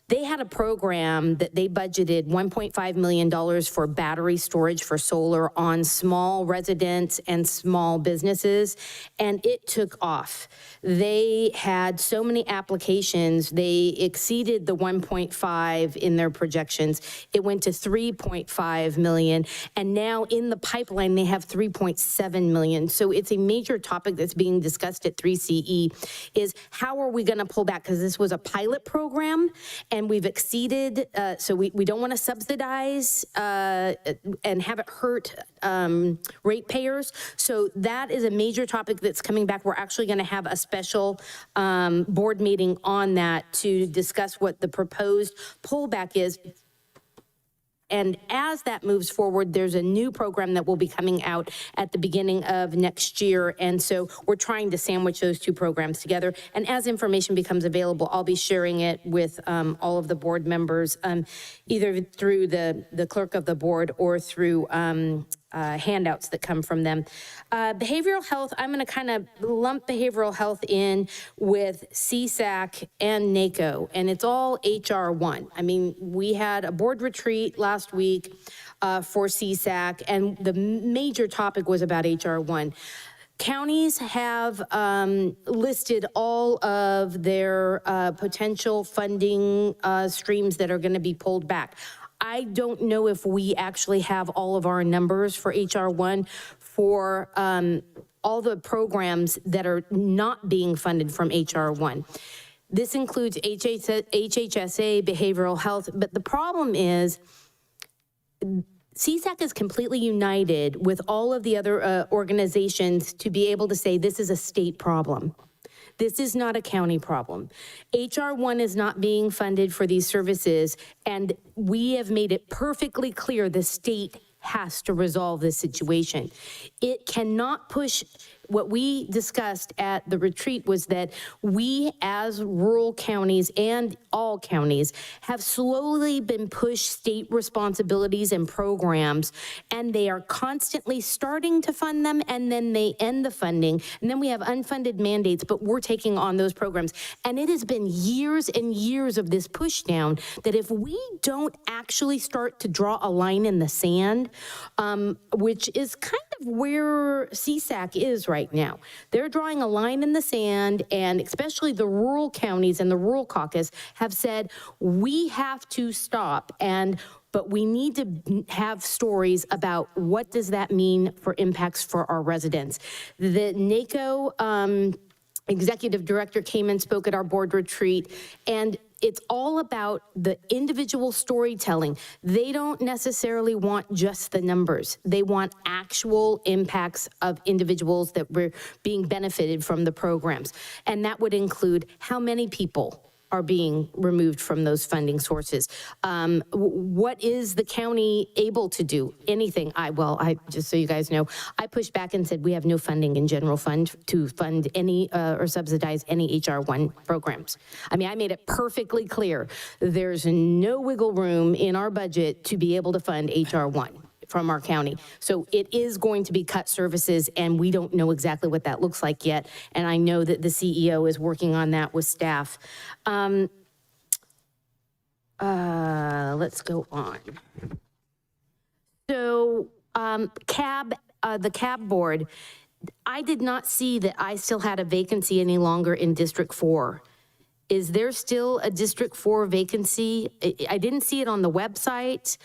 They had a program that they budgeted $1.5 million for battery storage for solar on small residents and small businesses, and it took off. They had so many applications, they exceeded the 1.5 in their projections. It went to 3.5 million, and now in the pipeline, they have 3.7 million. So it's a major topic that's being discussed at 3CE is how are we gonna pull back? Because this was a pilot program, and we've exceeded, so we don't want to subsidize and have it hurt ratepayers. So that is a major topic that's coming back. We're actually going to have a special board meeting on that to discuss what the proposed pullback is. And as that moves forward, there's a new program that will be coming out at the beginning of next year. And so we're trying to sandwich those two programs together. And as information becomes available, I'll be sharing it with all of the board members, either through the clerk of the board or through handouts that come from them. Behavioral health, I'm going to kind of lump behavioral health in with CSAC and NACO, and it's all HR1. I mean, we had a board retreat last week for CSAC, and the major topic was about HR1. Counties have listed all of their potential funding streams that are going to be pulled back. I don't know if we actually have all of our numbers for HR1 for all the programs that are not being funded from HR1. This includes HHSA, behavioral health, but the problem is CSAC is completely united with all of the other organizations to be able to say this is a state problem. This is not a county problem. HR1 is not being funded for these services, and we have made it perfectly clear the state has to resolve this situation. It cannot push. What we discussed at the retreat was that we, as rural counties and all counties, have slowly been pushed state responsibilities and programs, and they are constantly starting to fund them, and then they end the funding, and then we have unfunded mandates, but we're taking on those programs. And it has been years and years of this push down that if we don't actually start to draw a line in the sand, which is kind of where CSAC is right now. They're drawing a line in the sand, and especially the rural counties and the rural caucus have said, we have to stop, but we need to have stories about what does that mean for impacts for our residents. The NACO executive director came and spoke at our board retreat, and it's all about the individual storytelling. They don't necessarily want just the numbers. They want actual impacts of individuals that were being benefited from the programs. And that would include how many people are being removed from those funding sources. What is the county able to do? Anything. I just so you guys know, I pushed back and said we have no funding in general fund to fund any or subsidize any HR1 programs. I mean, I made it perfectly clear. There's no wiggle room in our budget to be able to fund HR1 from our county. So it is going to be cut services, and we don't know exactly what that looks like yet. And I know that the CEO is working on that with staff. Let's go on. So the CAB board, I did not see that I still had a vacancy any longer in District 4. Is there still a District 4 vacancy? I didn't see it on the website,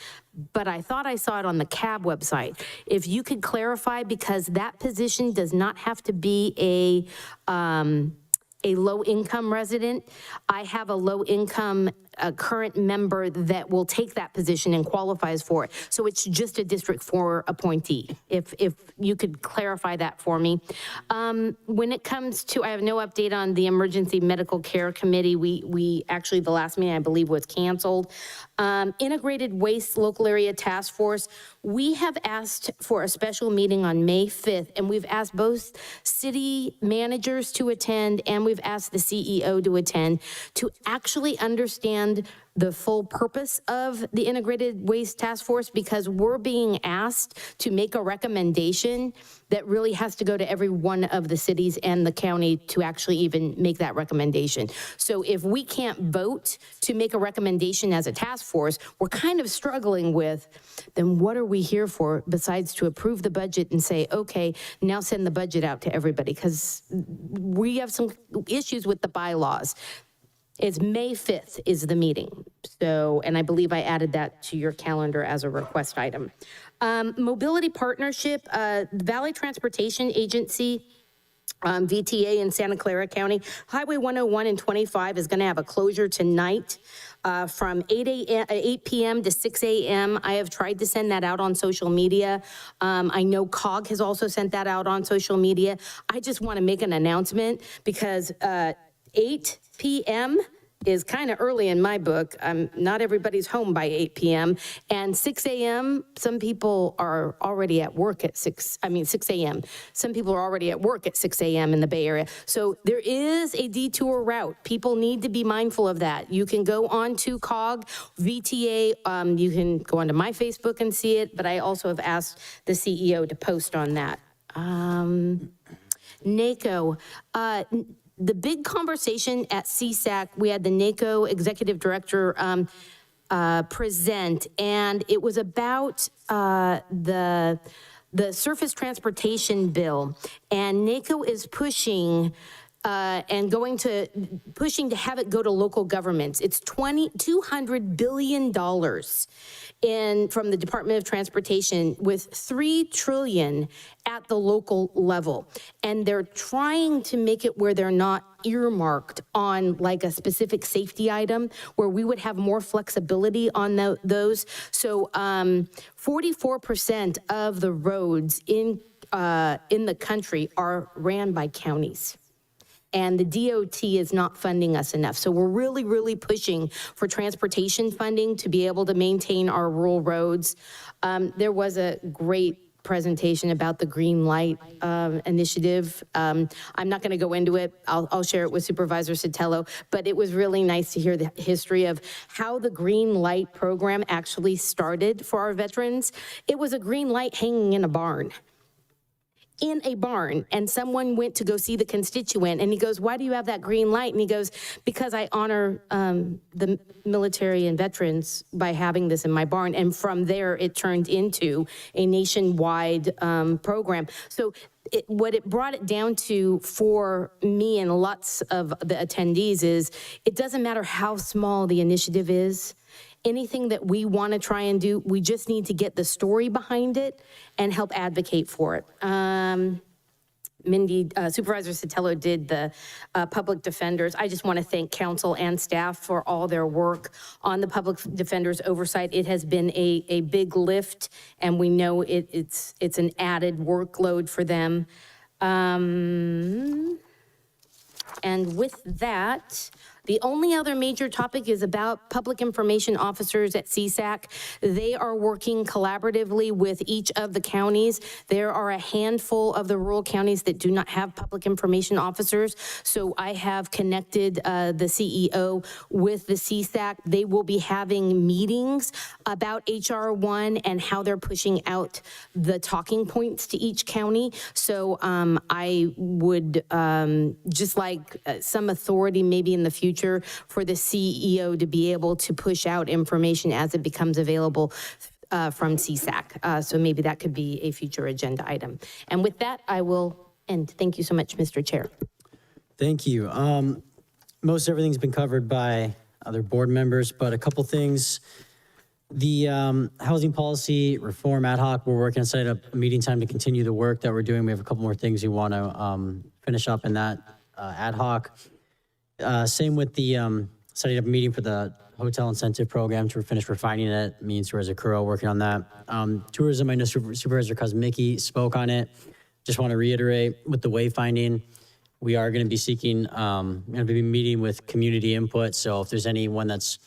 but I thought I saw it on the CAB website. If you could clarify, because that position does not have to be a low-income resident. I have a low-income current member that will take that position and qualifies for it. So it's just a District 4 appointee, if you could clarify that for me. When it comes to, I have no update on the Emergency Medical Care Committee. We actually, the last meeting I believe was canceled. Integrated Waste Local Area Task Force, we have asked for a special meeting on May 5th, and we've asked both city managers to attend, and we've asked the CEO to attend to actually understand the full purpose of the Integrated Waste Task Force, because we're being asked to make a recommendation that really has to go to every one of the cities and the county to actually even make that recommendation. So if we can't vote to make a recommendation as a task force, we're kind of struggling with, then what are we here for besides to approve the budget and say, okay, now send the budget out to everybody? Because we have some issues with the bylaws. It's May 5th is the meeting. So, and I believe I added that to your calendar as a request item. Mobility Partnership, Valley Transportation Agency, VTA in Santa Clara County. Highway 101 and 25 is going to have a closure tonight from 8 p.m. to 6 a.m. I have tried to send that out on social media. I know COG has also sent that out on social media. I just want to make an announcement because 8 p.m. is kind of early in my book. Not everybody's home by 8 p.m. And 6 a.m., some people are already at work at 6 a.m. Some people are already at work at 6 a.m. in the Bay Area. So there is a detour route. People need to be mindful of that. You can go on to COG, VTA, you can go onto my Facebook and see it, but I also have asked the CEO to post on that. NACO, the big conversation at CSAC, we had the NACO executive director present, and it was about the surface transportation bill. And NACO is pushing pushing to have it go to local governments. It's $200 billion from the Department of Transportation, with $3 trillion at the local level. And they're trying to make it where they're not earmarked on like a specific safety item, where we would have more flexibility on those. So 44% of the roads in the country are ran by counties. And the DOT is not funding us enough. So we're really, really pushing for transportation funding to be able to maintain our rural roads. There was a great presentation about the Green Light initiative. I'm not going to go into it. I'll share it with Supervisor Sotelo, but it was really nice to hear the history of how the Green Light program actually started for our veterans. It was a green light hanging in a barn. And someone went to go see the constituent, and he goes, why do you have that green light? And he goes, because I honor the military and veterans by having this in my barn. And from there, it turned into a nationwide program. So what it brought it down to for me and lots of the attendees is, it doesn't matter how small the initiative is. Anything that we want to try and do, we just need to get the story behind it and help advocate for it. Supervisor Sotelo did the public defenders. I just want to thank council and staff for all their work on the public defenders oversight. It has been a big lift, and we know it's an added workload for them. And with that, the only other major topic is about public information officers at CSAC. They are working collaboratively with each of the counties. There are a handful of the rural counties that do not have public information officers. So I have connected the CEO with the CSAC. They will be having meetings about HR 1 and how they're pushing out the talking points to each county. So I would just like some authority maybe in the future for the CEO to be able to push out information as it becomes available from CSAC. So maybe that could be a future agenda item. And with that, I will end. Thank you so much, Mr. Chair. Thank you. Most everything's been covered by other board members, but a couple things. The housing policy reform ad hoc, we're working on setting up a meeting time to continue the work that we're doing. We have a couple more things we want to finish up in that ad hoc. Same with the setting up a meeting for the hotel incentive program to finish refining it. Me and Supervisor Kuro working on that. Tourism, I know Supervisor Kosmicki spoke on it. Just want to reiterate with the wayfinding, we are going to be seeking, going to be meeting with community input. So if there's anyone that's,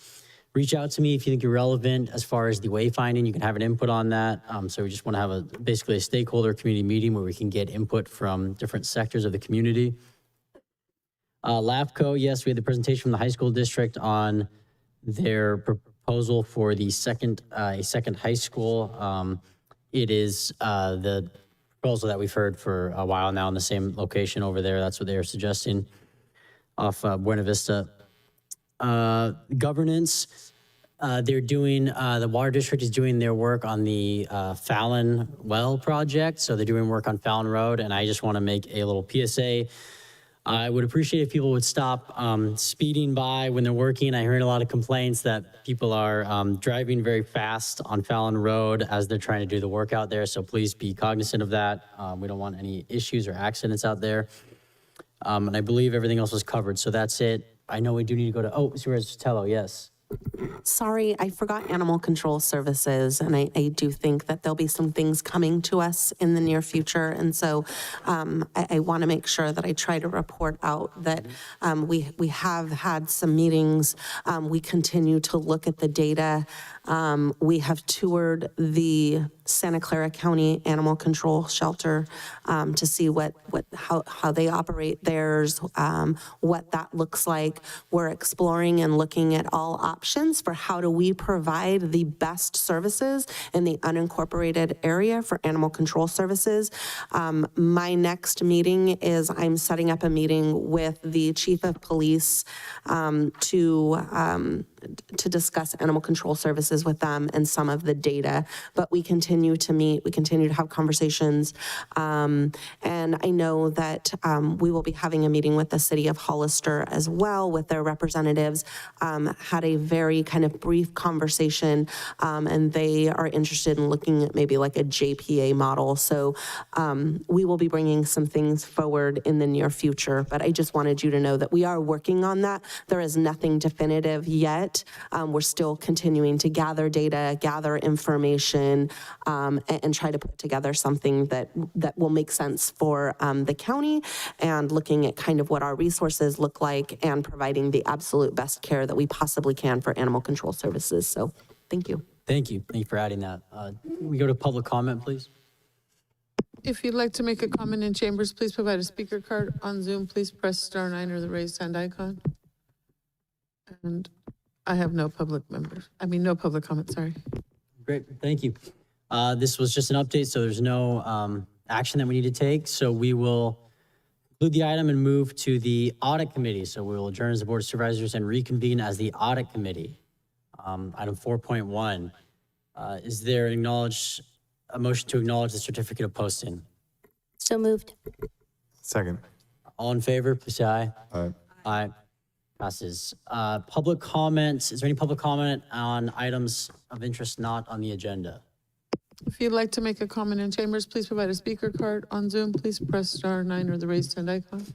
reach out to me if you think you're relevant as far as the wayfinding, you can have an input on that. So we just want to have basically a stakeholder community meeting where we can get input from different sectors of the community. LAFCO, yes, we had the presentation from the high school district on their proposal for the a second high school. It is the proposal that we've heard for a while now in the same location over there. That's what they are suggesting off Buena Vista. Governance, they're doing, the water district is doing their work on the Fallon Well project. So they're doing work on Fallon Road, and I just want to make a little PSA. I would appreciate if people would stop speeding by when they're working. I heard a lot of complaints that people are driving very fast on Fallon Road as they're trying to do the work out there. So please be cognizant of that. We don't want any issues or accidents out there. And I believe everything else was covered. So that's it. I know we do need to go to, Supervisor Sotelo, yes. Sorry, I forgot Animal Control Services, and I do think that there'll be some things coming to us in the near future. And so I want to make sure that I try to report out that we have had some meetings. We continue to look at the data. We have toured the Santa Clara County Animal Control Shelter to see how they operate theirs, what that looks like. We're exploring and looking at all options for how do we provide the best services in the unincorporated area for animal control services. My next meeting is I'm setting up a meeting with the chief of police to discuss animal control services with them and some of the data. But we continue to meet, we continue to have conversations. And I know that we will be having a meeting with the city of Hollister as well with their representatives. Had a very kind of brief conversation, and they are interested in looking at maybe like a JPA model. So we will be bringing some things forward in the near future, but I just wanted you to know that we are working on that. There is nothing definitive yet. We're still continuing to gather data, gather information, and try to put together something that will make sense for the county, and looking at kind of what our resources look like and providing the absolute best care that we possibly can for animal control services. So thank you. Thank you. Thank you for adding that. We go to public comment, please. If you'd like to make a comment in chambers, please provide a speaker card. On Zoom, please press *9 or the raised hand icon. And I have no public comment, sorry. Great, thank you. This was just an update, so there's no action that we need to take. So we will conclude the item and move to the audit committee. So we will adjourn as the Board of Supervisors and reconvene as the audit committee. Item 4.1. Is there a motion to acknowledge the certificate of posting? So moved. Second. All in favor, please say aye. Aye. Aye. Passes. Public comments. Is there any public comment on items of interest not on the agenda? If you'd like to make a comment in chambers, please provide a speaker card. On Zoom, please press *9 or the raised hand icon.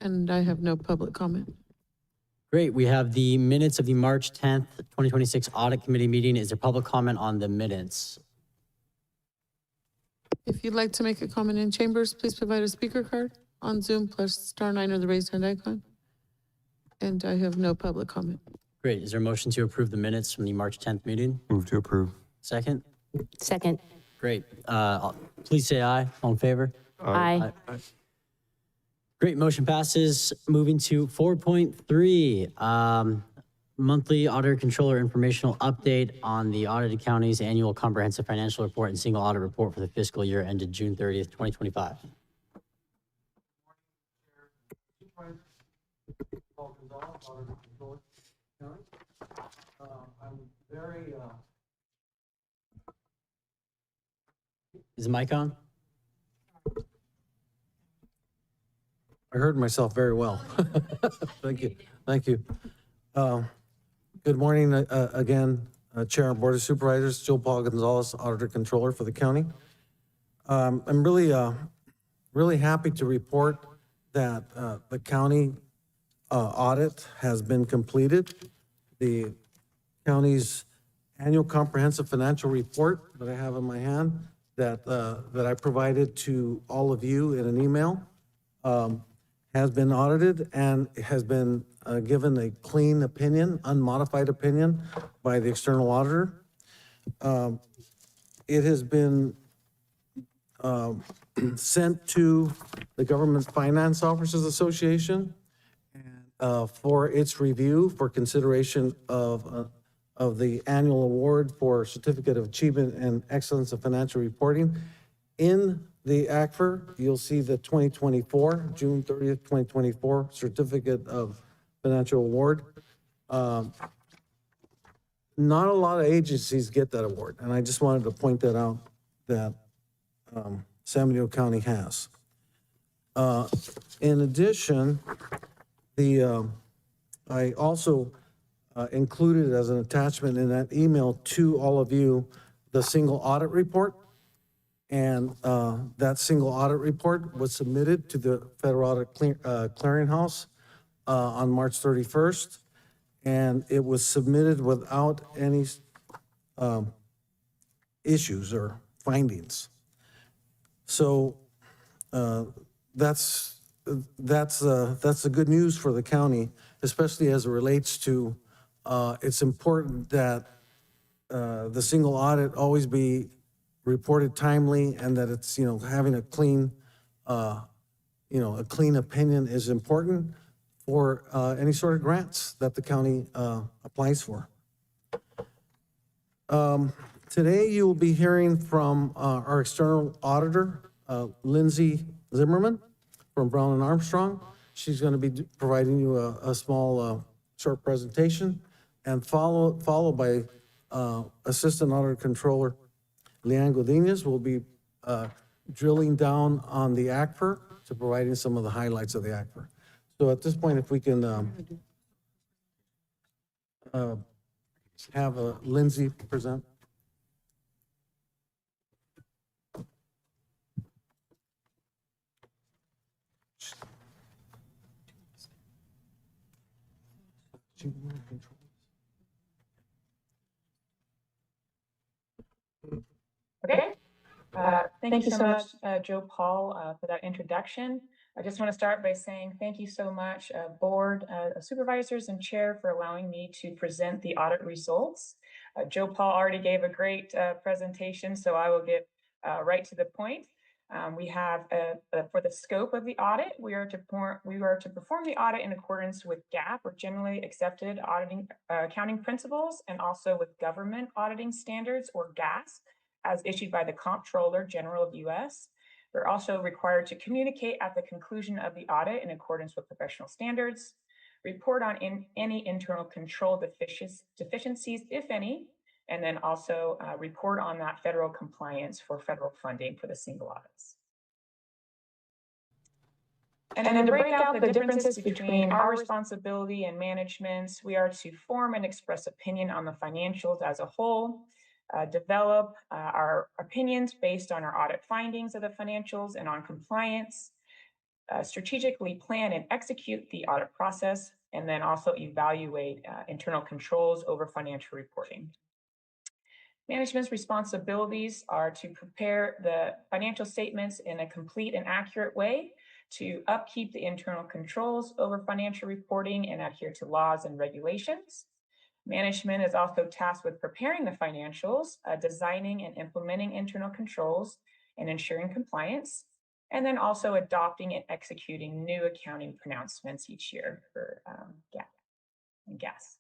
And I have no public comment. Great. We have the minutes of the March 10th, 2026 Audit Committee meeting. Is there public comment on the minutes? If you'd like to make a comment in chambers, please provide a speaker card. On Zoom, press *9 or the raised hand icon. And I have no public comment. Great. Is there a motion to approve the minutes from the March 10th meeting? Move to approve. Second? Second. Great. Please say aye. All in favor? Aye. Great. Motion passes. Moving to 4.3, monthly auditor controller informational update on the audited county's annual comprehensive financial report and single audit report for the fiscal year ended June 30th, 2025. Is the mic on? I heard myself very well. Thank you. Thank you. Good morning again, Chair and Board of Supervisors, Joe Paul Gonzalez, Auditor Controller for the county. I'm really happy to report that the county audit has been completed. The county's annual comprehensive financial report that I have in my hand that I provided to all of you in an email has been audited and has been given a clean opinion, unmodified opinion by the external auditor. It has been sent to the Government Finance Officers Association, and for its review for consideration of the annual award for Certificate of Achievement and Excellence of Financial Reporting. In the ACFR, you'll see the 2024, June 30th, 2024 Certificate of Financial Award. Not a lot of agencies get that award, and I just wanted to point that out, that San Benito County has. In addition, I also included as an attachment in that email to all of you the single audit report. And that single audit report was submitted to the Federal Audit Clearinghouse on March 31st. And it was submitted without any issues or findings. So that's the good news for the county, especially as it relates to it's important that the single audit always be reported timely, and that it's, having a clean, a clean opinion is important for any sort of grants that the county applies for. Today, you will be hearing from our external auditor, Lindsay Zimmerman from Brown and Armstrong. She's going to be providing you a small short presentation, and followed by Assistant Auditor Controller Leanne Godinez will be drilling down on the ACFR to providing some of the highlights of the ACFR. So at this point, if we can have Lindsay present. Okay. Thank you so much, Joe Paul, for that introduction. I just want to start by saying thank you so much, Board of Supervisors and Chair, for allowing me to present the audit results. Joe Paul already gave a great presentation, so I will get right to the point. We have, for the scope of the audit, we are to perform the audit in accordance with GAAP, or generally accepted accounting principles, and also with government auditing standards, or GAS, as issued by the Comptroller General of the U.S. We're also required to communicate at the conclusion of the audit in accordance with professional standards, report on any internal control deficiencies, if any, and then also report on that federal compliance for federal funding for the single audits. And then to break out the differences between our responsibility and management's, we are to form and express opinion on the financials as a whole, develop our opinions based on our audit findings of the financials and on compliance, strategically plan and execute the audit process, and then also evaluate internal controls over financial reporting. Management's responsibilities are to prepare the financial statements in a complete and accurate way, to upkeep the internal controls over financial reporting and adhere to laws and regulations. Management is also tasked with preparing the financials, designing and implementing internal controls, and ensuring compliance, and then also adopting and executing new accounting pronouncements each year for GAAP and GAS.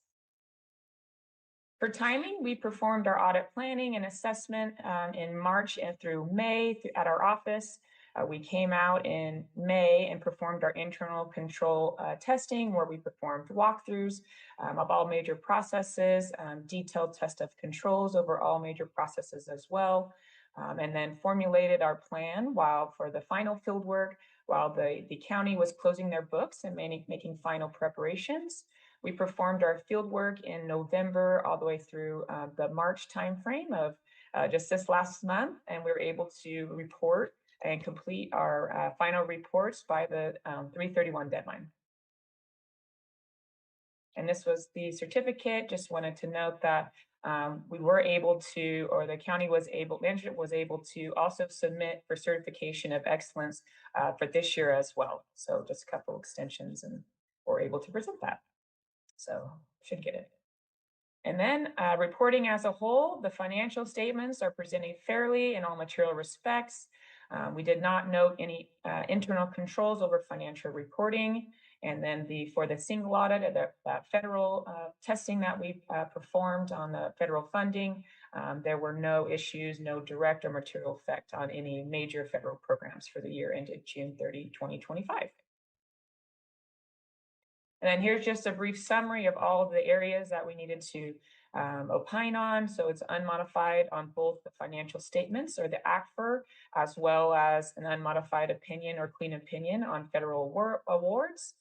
For timing, we performed our audit planning and assessment in March and through May at our office. We came out in May and performed our internal control testing, where we performed walkthroughs of all major processes, detailed test of controls over all major processes as well, and then formulated our plan for the final field work while the county was closing their books and making final preparations. We performed our field work in November all the way through the March timeframe of just this last month, and we were able to report and complete our final reports by the 3/31 deadline. And this was the certificate. Just wanted to note that we were able to, or the county was able, management was able to also submit for certification of excellence for this year as well. So just a couple extensions, and we're able to present that. So should get it. And then reporting as a whole, the financial statements are presented fairly in all material respects. We did not note any internal controls over financial reporting. And then for the single audit, that federal testing that we performed on the federal funding, there were no issues, no direct or material effect on any major federal programs for the year ended June 30, 2025. And then here's just a brief summary of all of the areas that we needed to opine on. So it's unmodified on both the financial statements or the ACFR, as well as an unmodified opinion or clean opinion on federal awards.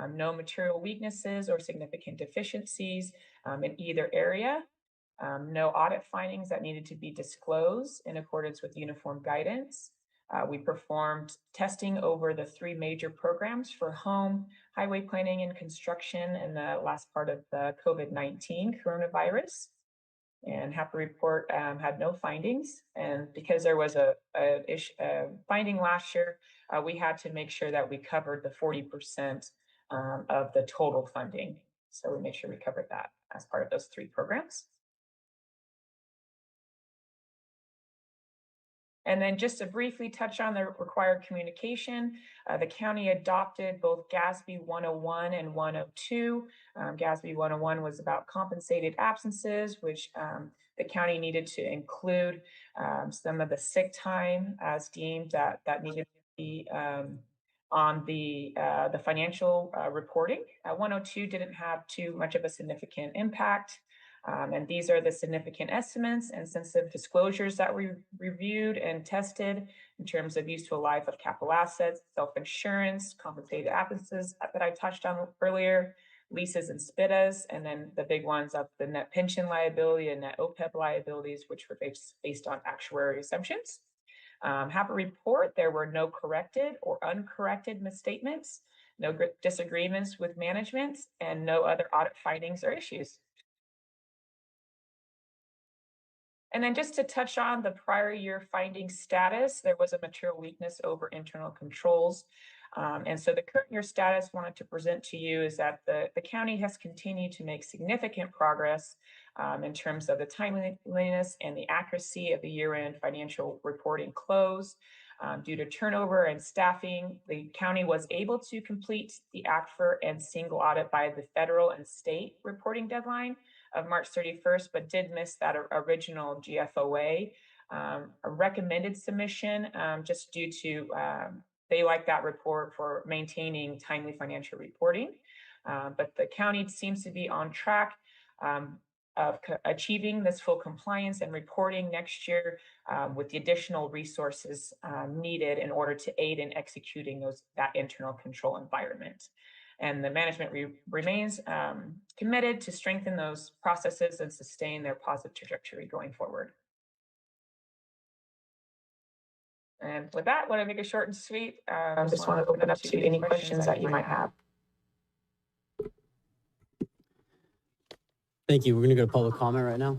No material weaknesses or significant deficiencies in either area. No audit findings that needed to be disclosed in accordance with uniform guidance. We performed testing over the 3 major programs for home, highway planning and construction in the last part of the COVID-19 coronavirus. And happy to report had no findings. And because there was a finding last year, we had to make sure that we covered the 40% of the total funding. So we made sure we covered that as part of those 3 programs. And then just to briefly touch on the required communication, the county adopted both GASB 101 and 102. GASB 101 was about compensated absences, which the county needed to include some of the sick time as deemed that needed to be on the financial reporting. 102 didn't have too much of a significant impact. And these are the significant estimates and sensitive disclosures that we reviewed and tested in terms of useful life of capital assets, self-insurance, compensated absences that I touched on earlier, leases and SPIDAs, and then the big ones of the net pension liability and net OPEB liabilities, which were based on actuary assumptions. Happy to report there were no corrected or uncorrected misstatements, no disagreements with management, and no other audit findings or issues. And then just to touch on the prior year finding status, there was a material weakness over internal controls. And so the current year status wanted to present to you is that the county has continued to make significant progress in terms of the timeliness and the accuracy of the year-end financial reporting close. Due to turnover and staffing, the county was able to complete the ACFR and single audit by the federal and state reporting deadline of March 31st, but did miss that original GFOA recommended submission just due to they like that report for maintaining timely financial reporting. But the county seems to be on track of achieving this full compliance and reporting next year with the additional resources needed in order to aid in executing that internal control environment. And the management remains committed to strengthen those processes and sustain their positive trajectory going forward. And with that, I want to make it short and sweet. Just want to open it up to any questions that you might have. Thank you. We're going to go to public comment right now.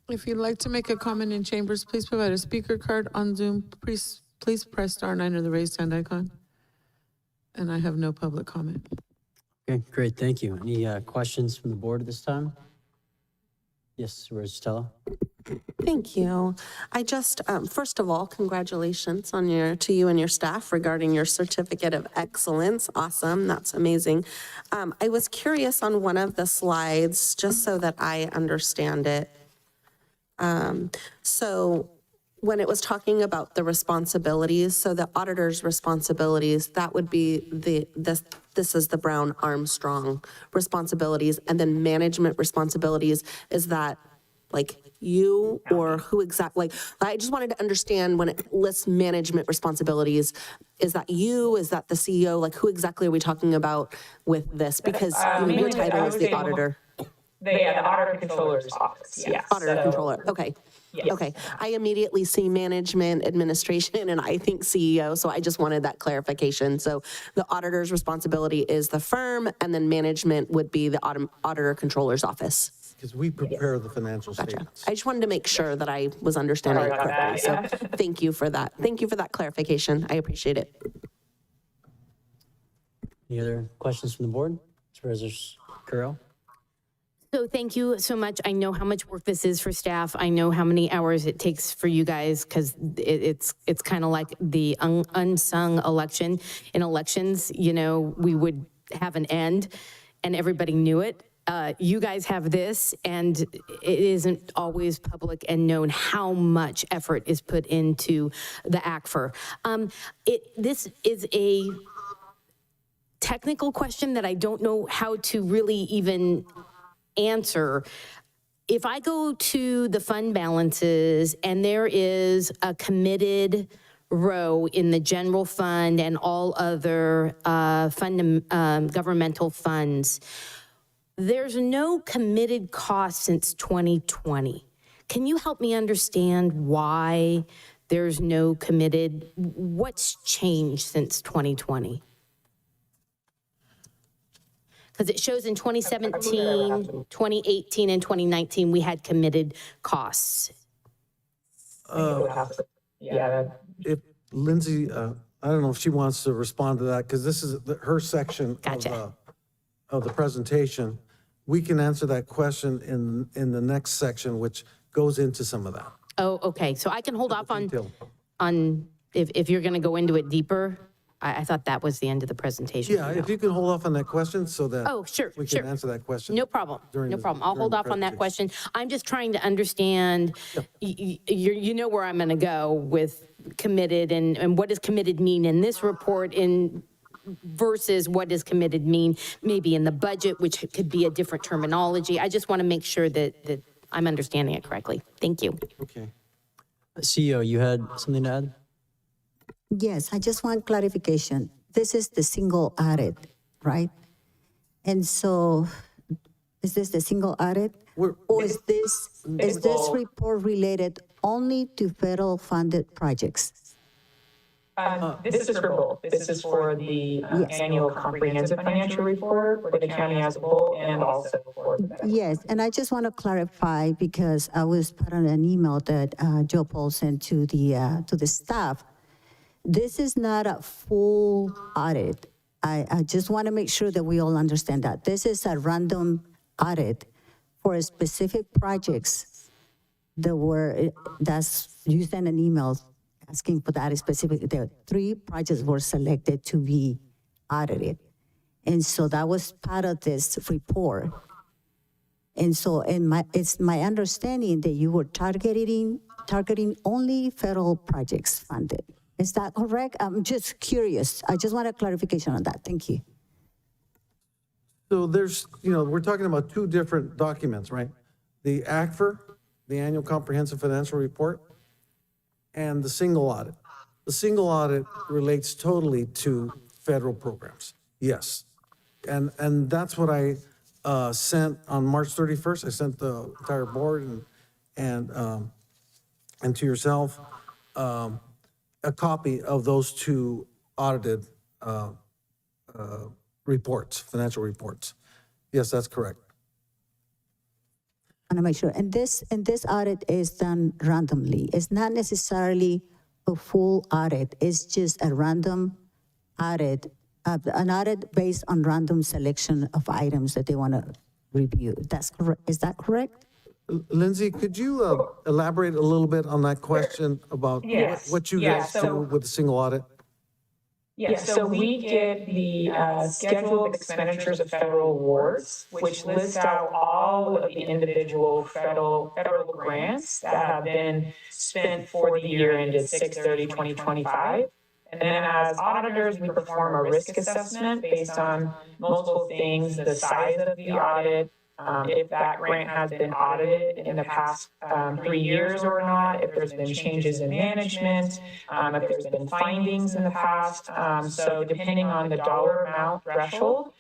If you'd like to make a comment in chambers, please provide a speaker card on Zoom. Please press *9 or the raised hand icon. And I have no public comment. Okay, great. Thank you. Any questions from the board at this time? Yes, Stella. Thank you. I just, first of all, congratulations on to you and your staff regarding your certificate of excellence. Awesome. That's amazing. I was curious on one of the slides, just so that I understand it. So when it was talking about the responsibilities, so the auditor's responsibilities, that would be this is the Brown Armstrong responsibilities, and then management responsibilities, is that like you or who exactly? Like, I just wanted to understand when it lists management responsibilities, is that you, is that the CEO? Like, who exactly are we talking about with this? Because your title is the auditor. The auditor controller's office, yes. Auditor controller, okay. Yes. Okay, I immediately see management, administration, and I think CEO, so I just wanted that clarification. So the auditor's responsibility is the firm, and then management would be the auditor controller's office. Because we prepare the financial statements. I just wanted to make sure that I was understanding it correctly. So thank you for that. Thank you for that clarification. I appreciate it. Any other questions from the board? Supervisors Carroll? So thank you so much. I know how much work this is for staff. I know how many hours it takes for you guys because it's kind of like the unsung election. In elections, you know, we would have an end and everybody knew it. You guys have this, and it isn't always public and known how much effort is put into the ACFR. This is a technical question that I don't know how to really even answer. If I go to the fund balances and there is a committed row in the general fund and all other governmental funds, there's no committed cost since 2020. Can you help me understand why there's no committed? What's changed since 2020? Because it shows in 2017, 2018, and 2019, we had committed costs. If Lindsay, I don't know if she wants to respond to that, because this is her section of the presentation. We can answer that question in the next section, which goes into some of that. Oh, okay. So I can hold off on if you're going to go into it deeper. I thought that was the end of the presentation. Yeah, if you can hold off on that question so that we can answer that question. No problem. No problem. I'll hold off on that question. I'm just trying to understand, you know where I'm going to go with committed and what does committed mean in this report versus what does committed mean maybe in the budget, which could be a different terminology. I just want to make sure that I'm understanding it correctly. Thank you. Okay. CEO, you had something to add? Yes, I just want clarification. This is the single audit, right? And so, is this the single audit? Or is this report related only to federal funded projects? This is for both. This is for the annual comprehensive financial report for the county as a whole and also for the Yes, and I just want to clarify because I was put on an email that Joe Paul sent to the staff. This is not a full audit. I just want to make sure that we all understand that. This is a random audit for specific projects you sent an email asking for that specific, the 3 projects were selected to be audited. And so that was part of this report. And so it's my understanding that you were targeting only federal projects funded. Is that correct? I'm just curious. I just want a clarification on that. Thank you. So there's, we're talking about 2 different documents, right? The ACFR, the Annual Comprehensive Financial Report, and the single audit. The single audit relates totally to federal programs. Yes. And that's what I sent on March 31st. I sent the entire board and to yourself a copy of those 2 audited reports, financial reports. Yes, that's correct. I want to make sure. And this audit is done randomly. It's not necessarily a full audit. It's just a random audit, an audit based on random selection of items that they want to review. That's correct. Is that correct? Lindsay, could you elaborate a little bit on that question about what you guys do with the single audit? Yes, so we get the scheduled expenditures of federal awards, which list out all of the individual federal grants that have been spent for the year ended 6/30/2025. And then as auditors, we perform a risk assessment based on multiple things, the size of the audit, if that grant has been audited in the past 3 years or not, if there's been changes in management, if there's been findings in the past. So depending on the dollar amount threshold,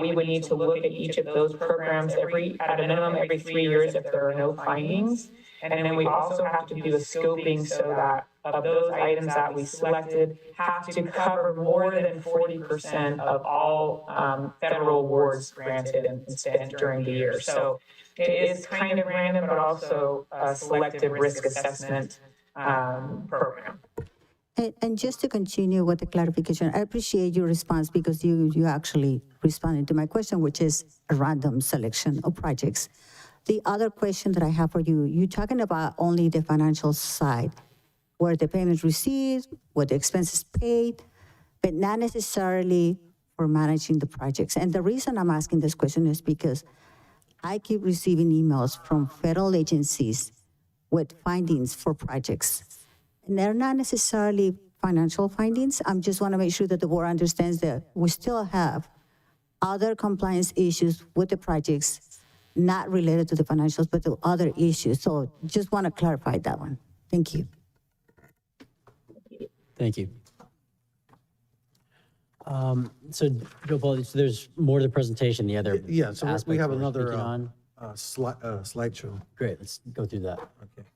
we would need to look at each of those programs at a minimum every 3 years if there are no findings. And then we also have to do a scoping so that of those items that we selected have to cover more than 40% of all federal awards granted and spent during the year. So it is kind of random, but also a selective risk assessment program. And just to continue with the clarification, I appreciate your response because you actually responded to my question, which is a random selection of projects. The other question that I have for you, you're talking about only the financial side, where the payments received, where the expenses paid, but not necessarily for managing the projects. And the reason I'm asking this question is because I keep receiving emails from federal agencies with findings for projects. And they're not necessarily financial findings. I just want to make sure that the board understands that we still have other compliance issues with the projects, not related to the financials, but to other issues. So just want to clarify that one. Thank you. Thank you. So, Joe Paul, so there's more to the presentation, the other Yeah, so we aspects have we're another speaking on. slideshow. Great, let's go through that. Okay.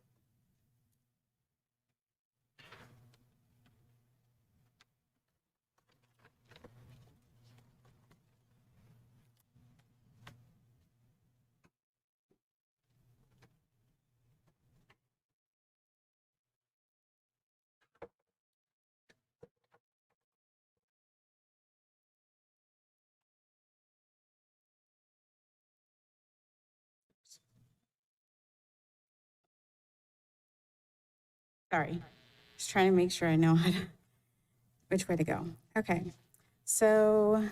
Sorry, just trying to make sure I know which way to go. Okay, so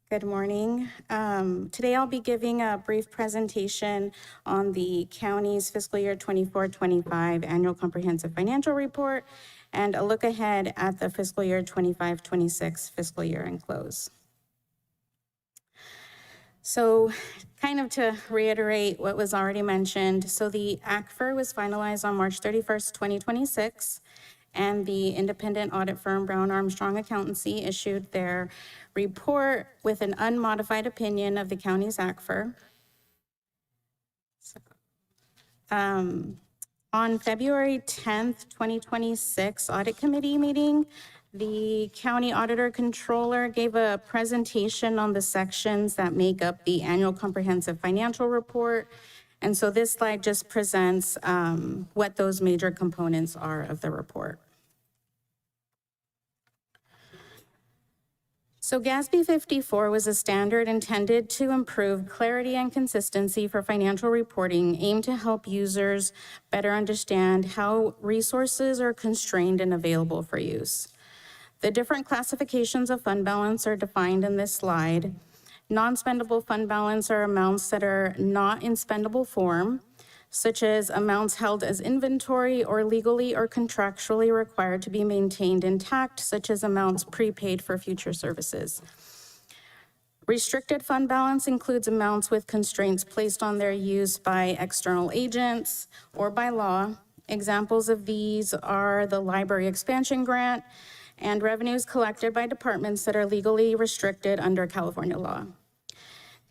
good morning. Today I'll be giving a brief presentation on the county's fiscal year 24-25 annual comprehensive financial report and a look ahead at the fiscal year 25-26 fiscal year and close. So kind of to reiterate what was already mentioned, so the ACFR was finalized on March 31st, 2026, and the independent audit firm Brown Armstrong Accountancy issued their report with an unmodified opinion of the county's ACFR. On February 10th, 2026 audit committee meeting, the county auditor controller gave a presentation on the sections that make up the annual comprehensive financial report. And so this slide just presents what those major components are of the report. So GASB 54 was a standard intended to improve clarity and consistency for financial reporting, aimed to help users better understand how resources are constrained and available for use. The different classifications of fund balance are defined in this slide. Non-spendable fund balance are amounts that are not in spendable form, such as amounts held as inventory or legally or contractually required to be maintained intact, such as amounts prepaid for future services. Restricted fund balance includes amounts with constraints placed on their use by external agents or by law. Examples of these are the library expansion grant and revenues collected by departments that are legally restricted under California law.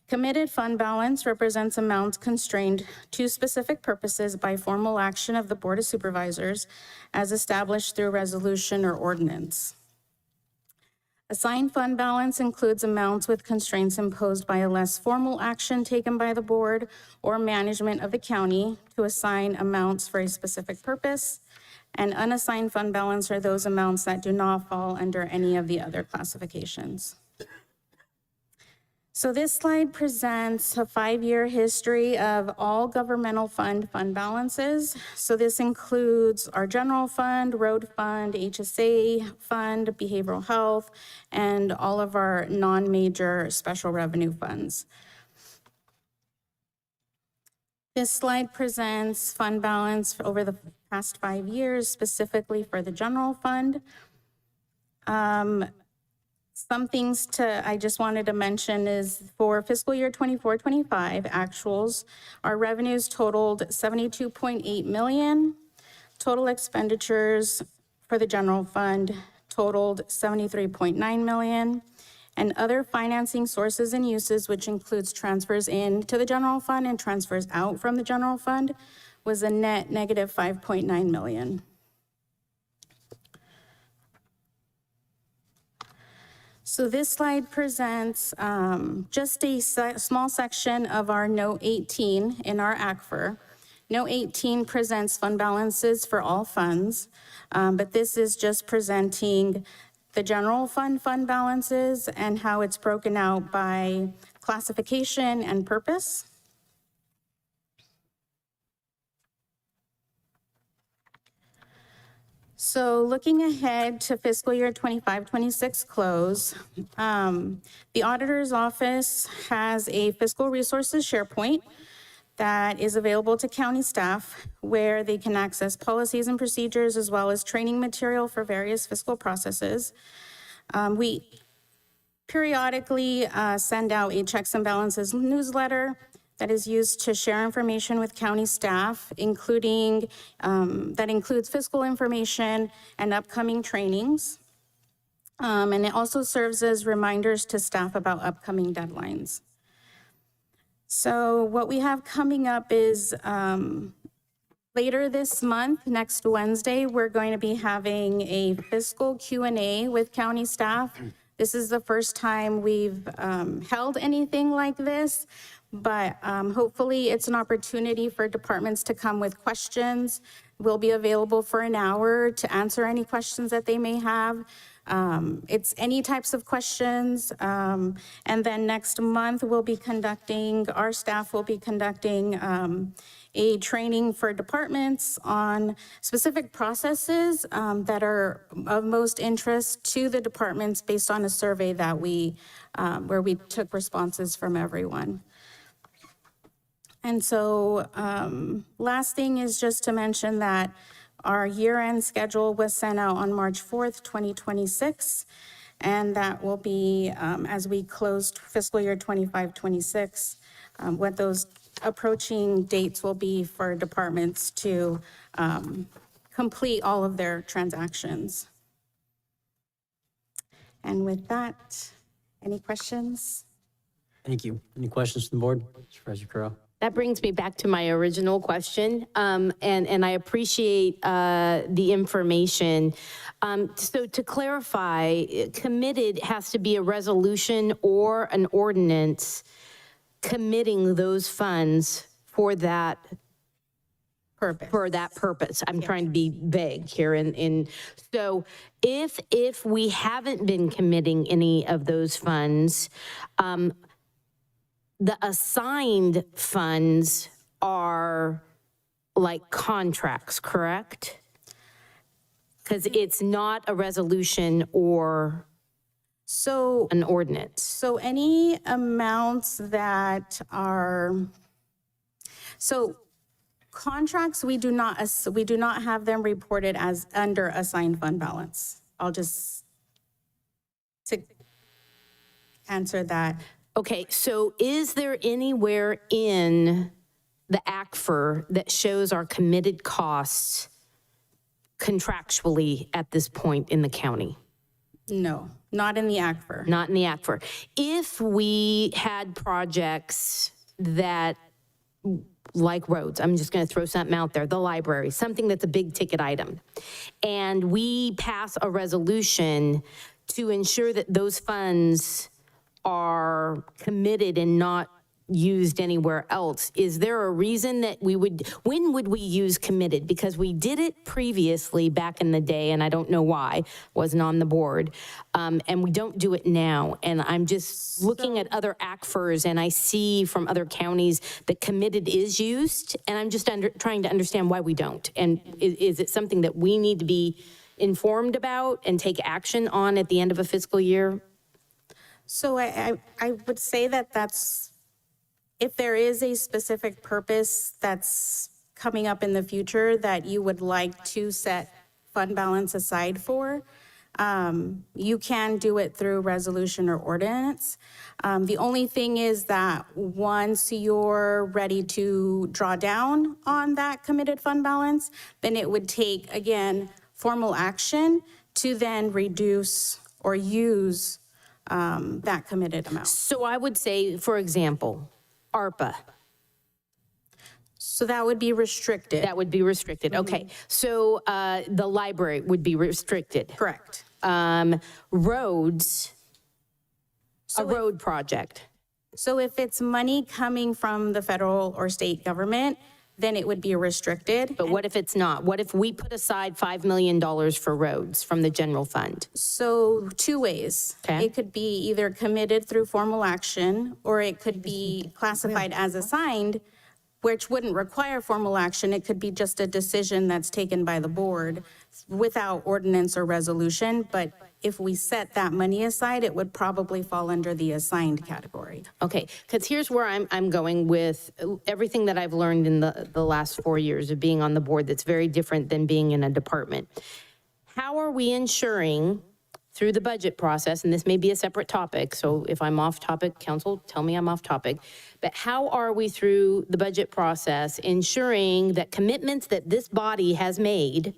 Committed fund balance represents amounts constrained to specific purposes by formal action of the Board of Supervisors as established through resolution or ordinance. Assigned fund balance includes amounts with constraints imposed by a less formal action taken by the board or management of the county to assign amounts for a specific purpose. And unassigned fund balance are those amounts that do not fall under any of the other classifications. So this slide presents a 5-year history of all governmental fund balances. So this includes our general fund, road fund, HSA fund, behavioral health, and all of our non-major special revenue funds. This slide presents fund balance for over the past 5 years, specifically for the general fund. Some things I just wanted to mention is for fiscal year 24-25 actuals, our revenues totaled $72.8 million. Total expenditures for the general fund totaled $73.9 million. And other financing sources and uses, which includes transfers into the general fund and transfers out from the general fund, was a net negative $5.9 million. So this slide presents just a small section of our note 18 in our ACFR. Note 18 presents fund balances for all funds, but this is just presenting the general fund balances and how it's broken out by classification and purpose. So looking ahead to fiscal year 25-26 close, the auditor's office has a fiscal resources SharePoint that is available to county staff where they can access policies and procedures as well as training material for various fiscal processes. We periodically send out a checks and balances newsletter that is used to share information with county staff, including, that includes fiscal information and upcoming trainings. And it also serves as reminders to staff about upcoming deadlines. So what we have coming up is later this month, next Wednesday, we're going to be having a fiscal Q&A with county staff. This is the first time we've held anything like this, but hopefully it's an opportunity for departments to come with questions. We'll be available for an hour to answer any questions that they may have. It's any types of questions. And then next month, our staff will be conducting a training for departments on specific processes that are of most interest to the departments based on a survey that where we took responses from everyone. And so last thing is just to mention that our year-end schedule was sent out on March 4th, 2026, and that will be as we closed fiscal year 25-26, what those approaching dates will be for departments to complete all of their transactions. And with that, any questions? Thank you. Any questions from the board? Supervisor Kuro. That brings me back to my original question, and I appreciate the information. So to clarify, committed has to be a resolution or an ordinance committing those funds for that purpose. I'm trying to be vague here. So if we haven't been committing any of those funds, the assigned funds are like contracts, correct? Because it's not a resolution or an ordinance. So any amounts that are, contracts, we do not have them reported as under assigned fund balance. I'll just to answer that. Okay, so is there anywhere in the ACFR that shows our committed costs contractually at this point in the county? No, not in the ACFR. Not in the ACFR. If we had projects that, like roads, I'm just going to throw something out there, the library, something that's a big ticket item, and we pass a resolution to ensure that those funds are committed and not used anywhere else, is there a reason that when would we use committed? Because we did it previously back in the day, and I don't know why, wasn't on the board, and we don't do it now. And I'm just looking at other ACFRs, and I see from other counties that committed is used, and I'm just trying to understand why we don't. And is it something that we need to be informed about and take action on at the end of a fiscal year? So I would say that that's, if there is a specific purpose that's coming up in the future that you would like to set fund balance aside for, you can do it through resolution or ordinance. The only thing is that once you're ready to draw down on that committed fund balance, then it would take, again, formal action to then reduce or use that committed amount. So I would say, for example, ARPA. So that would be restricted. That would be restricted, okay. So the library would be restricted. Correct. Roads, a road project. So if it's money coming from the federal or state government, then it would be restricted. But what if it's not? What if we put aside $5 million for roads from the general fund? So two ways. Okay. It could be either committed through formal action, or it could be classified as assigned, which wouldn't require formal action. It could be just a decision that's taken by the board without ordinance or resolution. But if we set that money aside, it would probably fall under the assigned category. Okay, because here's where I'm going with everything that I've learned in the last 4 years of being on the board that's very different than being in a department. How are we ensuring through the budget process, and this may be a separate topic, so if I'm off topic, council, tell me I'm off topic, but how are we through the budget process ensuring that commitments that this body has made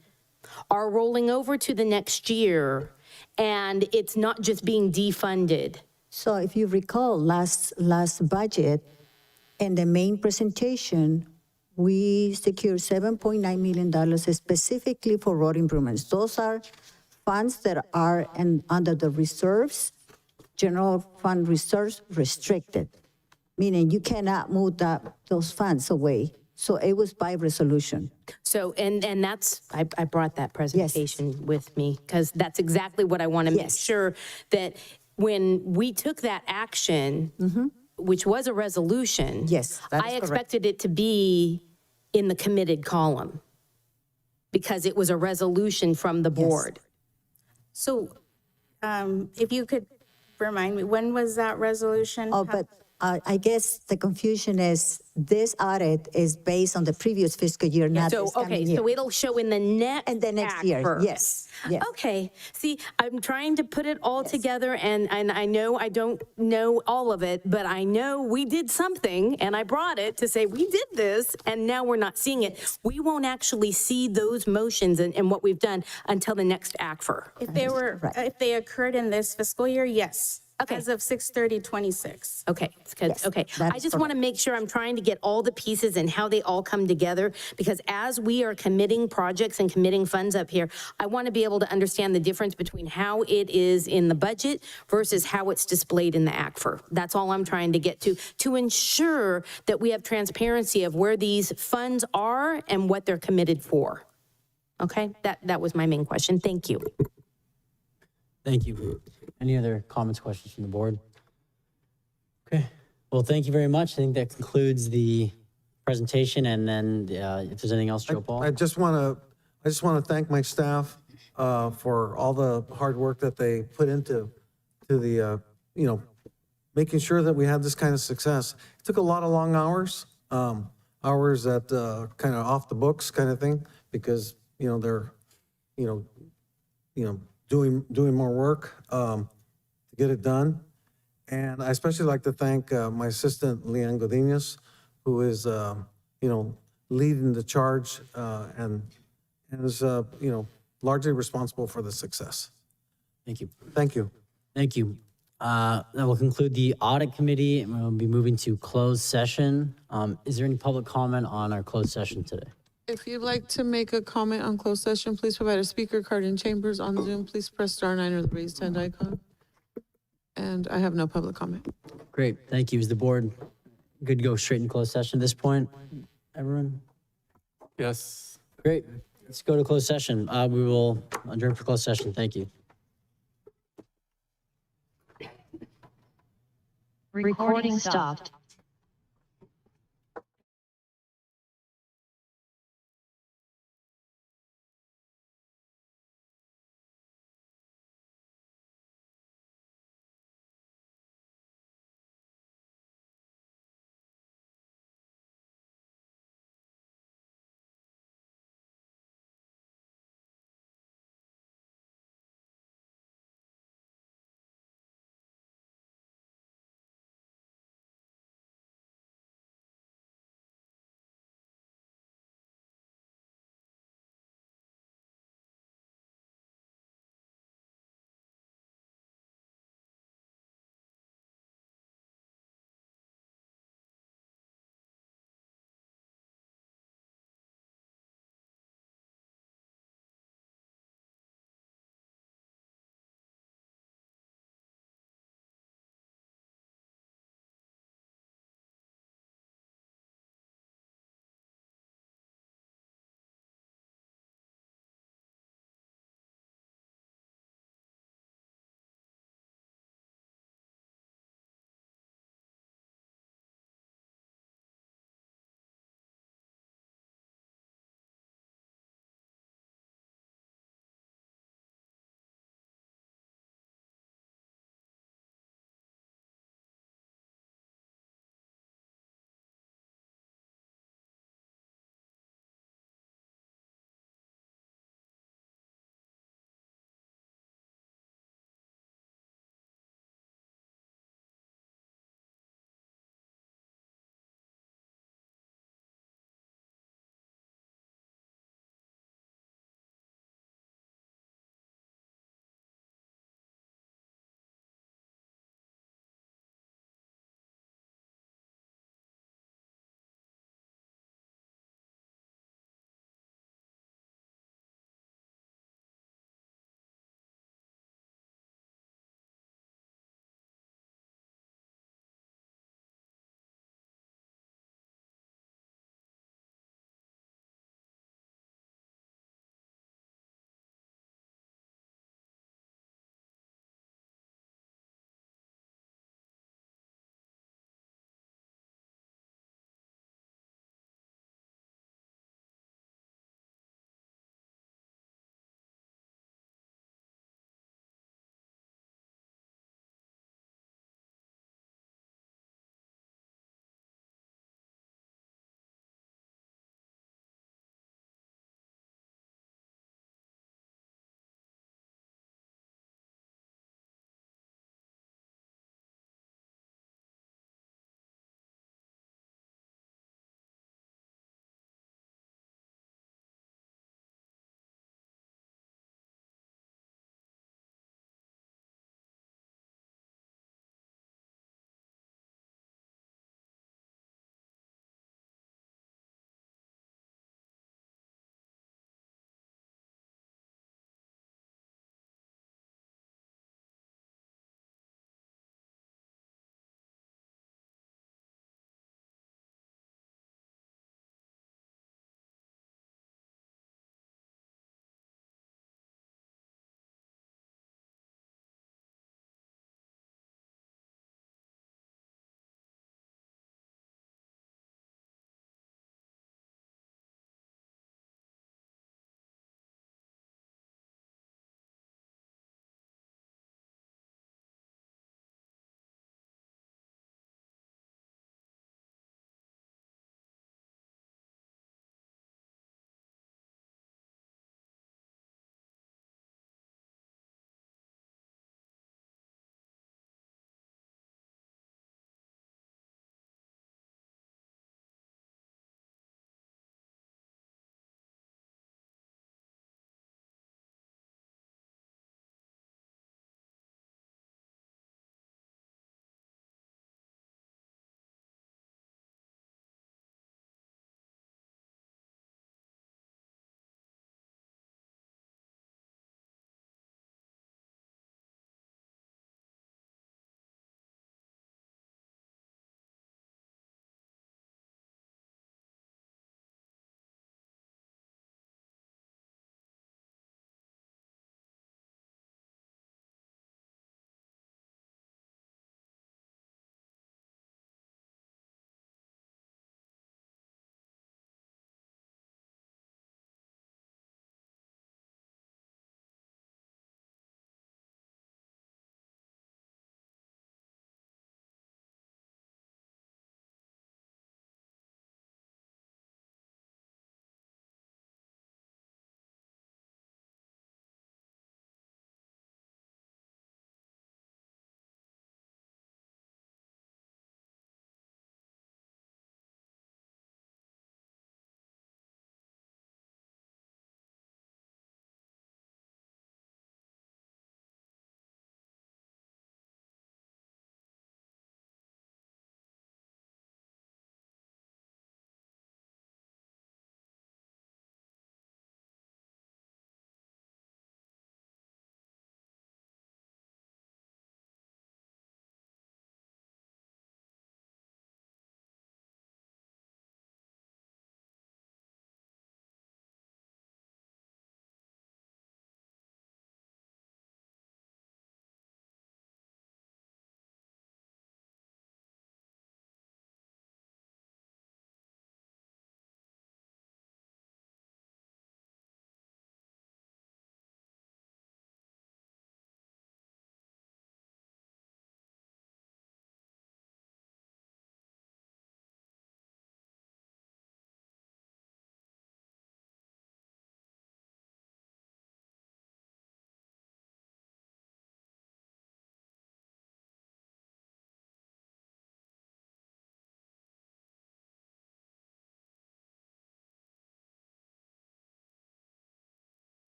are rolling over to the next year and it's not just being defunded? So if you recall last budget, in the main presentation, we secured $7.9 million specifically for road improvements. Those are funds that are under the reserves, general fund reserves restricted, meaning you cannot move those funds away. So it was by resolution. So, and that's, I brought that presentation with me, because that's exactly what I want to make sure that when we took that action, which was a resolution, I expected it to be in the committed column, because it was a resolution from the board. So if you could remind me, when was that resolution? Oh, but I guess the confusion is this audit is based on the previous fiscal year, not So, this coming year. so it'll show in the next And the next year, ACFR. yes. Okay, see, I'm trying to put it all together, and I know I don't know all of it, but I know we did something, and I brought it to say we did this, and now we're not seeing it. We won't actually see those motions and what we've done until the next ACFR. If they occurred in this fiscal year, yes. Okay. As of 6/30/26. Okay, it's good. Okay, I just want to make sure I'm trying to get all the pieces and how they all come together, because as we are committing projects and committing funds up here, I want to be able to understand the difference between how it is in the budget versus how it's displayed in the ACFR. That's all I'm trying to get to ensure that we have transparency of where these funds are and what they're committed for. Okay, that was my main question. Thank you. Thank you. Any other comments, questions from the board? Okay, well, thank you very much. I think that concludes the presentation, and then if there's anything else, Joe Paul? I just want to thank my staff for all the hard work that they put into the, making sure that we had this kind of success. It took a lot of long hours, hours that kind of off the books kind of thing, because, they're, doing more work to get it done. And I especially like to thank my assistant, Leanne Godinez, who is, leading the charge and is, largely responsible for the success. Thank you. Thank you. Thank you. That will conclude the audit committee, and we'll be moving to closed session. Is there any public comment on our closed session today? If you'd like to make a comment on closed session, please provide a speaker card in chambers. On Zoom, please press *9 or the raised hand icon. And I have no public comment. Great, thank you. Is the board good to go straight in closed session at this point? Everyone? Yes. Great, let's go to closed session. We will adjourn for closed session. Thank you. Recording stopped.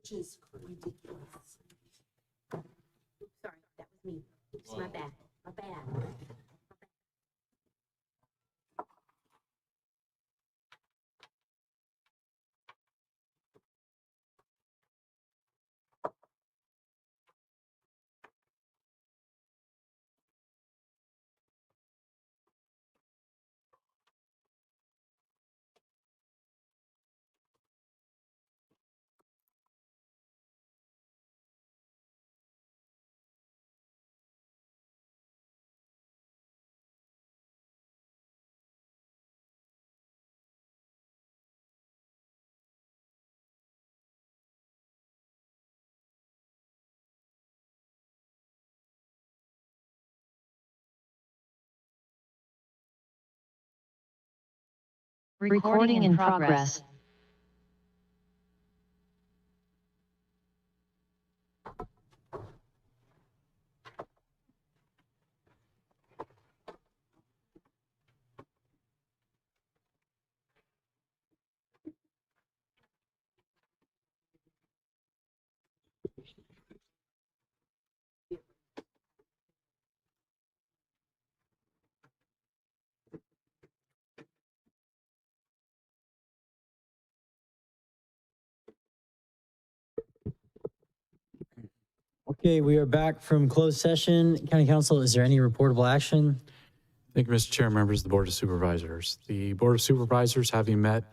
just ridiculous. Sorry, that was me. It's my bad. My bad. Recording in progress. Okay, we are back from closed session. County Council, is there any reportable action? Thank you, Mr. Chair, members of the Board of Supervisors. The Board of Supervisors, having met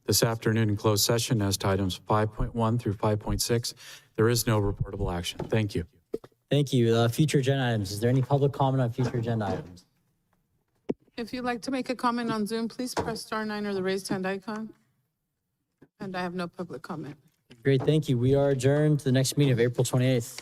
this afternoon in closed session as to items 5.1 through 5.6, there is no reportable action. Thank you. Thank you. Future agenda items. Is there any public comment on future agenda items? If you'd like to make a comment on Zoom, please press *9 or the raised hand icon. And I have no public comment. Great, thank you. We are adjourned to the next meeting of April 28th.